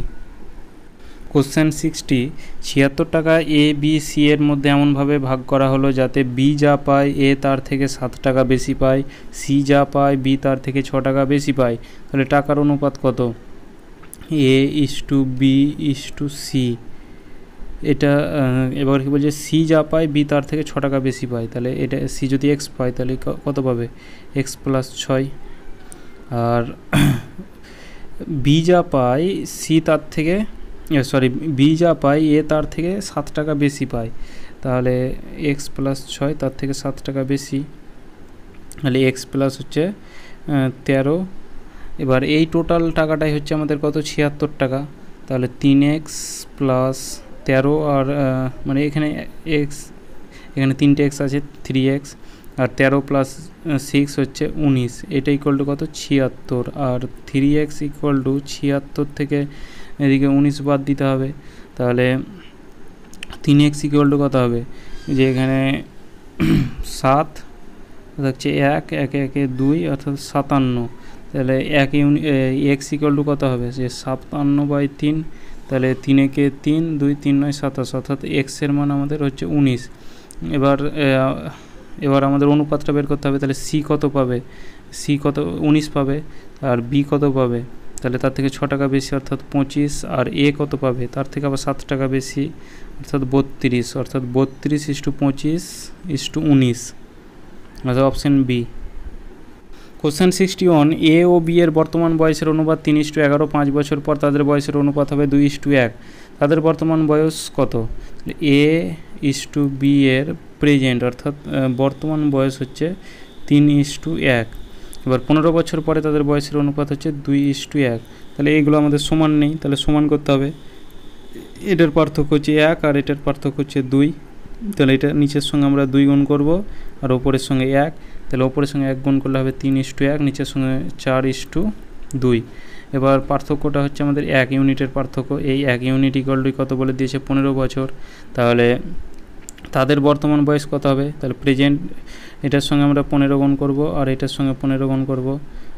কোশ্চেন 60, 76 টাকা এ বি সি এর মধ্যে এমনভাবে ভাগ করা হলো যাতে বি যা পায় এ তার থেকে 7 টাকা বেশি পায়, সি যা পায় বি তার থেকে 6 টাকা বেশি পায়। তাহলে টাকার অনুপাত কত? A:B:C। এটা এবার কি বলছে? সি যা পায় বি তার থেকে 6 টাকা বেশি পায়। তাহলে এটা সি যদি এক্স পায় তাহলে কত পাবে? x+6। আর বি যা পায় সি তার থেকে বি যা পায় এ তার থেকে 7 টাকা বেশি পায়। তাহলে x+6 তার থেকে 7 টাকা বেশি, তাহলে x প্লাস হচ্ছে 13। এবার এই টোটাল টাকাটাই হচ্ছে আমাদের কত? 76 টাকা। তাহলে 3x প্লাস 13, আর মানে এখানে তিনটে x আছে, 3x, আর 13 প্লাস 6 হচ্ছে 19। এটা ইকুয়াল টু কত? 76। আর 3x ইকুয়াল টু 76 থেকে এদিকে 19 বাদ দিতে হবে। তাহলে 3x ইকুয়াল টু কত হবে, যে এখানে 7 থাকছে 1, 1 1 2 অর্থাৎ 57, তাহলে এক্স ইকুয়াল টু কত হবে, যে 57/3, তাহলে 3 একে 3, 2 3 9 27, অর্থাৎ এক্সের মান আমাদের হচ্ছে 19। এবার আমাদের অনুপাতটা বের করতে হবে, তাহলে সি কত পাবে, সি কত 19 পাবে, আর বি কত পাবে, তাহলে তার থেকে 6 টাকা বেশি অর্থাৎ 25, আর এ কত পাবে, তার থেকে আবার 7 টাকা বেশি অর্থাৎ 32, অর্থাৎ 32:25:19, অর্থাৎ অপশান বি। কোশ্চেন 61, এ ও বি এর বর্তমান বয়সের অনুপাত 3:11, 5 বছর পর তাদের বয়সের অনুপাত হবে 2:1, তাদের বর্তমান বয়স কত? এ ইস্টু বি এর প্রেজেন্ট অর্থাৎ বর্তমান বয়স হচ্ছে 3:1, এবার 15 বছর পরে তাদের বয়সের অনুপাত হচ্ছে 2:1, তাহলে এইগুলো আমাদের সমান নেই, তাহলে সমান করতে হবে। এটার পার্থক্য হচ্ছে 1 আর এটার পার্থক্য হচ্ছে 2, তাহলে এটা নিচের সঙ্গে আমরা 2 গুণ করব আর ওপরের সঙ্গে 1, তাহলে ওপরের সঙ্গে 1 গুণ করলে হবে 3:1, নিচের সঙ্গে 4:2। এবার পার্থক্যটা হচ্ছে আমাদের 1 ইউনিটের পার্থক্য, এই 1 ইউনিট ইকুয়াল টু কত বলে দিয়েছে 15 বছর, তাহলে তাদের বর্তমান বয়স কত হবে, তাহলে প্রেজেন্ট এটার সঙ্গে আমরা 15 গুণ করব আর এটার সঙ্গে 15 গুণ করব,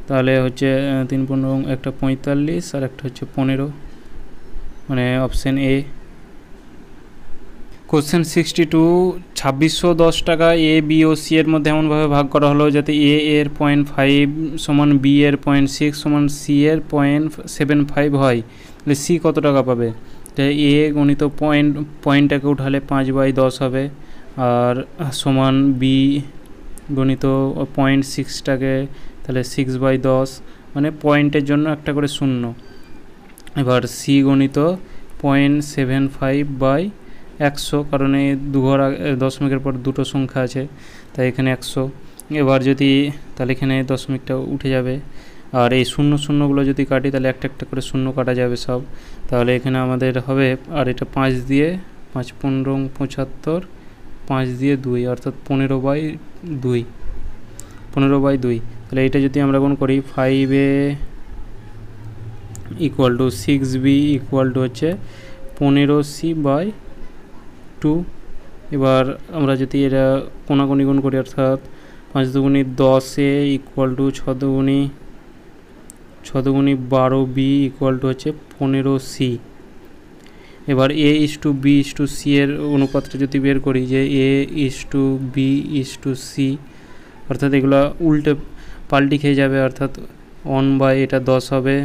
তাহলে হচ্ছে 3 15 একটা 45 আর একটা হচ্ছে 15, মানে অপশান এ। কোশ্চেন 62, 2610 টাকা এ বি ও সি এর মধ্যে এমনভাবে ভাগ করা হলো যাতে এ এর 0.5 সমান বি এর 0.6 সমান সি এর 0.75 হয়, তাহলে সি কত টাকা পাবে, তাহলে এ গণিত পয়েন্টটাকে উঠালে 5/10 হবে, আর সমান বি গণিত 0.6টাকে তাহলে 6/10, মানে পয়েন্টের জন্য একটা করে শূন্য। এবার সি গণিত 0.75/100, কারণ এই দুঘর দশমিকের পর দুটো সংখ্যা আছে তাই এখানে 100। এবার যদি তাহলে এখানে দশমিকটা উঠে যাবে, আর এই শূন্য শূন্যগুলো যদি কাটি তাহলে একটা একটা করে শূন্য কাটা যাবে সব, তাহলে এখানে আমাদের হবে, আর এটা 5 দিয়ে 5 15 75, 5 দিয়ে 2 অর্থাৎ 15/2, 15/2, তাহলে এটা যদি আমরা গুণ করি 5a equal to 6b equal to হচ্ছে 15c/2। এবার আমরা যদি এটা কোনাগুনি গুণ করি অর্থাৎ 5 দুগুণি 10a ইকুয়াল টু 6 দুগুণি 12b ইকুয়াল টু হচ্ছে 15c। এবার A is to B is to C এর অনুপাতটা যদি বের করি, যে A is to B is to C, অর্থাৎ এগুলো উল্টে পাল্টি খেয়ে যাবে, অর্থাৎ 1/, এটা 10 হবে,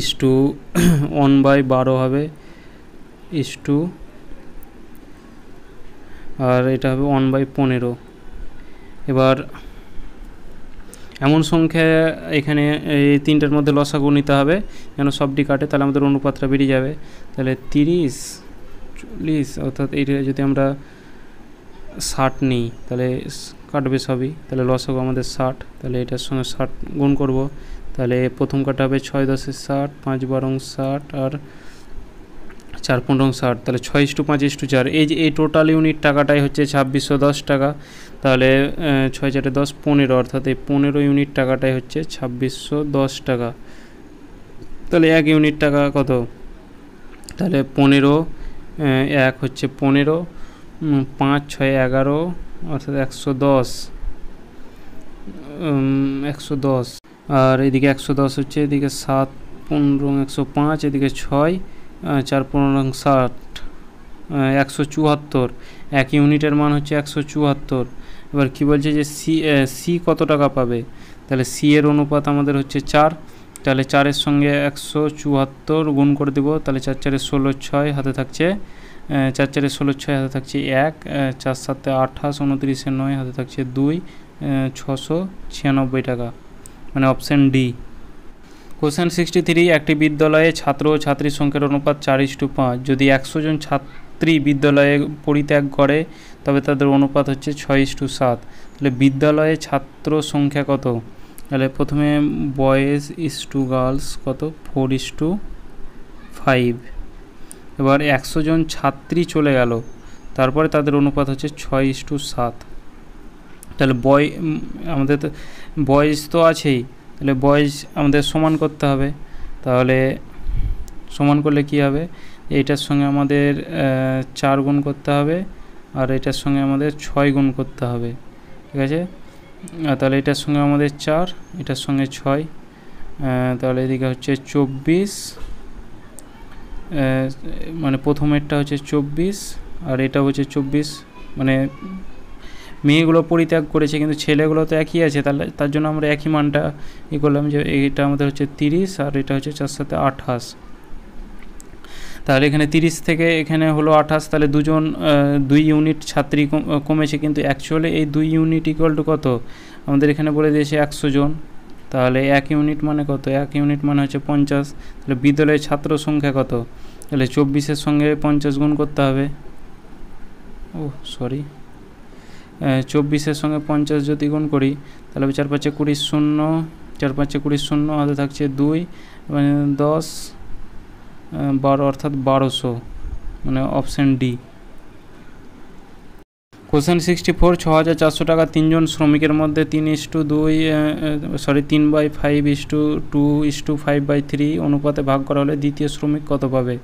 ইস টু 1/12 হবে, ইস টু, আর এটা হবে 1/15। এবার এমন সংখ্যা এখানে এই তিনটার মধ্যে লসাগু নিতে হবে যেন সবটি কাটে, তাহলে আমাদের অনুপাতটা বেরিয়ে যাবে, তাহলে 30 40, অর্থাৎ এইটা যদি আমরা 60 নিই তাহলে কাটবে সবই, তাহলে লসাগু আমাদের 60, তাহলে এটার সঙ্গে 60 গুণ করব, তাহলে প্রথম কাটা হবে 6 10 60, 5 12 60 আর 4 15 60, তাহলে 6:5:4। এই টোটাল ইউনিট টাকাটাই হচ্ছে 2610 টাকা, তাহলে 6 4 10 15, অর্থাৎ এই 15 ইউনিট টাকাটাই হচ্ছে 2610 টাকা। তাহলে 1 ইউনিট টাকা কত, তাহলে 15 1 হচ্ছে 15, 5 6 11 অর্থাৎ 110, আর এদিকে 110 হচ্ছে, এদিকে 7 15 105, এদিকে 6 4 15 60, 174, 1 ইউনিটের মান হচ্ছে 174। এবার কি বলছে যে সি কত টাকা পাবে, তাহলে সি এর অনুপাত আমাদের হচ্ছে 4, তাহলে 4-এর সঙ্গে 174 গুণ করে দেবো, তাহলে 4 4 16 6 হাতে থাকছে 4 4 16 6 হাতে থাকছে 1, 4 7 28 29 9 হাতে থাকছে 2, 696 টাকা, মানে অপশান ডি। কোশ্চেন 63, একটি বিদ্যালয়ে ছাত্র ও ছাত্রীর সংখ্যার অনুপাত 4:5, যদি 100 জন ছাত্রী বিদ্যালয়ে পরিত্যাগ করে তবে তাদের অনুপাত হচ্ছে 6:7, তাহলে বিদ্যালয়ে ছাত্র সংখ্যা কত, তাহলে প্রথমে বয়েজ ইস টু গার্লস কত 4:5, এবার 100 জন ছাত্রী চলে গেল তারপরে তাদের অনুপাত হচ্ছে 6:7, তাহলে আমাদের তো বয়েজ তো আছেই, তাহলে বয়েজ আমাদের সমান করতে হবে, তাহলে সমান করলে কি হবে, এইটার সঙ্গে আমাদের 4 গুণ করতে হবে, আর এটার সঙ্গে আমাদের 6 গুণ করতে হবে, ঠিক আছে। তাহলে এটার সঙ্গে আমাদের 4, এটার সঙ্গে 6, তাহলে এদিকে হচ্ছে 24, মানে প্রথমেরটা হচ্ছে 24 আর এটা হচ্ছে 24, মানে মেয়েগুলো পরিত্যাগ করেছে কিন্তু ছেলেগুলো তো একই আছে, তাহলে তার জন্য আমরা একই মানটা করলাম, যে এটা আমাদের হচ্ছে 30 আর এটা হচ্ছে 4 সাথে 28। তাহলে এখানে 30 থেকে এখানে হলো 28, তাহলে 2 ইউনিট ছাত্রী কমেছে, কিন্তু অ্যাকচুয়ালি এই 2 ইউনিট ইকুয়াল টু কত, আমাদের এখানে বলে দিয়েছে 100 জন। তাহলে 1 ইউনিট মানে কত, 1 ইউনিট মানে হচ্ছে 50। তাহলে বিদ্যালয়ের ছাত্র সংখ্যা কত, তাহলে 24-এর সঙ্গে 50 গুণ করতে হবে, 24-এর সঙ্গে 50 যদি গুণ করি তাহলে 4 5 20 0, 4 5 20 0, হাতে থাকছে 2, 10 12 অর্থাৎ 1200, মানে অপশান ডি। কোশ্চেন 64, 6400 টাকা 3 জন শ্রমিকের মধ্যে 3:5:2:5:3 অনুপাতে ভাগ করা হলে দ্বিতীয় শ্রমিক কত পাবে।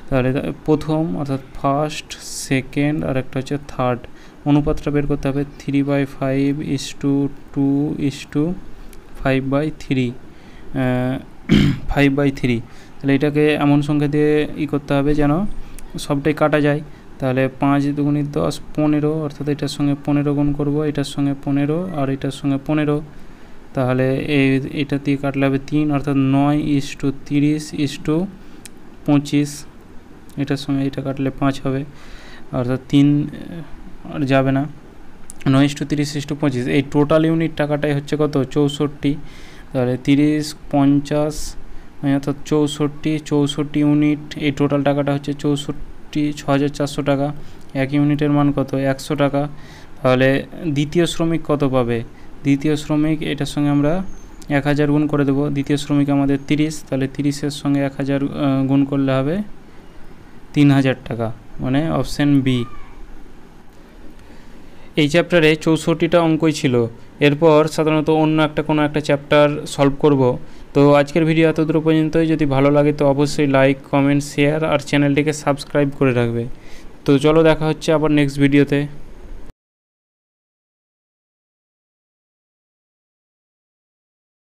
তাহলে প্রথম অর্থাৎ ফার্স্ট, সেকেন্ড আর একটা হচ্ছে থার্ড, অনুপাতটা বের করতে হবে 3/5:2:5/3, 5/3। তাহলে এটাকে এমন সংখ্যা দিয়ে করতে হবে যেন সবটাই কাটা যায়। তাহলে 5 × 10 15, অর্থাৎ এটার সঙ্গে 15 গুণ করবো, এটার সঙ্গে 15 আর এটার সঙ্গে 15, তাহলে এটা দিয়ে কাটলে হবে 3, অর্থাৎ 9:30:25, এটার সঙ্গে এটা কাটলে 5 হবে, অর্থাৎ 3 আর যাবে না, 9:30:25। এই টোটাল ইউনিট টাকাটাই হচ্ছে কত, 64। তাহলে 30 50 অর্থাৎ 64 ইউনিট, এই টোটাল টাকাটা হচ্ছে 64,400 টাকা। 1 ইউনিটের মান কত, 100 টাকা। তাহলে দ্বিতীয় শ্রমিক কত পাবে, দ্বিতীয় শ্রমিক এটার সঙ্গে আমরা 1000 গুণ করে দেবো, দ্বিতীয় শ্রমিক আমাদের 30, তাহলে 30-এর সঙ্গে 1000 গুণ করলে হবে 3000 টাকা, মানে অপশান বি। এই চ্যাপ্টারে 64টা অঙ্কই ছিল, এরপর সাধারণত অন্য কোনো একটা চ্যাপ্টার সলভ করব। তো আজকের ভিডিও এতদূর পর্যন্তই, যদি ভালো লাগে তো অবশ্যই লাইক কমেন্ট শেয়ার আর চ্যানেলটিকে সাবস্ক্রাইব করে রাখবে। তো চলো দেখা হচ্ছে আবার নেক্সট ভিডিওতে।